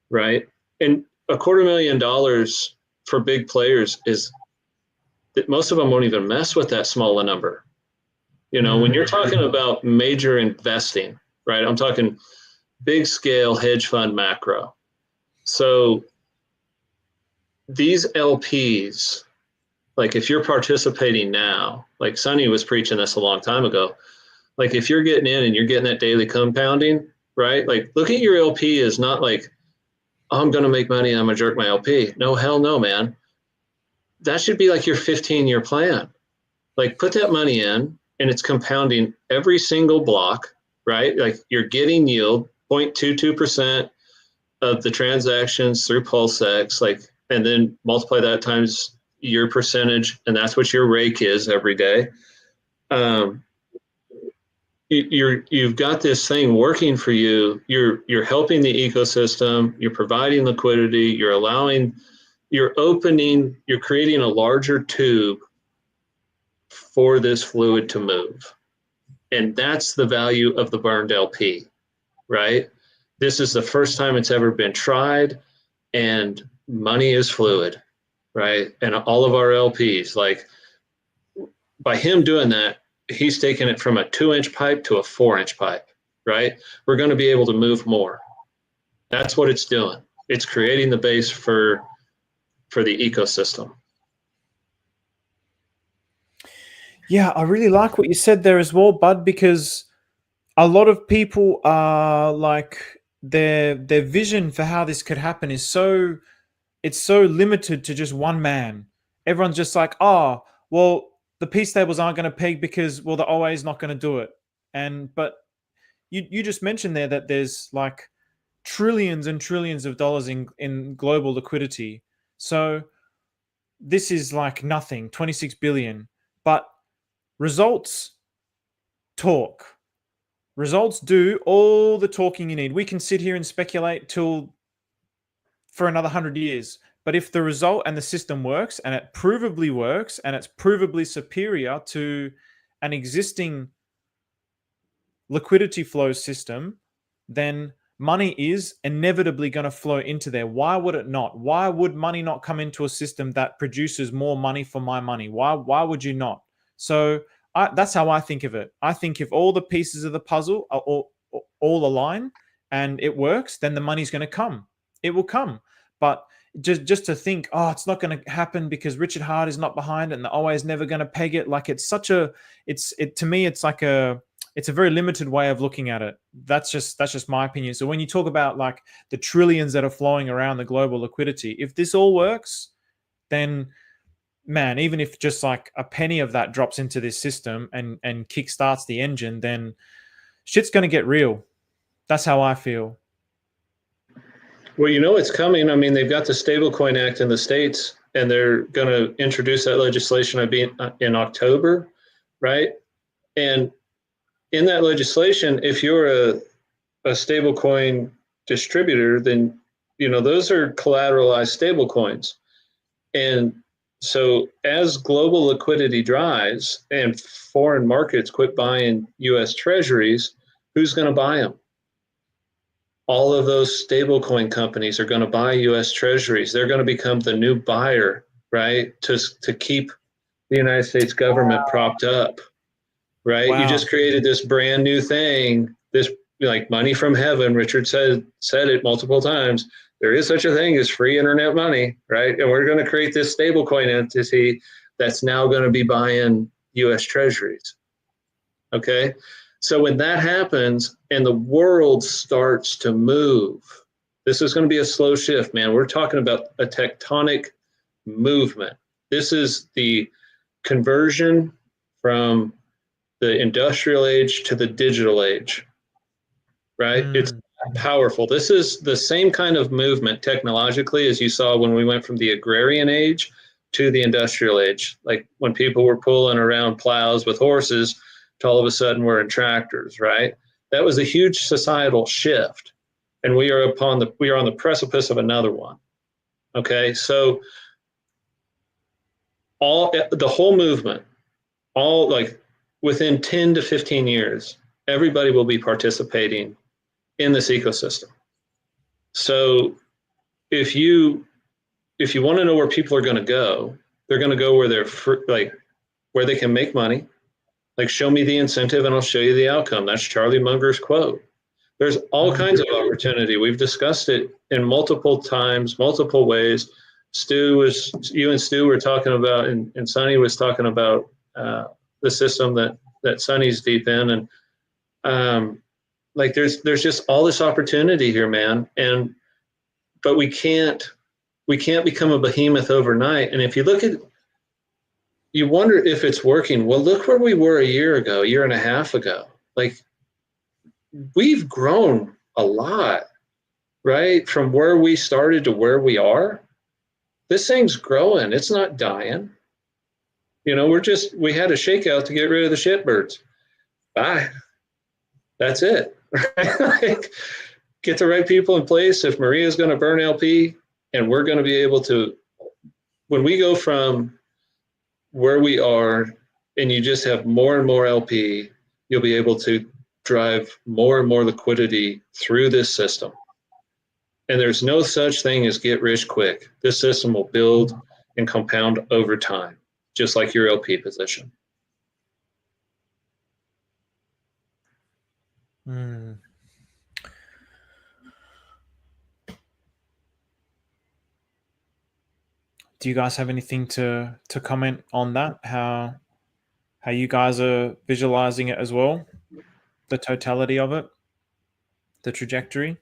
right? And $250,000 for big players is that most of them won't even mess with that small a number. When you're talking about major investing, right? I'm talking big scale hedge fund macro. So these LPs, like if you're participating now, like Sonny was preaching this a long time ago, like if you're getting in and you're getting that daily compounding, right? Like, look at your LP as not like, oh, I'm going to make money, I'm going to jerk my LP. No, hell no, man. That should be like your 15-year plan. Like, put that money in, and it's compounding every single block, right? Like, you're getting yield, 0.22% of the transactions through Pulsex, like, and then multiply that times your percentage, and that's what your rake is every day. You've got this thing working for you. You're helping the ecosystem. You're providing liquidity. You're creating a larger tube for this fluid to move. And that's the value of the burned LP, right? This is the first time it's ever been tried, and money is fluid, right? And all of our LPs, like, by him doing that, he's taking it from a 2-inch pipe to a 4-inch pipe, right? We're going to be able to move more. That's what it's doing. It's creating the base for the ecosystem. Yeah, I really like what you said there as well, Bud, because a lot of people are like, their vision for how this could happen is so limited to just one man. Everyone's just like, oh, well, the peace tables aren't going to peg because, well, the OA is not going to do it. But you just mentioned there that there's like trillions and trillions of dollars in global liquidity. So this is like nothing, 26 billion. But results talk. Results do all the talking you need. We can sit here and speculate for another 100 years. But if the result and the system works, and it provably works, and it's provably superior to an existing liquidity flow system, then money is inevitably going to flow into there. Why would it not? Why would money not come into a system that produces more money for my money? Why would you not? So that's how I think of it. I think if all the pieces of the puzzle are all align and it works, then the money's going to come. It will come. But just to think, oh, it's not going to happen because Richard Hart is not behind it and the OA is never going to peg it. Like, to me, it's a very limited way of looking at it. That's just my opinion. So when you talk about like the trillions that are flowing around the global liquidity, if this all works, then man, even if just like a penny of that drops into this system and kickstarts the engine, then shit's going to get real. That's how I feel. Well, it's coming. I mean, they've got the Stablecoin Act in the States, and they're going to introduce that legislation in October, right? And in that legislation, if you're a stablecoin distributor, then, those are collateralized stablecoins. And so as global liquidity dries and foreign markets quit buying U.S. treasuries, who's going to buy them? All of those stablecoin companies are going to buy U.S. treasuries. They're going to become the new buyer, right? To keep the United States government propped up, right? Wow. You just created this brand new thing, this like money from heaven. Richard said it multiple times. There is such a thing as free internet money, right? And we're going to create this stablecoin entity that's now going to be buying U.S. treasuries. Okay. So when that happens and the world starts to move, this is going to be a slow shift, man. We're talking about a tectonic movement. This is the conversion from the industrial age to the digital age, right? It's powerful. This is the same kind of movement technologically as you saw when we went from the agrarian age to the industrial age. Like when people were pulling around plows with horses, to all of a sudden we're in tractors, right? That was a huge societal shift, and we are on the precipice of another one. Okay, so the whole movement, like within 10 to 15 years, everybody will be participating in this ecosystem. So if you want to know where people are going to go, they're going to go where where they can make money. Like, show me the incentive and I'll show you the outcome. That's Charlie Munger's quote. There's all kinds of opportunity. We've discussed it in multiple times, multiple ways. You and Stu were talking about, and Sonny was talking about the system that Sonny's deep in. And Like there's just all this opportunity here, man. But we can't become a behemoth overnight. And if you look at, you wonder if it's working. Well, look where we were a year and a half ago. Like we've grown a lot, right? From where we started to where we are. This thing's growing. It's not dying. We had a shakeout to get rid of the shitbirds. Bye. That's it. Like, get the right people in place. If Maria's going to burn LP, and we're going to be able to, when we go from where we are and you just have more and more LP, you'll be able to drive more and more liquidity through this system. And there's no such thing as get rich quick. This system will build and compound over time, just like your LP position. Hmm. Do you guys have anything to comment on that? How you guys are visualizing it as well? The totality of it? The trajectory?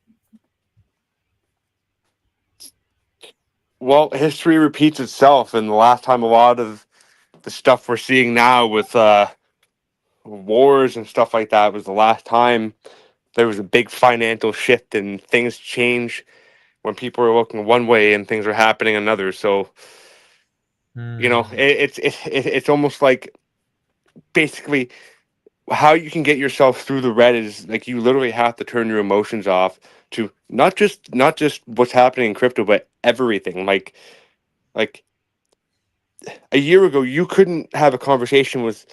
Well, history repeats itself, and the last time a lot of the stuff we're seeing now with wars and stuff like that was the last time there was a big financial shift and things change when people are looking one way and things are happening another. So, it's almost like basically how you can get yourself through the red is like you literally have to turn your emotions off to not just what's happening in crypto, but everything. Like a year ago, you couldn't have a conversation with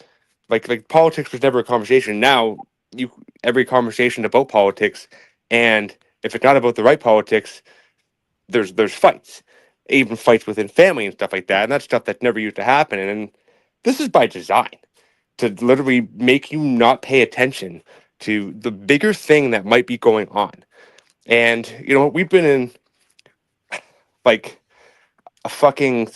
like politics was never a conversation. Now every conversation about politics, and if it's not about the right politics, there's fights, even fights within family and stuff like that, and that's stuff that never used to happen. And this is by design to literally make you not pay attention to the bigger thing that might be going on. And we've been in like a fucking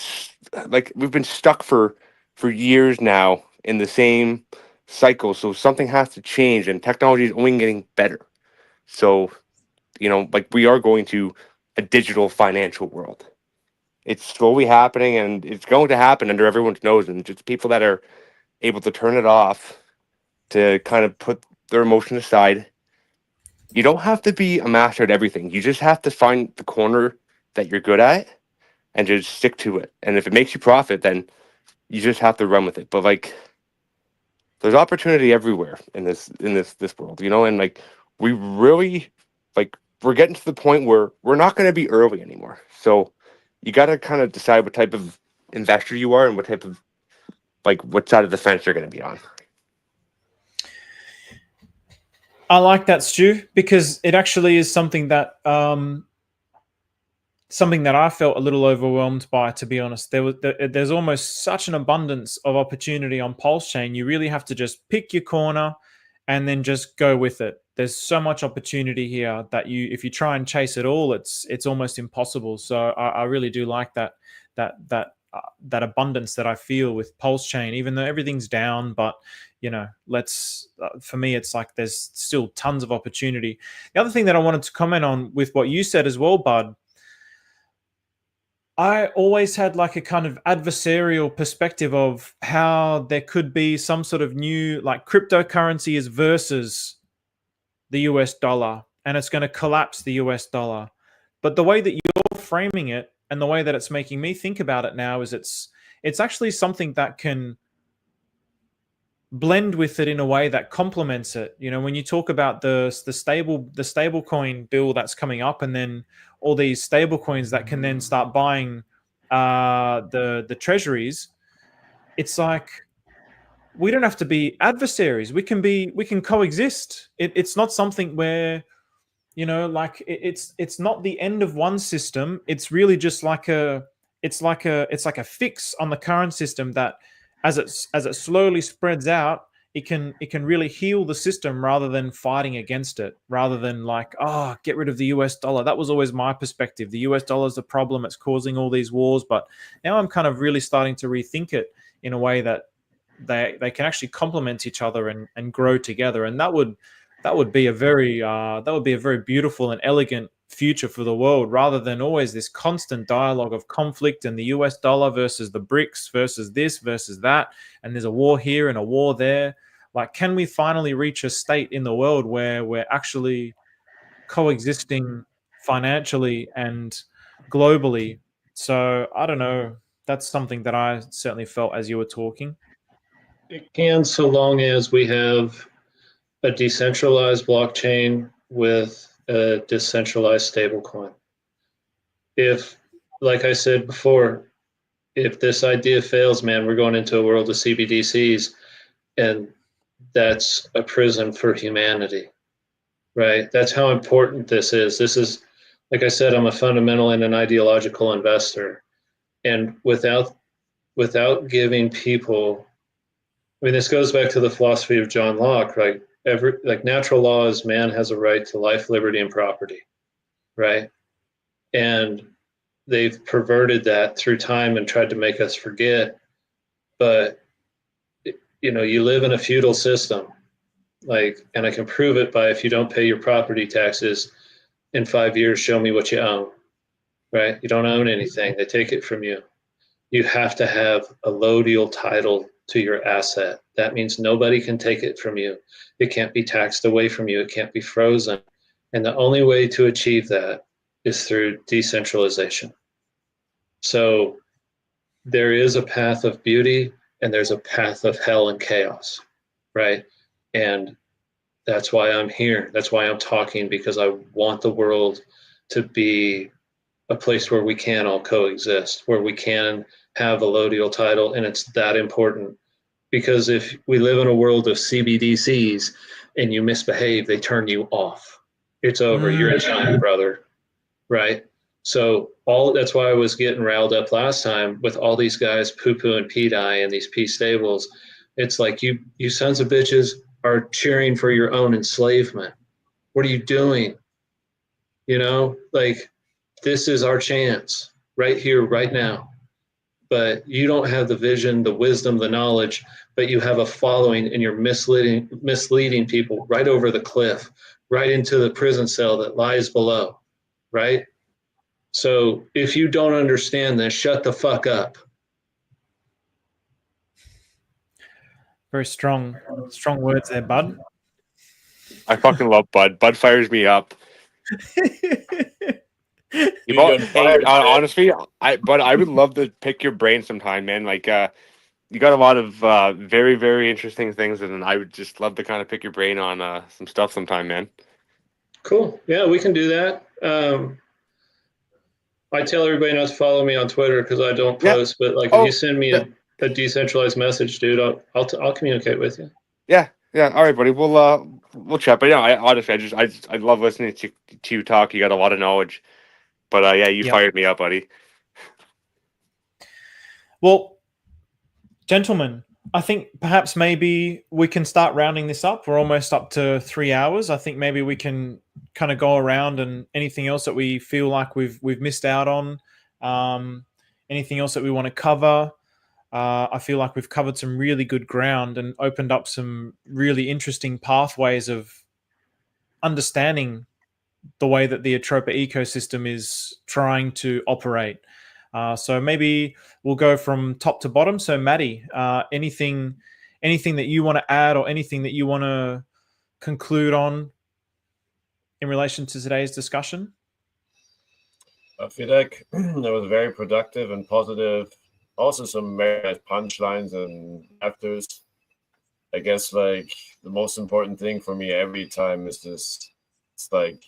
we've been stuck for years now in the same cycle. So something has to change, and technology is only getting better. So we are going to a digital financial world. It's slowly happening, and it's going to happen under everyone's nose, and just people that are able to turn it off, to kind of put their emotion aside. You don't have to be a master at everything. You just have to find the corner that you're good at and just stick to it. And if it makes you profit, then you just have to run with it. But there's opportunity everywhere in this world, and we really we're getting to the point where we're not going to be early anymore. So you got to kind of decide what type of investor you are and what type of what side of the fence you're going to be on. I like that, Stu, because it actually is something that I felt a little overwhelmed by, to be honest. There's almost such an abundance of opportunity on Pulsechain. You really have to just pick your corner and then just go with it. There's so much opportunity here that if you try and chase it all, it's almost impossible. So I really do like that abundance that I feel with Pulsechain, even though everything's down. But for me, it's like there's still tons of opportunity. The other thing that I wanted to comment on with what you said as well, Bud, I always had like a kind of adversarial perspective of how there could be some sort of new, like cryptocurrency is versus the US dollar, and it's going to collapse the US dollar. But the way that you're framing it and the way that it's making me think about it now is it's actually something that can blend with it in a way that complements it. When you talk about the stable coin bill that's coming up, and then all these stable coins that can then start buying the treasuries, it's like we don't have to be adversaries. We can coexist. It's not something where it's not the end of one system. It's really just like a fix on the current system that as it slowly spreads out, it can really heal the system rather than fighting against it, rather than get rid of the US dollar. That was always my perspective. The US dollar is the problem. It's causing all these wars. But now I'm kind of really starting to rethink it in a way that they can actually complement each other and grow together. And that would that would be a very beautiful and elegant future for the world, rather than always this constant dialogue of conflict and the US dollar versus the BRICS versus this versus that, and there's a war here and a war there. Like, can we finally reach a state in the world where we're actually coexisting financially and globally? So I don't know. That's something that I certainly felt as you were talking. It can, so long as we have a decentralized blockchain with a decentralized stablecoin. If, like I said before, if this idea fails, man, we're going into a world of CBDCs, and that's a prison for humanity, right? That's how important this is. This is, like I said, I'm a fundamental and an ideological investor, and without giving people, I mean, this goes back to the philosophy of John Locke, right? Like natural law is man has a right to life, liberty, and property, right? And they've perverted that through time and tried to make us forget. But you live in a feudal system, like, and I can prove it by, if you don't pay your property taxes in 5 years, show me what you own, right? You don't own anything; they take it from you. You have to have a allodial title to your asset. That means nobody can take it from you. It can't be taxed away from you. It can't be frozen. And the only way to achieve that is through decentralization. So there is a path of beauty and there's a path of hell and chaos, right? And that's why I'm here. That's why I'm talking, because I want the world to be a place where we can all coexist, where we can have a allodial title. And it's that important, because if we live in a world of CBDCs and you misbehave, they turn you off. It's over. You're in China, brother, right? So that's why I was getting riled up last time with all these guys poo-pooing PDI and these P stables. It's like, you sons of bitches are cheering for your own enslavement. What are you doing? Like, this is our chance right here, right now. But you don't have the vision, the wisdom, the knowledge, but you have a following, and you're misleading people right over the cliff, right into the prison cell that lies below, right? So if you don't understand this, shut the fuck up. Very strong words there, Bud. I fucking love Bud. Bud fires me up. Honestly, Bud, I would love to pick your brain sometime, man. Like, you got a lot of very, very interesting things, and I would just love to kind of pick your brain on some stuff sometime, man. Cool. Yeah, we can do that. I tell everybody not to follow me on Twitter because I don't post, but like, if you send me a decentralized message, dude, I'll communicate with you. Yeah. All right, buddy. We'll chat. But yeah, honestly, I love listening to you talk. You got a lot of knowledge. But yeah, you fired me up, buddy. Well, gentlemen, I think perhaps maybe we can start rounding this up. We're almost up to 3 hours. I think maybe we can kind of go around, and anything else that we feel like we've missed out on, anything else that we want to cover. I feel like we've covered some really good ground and opened up some really interesting pathways of understanding the way that the Atropa ecosystem is trying to operate. So maybe we'll go from top to bottom. So Maddie, anything that you want to add, or anything that you want to conclude on in relation to today's discussion? I feel like that was very productive and positive. Also some very nice punchlines and afters. I guess like the most important thing for me every time is just, it's like,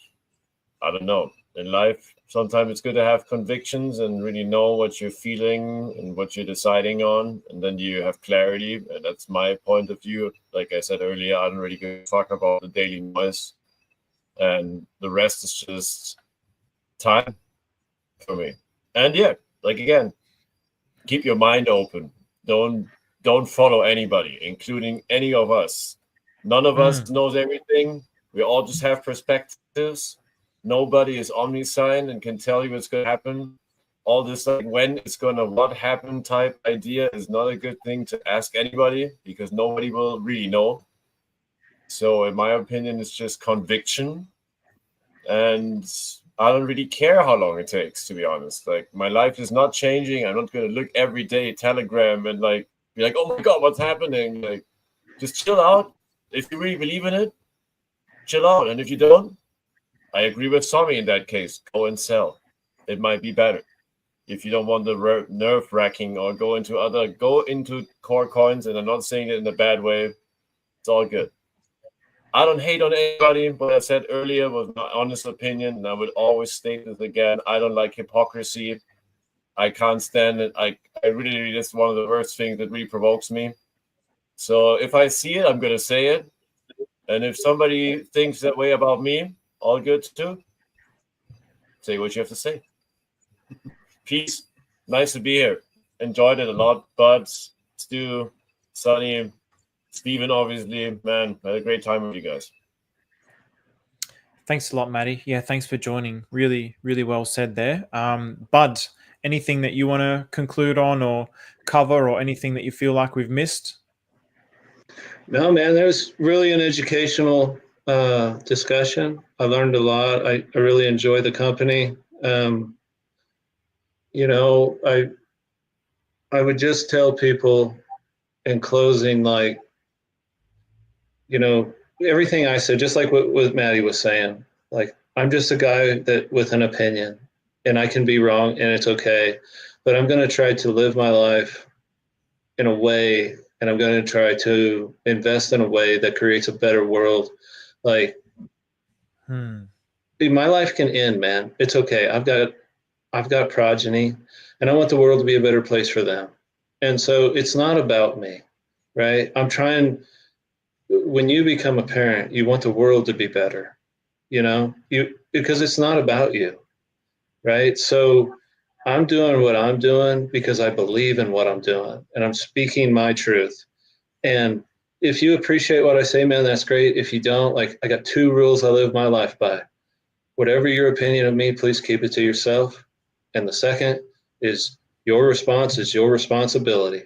I don't know, in life, sometimes it's good to have convictions and really know what you're feeling and what you're deciding on, and then you have clarity. And that's my point of view. Like I said earlier, I don't really give a fuck about the daily noise, and the rest is just time for me. And yeah, like again, keep your mind open. Don't follow anybody, including any of us. None of us knows everything. We all just have perspectives. Nobody is omniscient and can tell you what's going to happen. All this like when it's going to what happen type idea is not a good thing to ask anybody, because nobody will really know. So in my opinion, it's just conviction. And I don't really care how long it takes, to be honest. Like, my life is not changing. I'm not going to look every day Telegram and like be like, oh my God, what's happening? Like, just chill out. If you really believe in it, chill out. And if you don't, I agree with Tommy in that case. Go and sell. It might be better. If you don't want the nerve wracking or go into core coins, and I'm not saying it in a bad way. It's all good. I don't hate on anybody. What I said earlier was my honest opinion, and I would always state this again. I don't like hypocrisy. I can't stand it. I really, it's one of the worst things that really provokes me. So if I see it, I'm going to say it. And if somebody thinks that way about me, all good too. Say what you have to say. Peace. Nice to be here. Enjoyed it a lot. Buds, Stu, Sonny, Steven, obviously. Man, I had a great time with you guys. Thanks a lot, Maddie. Yeah, thanks for joining. Really, really well said there. Bud, anything that you want to conclude on or cover, or anything that you feel like we've missed? No, man, that was really an educational discussion. I learned a lot. I really enjoy the company. You know, I would just tell people in closing, like, you know, everything I said, just like what Maddie was saying, like, I'm just a guy that with an opinion, and I can be wrong, and it's okay. But I'm going to try to live my life in a way, and I'm going to try to invest in a way that creates a better world. Like, my life can end, man. It's okay. I've got progeny, and I want the world to be a better place for them. And so it's not about me, right? I'm trying. When you become a parent, you want the world to be better, you know, because it's not about you, right? So I'm doing what I'm doing because I believe in what I'm doing, and I'm speaking my truth. And if you appreciate what I say, man, that's great. If you don't, like, I got 2 rules I live my life by. Whatever your opinion of me, please keep it to yourself. And the second is, your response is your responsibility.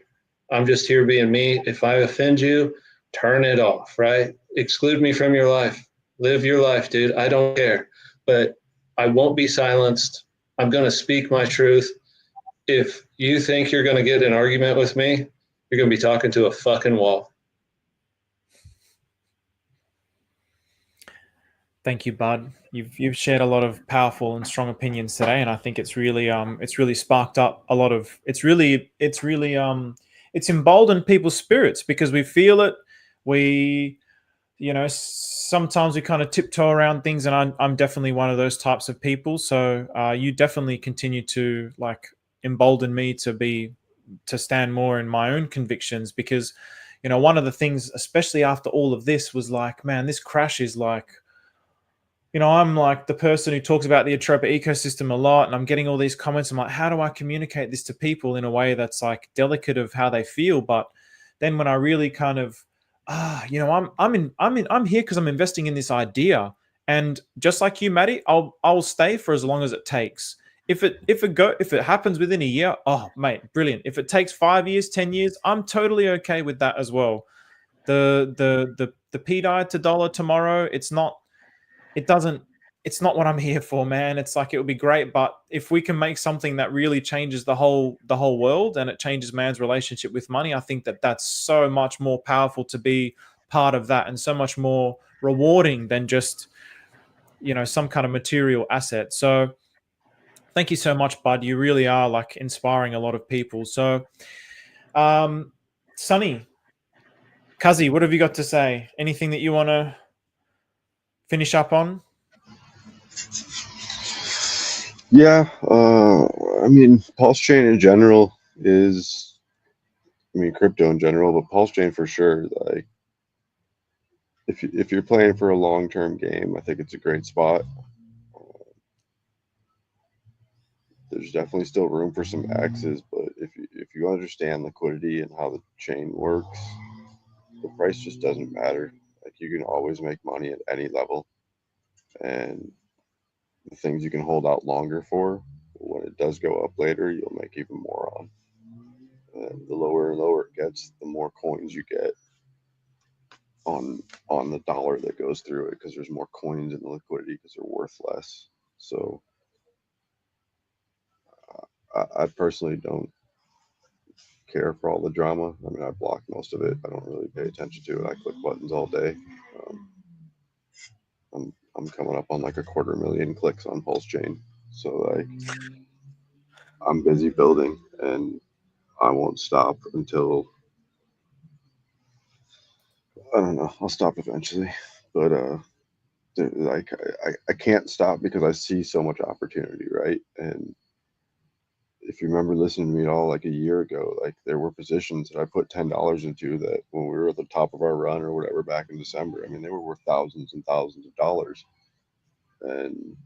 I'm just here being me. If I offend you, turn it off, right? Exclude me from your life. Live your life, dude. I don't care. But I won't be silenced. I'm going to speak my truth. If you think you're going to get in an argument with me, you're going to be talking to a fucking wall. Thank you, Bud. You've shared a lot of powerful and strong opinions today, and I think it's really sparked up a lot of it's emboldened people's spirits, because we feel it. We, sometimes we kind of tiptoe around things, and I'm definitely one of those types of people. So you definitely continue to like embolden me to stand more in my own convictions, because one of the things, especially after all of this, was like, man, this crash is like, I'm like the person who talks about the Atropa ecosystem a lot, and I'm getting all these comments. I'm like, how do I communicate this to people in a way that's like delicate of how they feel? But then when I really kind of, I'm here because I'm investing in this idea, and just like you, Maddie, I'll stay for as long as it takes. If it happens within a year, oh mate, brilliant. If it takes 5 years, 10 years, I'm totally okay with that as well. The P diet to dollar tomorrow, it's not what I'm here for, man. It's like, it would be great, but if we can make something that really changes the whole world, and it changes man's relationship with money, I think that that's so much more powerful to be part of that, and so much more rewarding than just some kind of material asset. So thank you so much, Bud. You really are like inspiring a lot of people. So Sonny, Kazi, what have you got to say? Anything that you want to finish up on? Yeah, I mean, Pulsechain in general is, crypto in general, but Pulsechain for sure. Like, if you're playing for a long-term game, I think it's a great spot. There's definitely still room for some X's, but if you understand liquidity and how the chain works, the price just doesn't matter. Like, you can always make money at any level, and the things you can hold out longer for, when it does go up later, you'll make even more on. And the lower and lower it gets, the more coins you get. on the dollar that goes through it, because there's more coins in the liquidity because they're worth less. So I personally don't care for all the drama. I mean, I block most of it. I don't really pay attention to it. I click buttons all day. I'm coming up on like 250,000 clicks on Pulsechain. So like I'm busy building, and I won't stop until, I don't know, I'll stop eventually. But like I can't stop because I see so much opportunity, right? And if you remember listening to me at all like a year ago, like there were positions that I put $10 into that when we were at the top of our run or whatever back in December, I mean, they were worth thousands and thousands of dollars. And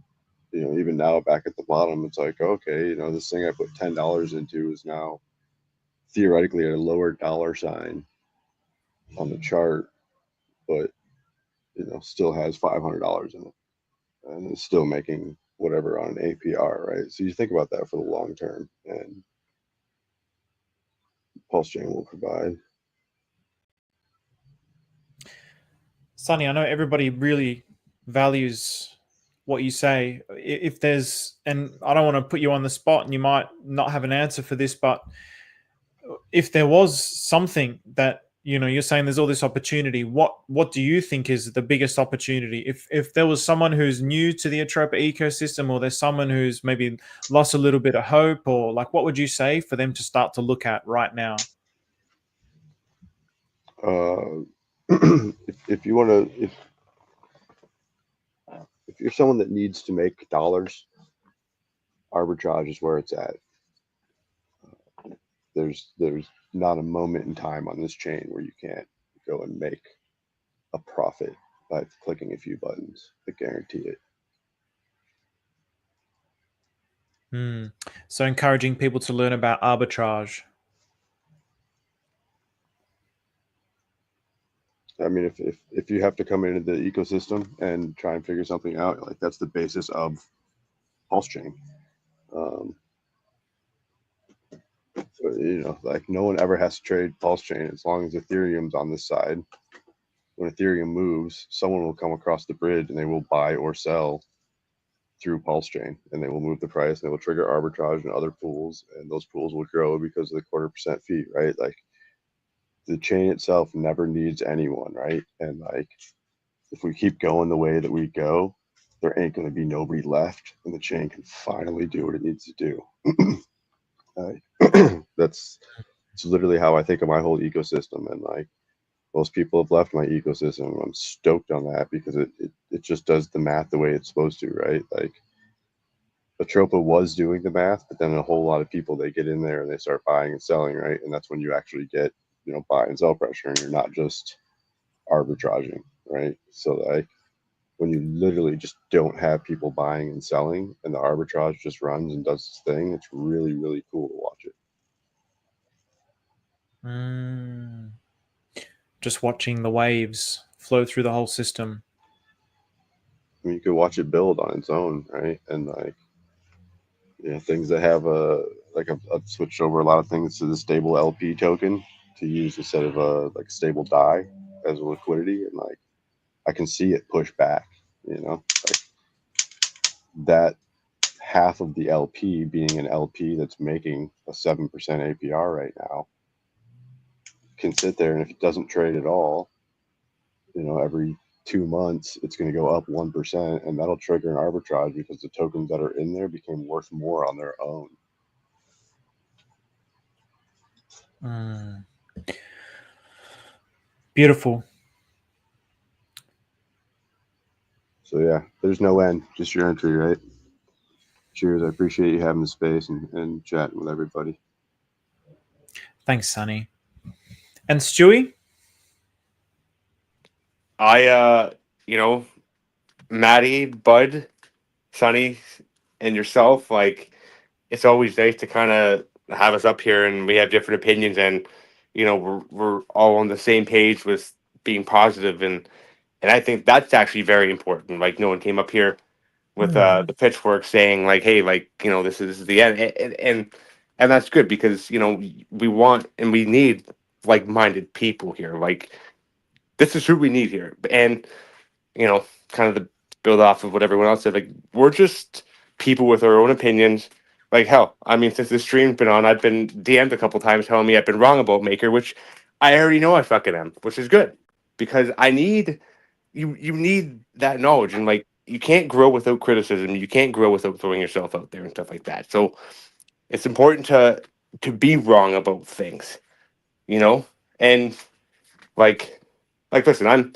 you know, even now back at the bottom, it's like, okay, you know, this thing I put $10 into is now theoretically at a lower dollar sign on the chart, but you know, still has $500 in it, and it's still making whatever on an APR, right? So you think about that for the long term, and Pulsechain will provide. Sonny, I know everybody really values what you say. If there's, and I don't want to put you on the spot and you might not have an answer for this, but if there was something that, you know, you're saying there's all this opportunity, what do you think is the biggest opportunity? If there was someone who's new to the Atropa ecosystem, or there's someone who's maybe lost a little bit of hope, or like, what would you say for them to start to look at right now? If you want to, if you're someone that needs to make dollars, arbitrage is where it's at. There's not a moment in time on this chain where you can't go and make a profit by clicking a few buttons. I guarantee it. So encouraging people to learn about arbitrage. I mean, if you have to come into the ecosystem and try and figure something out, like that's the basis of Pulsechain. You know, like no one ever has to trade Pulsechain as long as Ethereum's on this side. When Ethereum moves, someone will come across the bridge and they will buy or sell through Pulsechain, and they will move the price, and they will trigger arbitrage and other pools, and those pools will grow because of the 0.25% fee, right? Like the chain itself never needs anyone, right? And like if we keep going the way that we go, there ain't going to be nobody left, and the chain can finally do what it needs to do. That's literally how I think of my whole ecosystem, and like most people have left my ecosystem. I'm stoked on that because it just does the math the way it's supposed to, right? Like Atropa was doing the math, but then a whole lot of people, they get in there and they start buying and selling, right? And that's when you actually get, you know, buy and sell pressure, and you're not just arbitraging, right? So like when you literally just don't have people buying and selling, and the arbitrage just runs and does its thing, it's really, really cool to watch it. Just watching the waves flow through the whole system. I mean, you could watch it build on its own, right? And like, you know, things that have a, like I've switched over a lot of things to the stable LP token to use instead of a like stable DAI as a liquidity, and like I can see it push back, you know, like that half of the LP being an LP that's making a 7% APR right now can sit there, and if it doesn't trade at all, you know, every 2 months it's going to go up 1%, and that'll trigger an arbitrage because the tokens that are in there became worth more on their own. Beautiful. So yeah, there's no end, just your entry, right? Cheers. I appreciate you having the space and chatting with everybody. Thanks, Sonny. And Stewie? You know, Maddie, Bud, Sonny, and yourself, like, it's always nice to kind of have us up here, and we have different opinions, and, you know, we're all on the same page with being positive, and I think that's actually very important. Like, no one came up here with the pitchfork saying like, hey, like, you know, this is the end, and that's good, because, you know, we want and we need like-minded people here. Like, this is who we need here. And, kind of the build off of what everyone else said, like, we're just people with our own opinions. Like, hell, I mean, since the stream's been on, I've been DM'd a couple times telling me I've been wrong about Maker, which I already know I fucking am, which is good, because I need you need that knowledge. And like, you can't grow without criticism. You can't grow without throwing yourself out there and stuff like that. So it's important to be wrong about things, and like listen,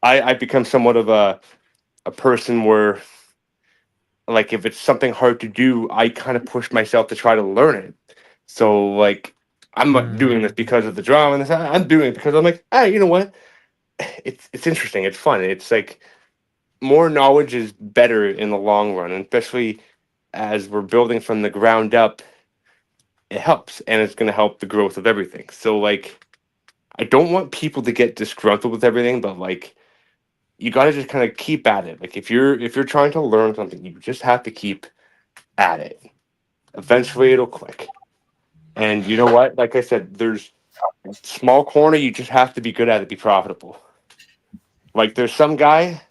I've become somewhat of a person where, like, if it's something hard to do, I kind of push myself to try to learn it. So like, I'm not doing this because of the drama and this. I'm doing it because I'm like, you know what? It's interesting. It's fun. It's like, more knowledge is better in the long run, and especially as we're building from the ground up, it helps, and it's going to help the growth of everything. So like, I don't want people to get disgruntled with everything, but like, you got to just kind of keep at it. Like, if you're trying to learn something, you just have to keep at it. Eventually it'll click. And you know what? Like I said, there's a small corner, you just have to be good at it, be profitable. Like, there's some guy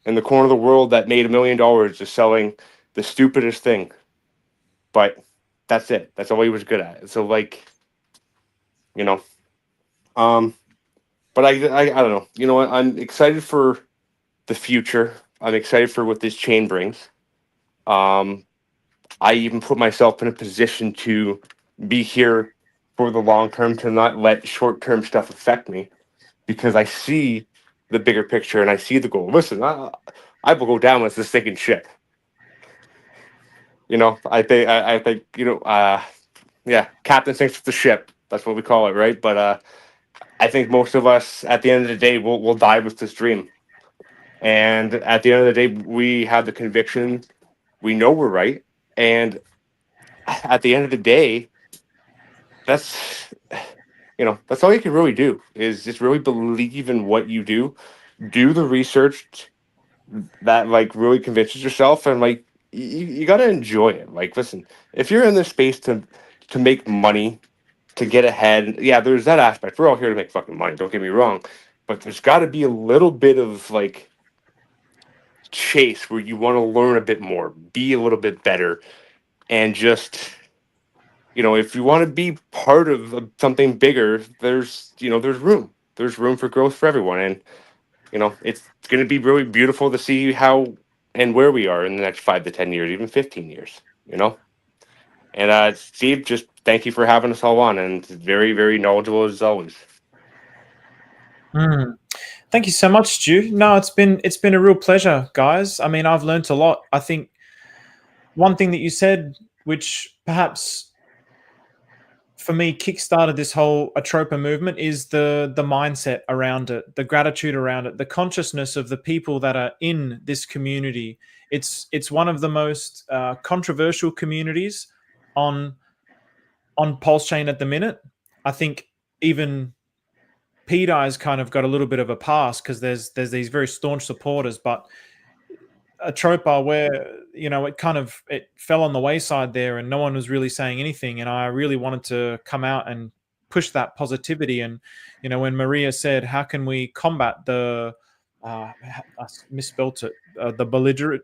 in the corner of the world that made $1 million just selling the stupidest thing. But that's it. That's all he was good at. So like, but I don't know. You know what? I'm excited for the future. I'm excited for what this chain brings. I even put myself in a position to be here for the long term, to not let short term stuff affect me, because I see the bigger picture and I see the goal. Listen, I will go down with this thinking shit. I think yeah, captain sinks the ship. That's what we call it, right? But I think most of us, at the end of the day, will die with this dream. And at the end of the day, we have the conviction, we know we're right. And at the end of the day, that's all you can really do, is just really believe in what you do. Do the research that like really convinces yourself, and like, you got to enjoy it. Like, listen, if you're in this space to make money, to get ahead, yeah, there's that aspect. We're all here to make fucking money, don't get me wrong, but there's got to be a little bit of like chase where you want to learn a bit more, be a little bit better, and just, if you want to be part of something bigger, there's room for growth for everyone. And it's going to be really beautiful to see how and where we are in the next 5 to 10 years, even 15 years. And Steve, just thank you for having us all on, and very, very knowledgeable as always. Thank you so much, Stu. No, it's been a real pleasure, guys. I mean, I've learned a lot. I think one thing that you said, which perhaps for me kickstarted this whole Atropa movement, is the mindset around it, the gratitude around it, the consciousness of the people that are in this community. It's one of the most controversial communities on Pulsechain at the minute. I think even PDI's kind of got a little bit of a pass because there's these very staunch supporters, but Atropa, where it fell on the wayside there, and no one was really saying anything, and I really wanted to come out and push that positivity. And when Maria said, "How can we combat the I misspelt it, the belligerent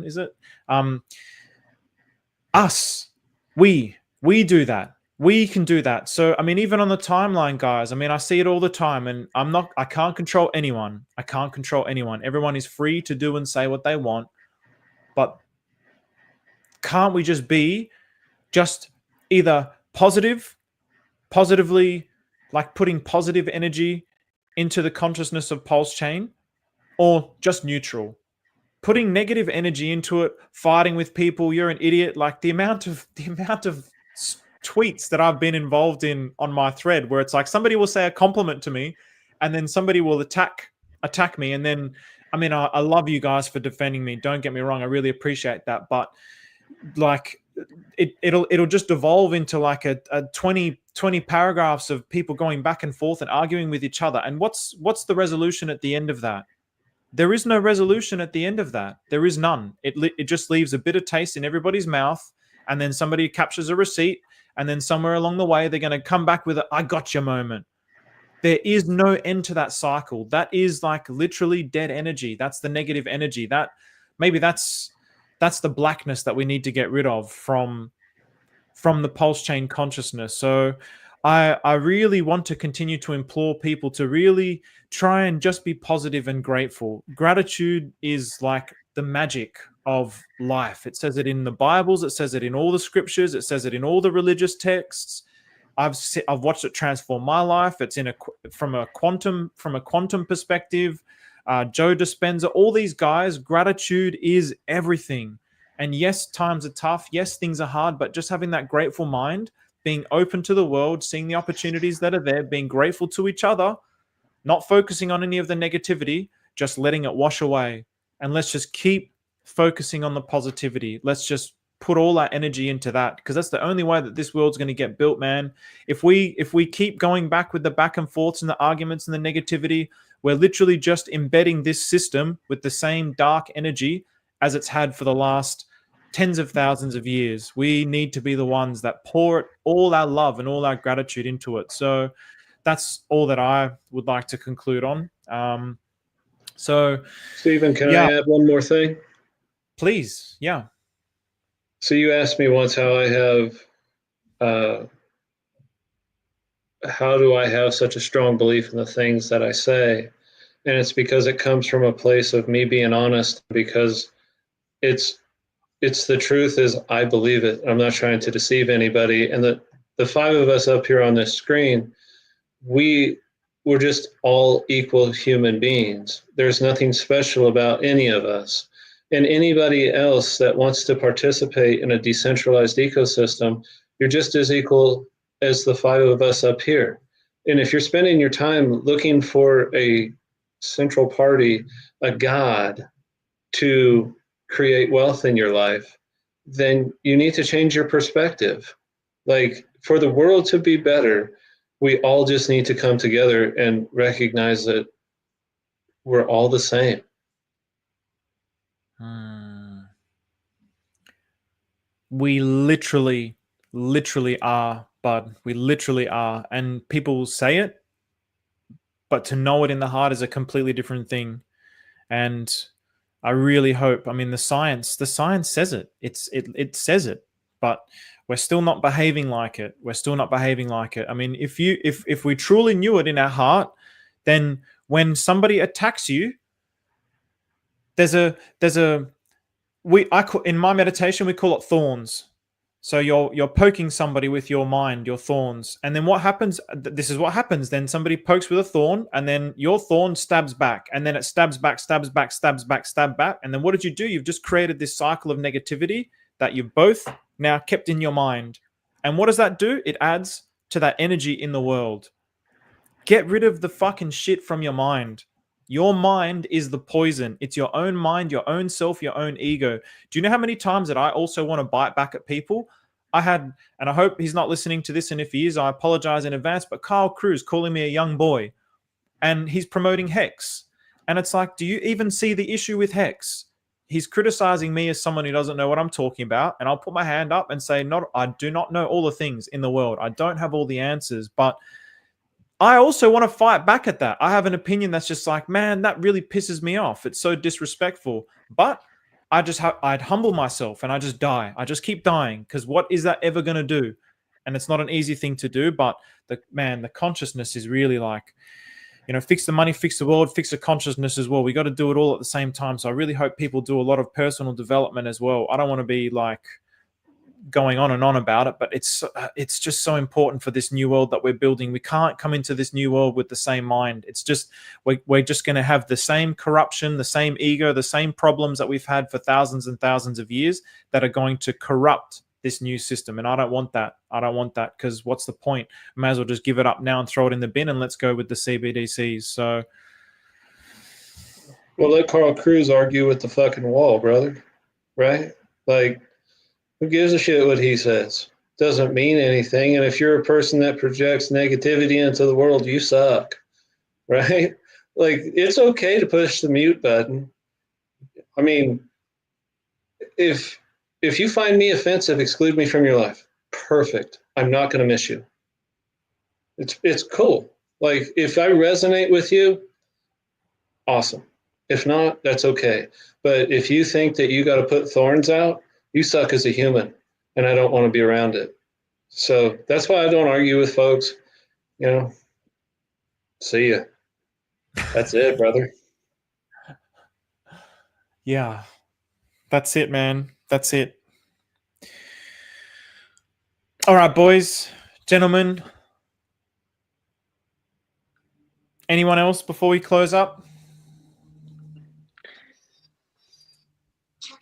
is it? Us, we do that. We can do that." So, I mean, even on the timeline, guys, I mean, I see it all the time, and I can't control anyone. I can't control anyone. Everyone is free to do and say what they want. But can't we just be either positively, like putting positive energy into the consciousness of Pulsechain, or just neutral? Putting negative energy into it, fighting with people, you're an idiot. Like the amount of tweets that I've been involved in on my thread, where it's like somebody will say a compliment to me, and then somebody will attack me. And then, I mean, I love you guys for defending me. Don't get me wrong. I really appreciate that. But like, it'll just evolve into like a 20 paragraphs of people going back and forth and arguing with each other. And what's the resolution at the end of that? There is no resolution at the end of that. There is none. It just leaves a bitter taste in everybody's mouth, and then somebody captures a receipt, and then somewhere along the way they're going to come back with a "I got you" moment. there is no end to that cycle. That is like literally dead energy. That's the negative energy. That maybe that's the blackness that we need to get rid of from the pulse chain consciousness. So I really want to continue to implore people to really try and just be positive and grateful. Gratitude is like the magic of life. It says it in the Bibles, it says it in all the scriptures, it says it in all the religious texts. I've watched it transform my life. It's from a quantum perspective. Joe Dispenza, all these guys, gratitude is everything. And yes, times are tough. Yes, things are hard, but just having that grateful mind, being open to the world, seeing the opportunities that are there, being grateful to each other, not focusing on any of the negativity, just letting it wash away. And let's just keep focusing on the positivity. Let's just put all our energy into that, because that's the only way that this world's going to get built, man. If we keep going back with the back and forths and the arguments and the negativity, we're literally just embedding this system with the same dark energy as it's had for the last tens of thousands of years. We need to be the ones that pour all our love and all our gratitude into it. So that's all that I would like to conclude on. So Stephen, can I add one more thing? Please, yeah. So you asked me once how do I have such a strong belief in the things that I say? And it's because it comes from a place of me being honest, because it's the truth is I believe it. I'm not trying to deceive anybody. And the five of us up here on this screen, we're just all equal human beings. There's nothing special about any of us. And anybody else that wants to participate in a decentralized ecosystem, you're just as equal as the five of us up here. And if you're spending your time looking for a central party, a god, to create wealth in your life, then you need to change your perspective. Like, for the world to be better, we all just need to come together and recognize that we're all the same. We literally are, bud. We literally are. And people say it, but to know it in the heart is a completely different thing. And I really hope, I mean, the science says it. It says it, but we're still not behaving like it. We're still not behaving like it. I mean, if we truly knew it in our heart, then when somebody attacks you, in my meditation, we call it thorns. So you're poking somebody with your mind, your thorns. And then what happens? This is what happens. Then somebody pokes with a thorn, and then your thorn stabs back, and then it stabs back, stabs back, stabs back, stab back. And then what did you do? You've just created this cycle of negativity that you've both now kept in your mind. And what does that do? It adds to that energy in the world. Get rid of the fucking shit from your mind. Your mind is the poison. It's your own mind, your own self, your own ego. Do you know how many times that I also want to bite back at people? And I hope he's not listening to this, and if he is, I apologize in advance, but Kyle Cruz calling me a young boy, and he's promoting Hex. And it's like, do you even see the issue with Hex? He's criticizing me as someone who doesn't know what I'm talking about, and I'll put my hand up and say, I do not know all the things in the world. I don't have all the answers, but I also want to fight back at that. I have an opinion that's just like, man, that really pisses me off. It's so disrespectful. But I'd humble myself and I just die. I just keep dying, because what is that ever going to do? And it's not an easy thing to do, but the consciousness is really like, fix the money, fix the world, fix the consciousness as well. We got to do it all at the same time. So I really hope people do a lot of personal development as well. I don't want to be like going on and on about it, but it's just so important for this new world that we're building. We can't come into this new world with the same mind. It's just we're just going to have the same corruption, the same ego, the same problems that we've had for thousands and thousands of years that are going to corrupt this new system. And I don't want that. Because what's the point? May as well just give it up now and throw it in the bin, and let's go with the CBDCs. So, well, let Carl Cruz argue with the fucking wall, brother. Right? Like, who gives a shit what he says? Doesn't mean anything. And if you're a person that projects negativity into the world, you suck, right? Like, it's okay to push the mute button. I mean, if you find me offensive, exclude me from your life. Perfect. I'm not going to miss you. It's cool. Like, if I resonate with you, awesome. If not, that's okay. But if you think that you got to put thorns out, you suck as a human, and I don't want to be around it. So that's why I don't argue with folks. You know, see ya. That's it, brother. Yeah, that's it, man. That's it. All right, boys, gentlemen. Anyone else before we close up?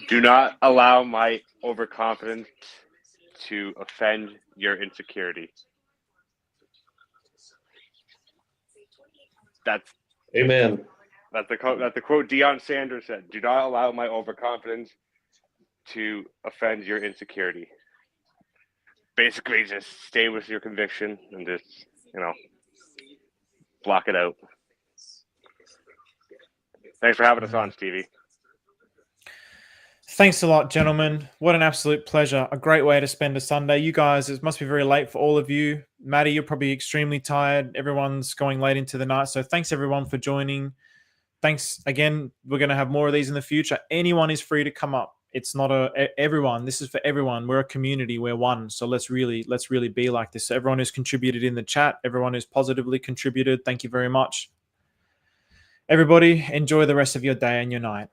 Do not allow my overconfidence to offend your insecurity. That's Amen. That's the quote Deion Sanders said. Do not allow my overconfidence to offend your insecurity. Basically, just stay with your conviction and just, block it out. Thanks for having us on, Stevie. Thanks a lot, gentlemen. What an absolute pleasure. A great way to spend a Sunday. You guys, it must be very late for all of you. Maddie, you're probably extremely tired. Everyone's going late into the night. So thanks, everyone, for joining. Thanks again. We're going to have more of these in the future. Anyone is free to come up. It's not everyone. This is for everyone. We're a community. We're one. So let's really be like this. So everyone who's contributed in the chat, everyone who's positively contributed, thank you very much. Everybody, enjoy the rest of your day and your night.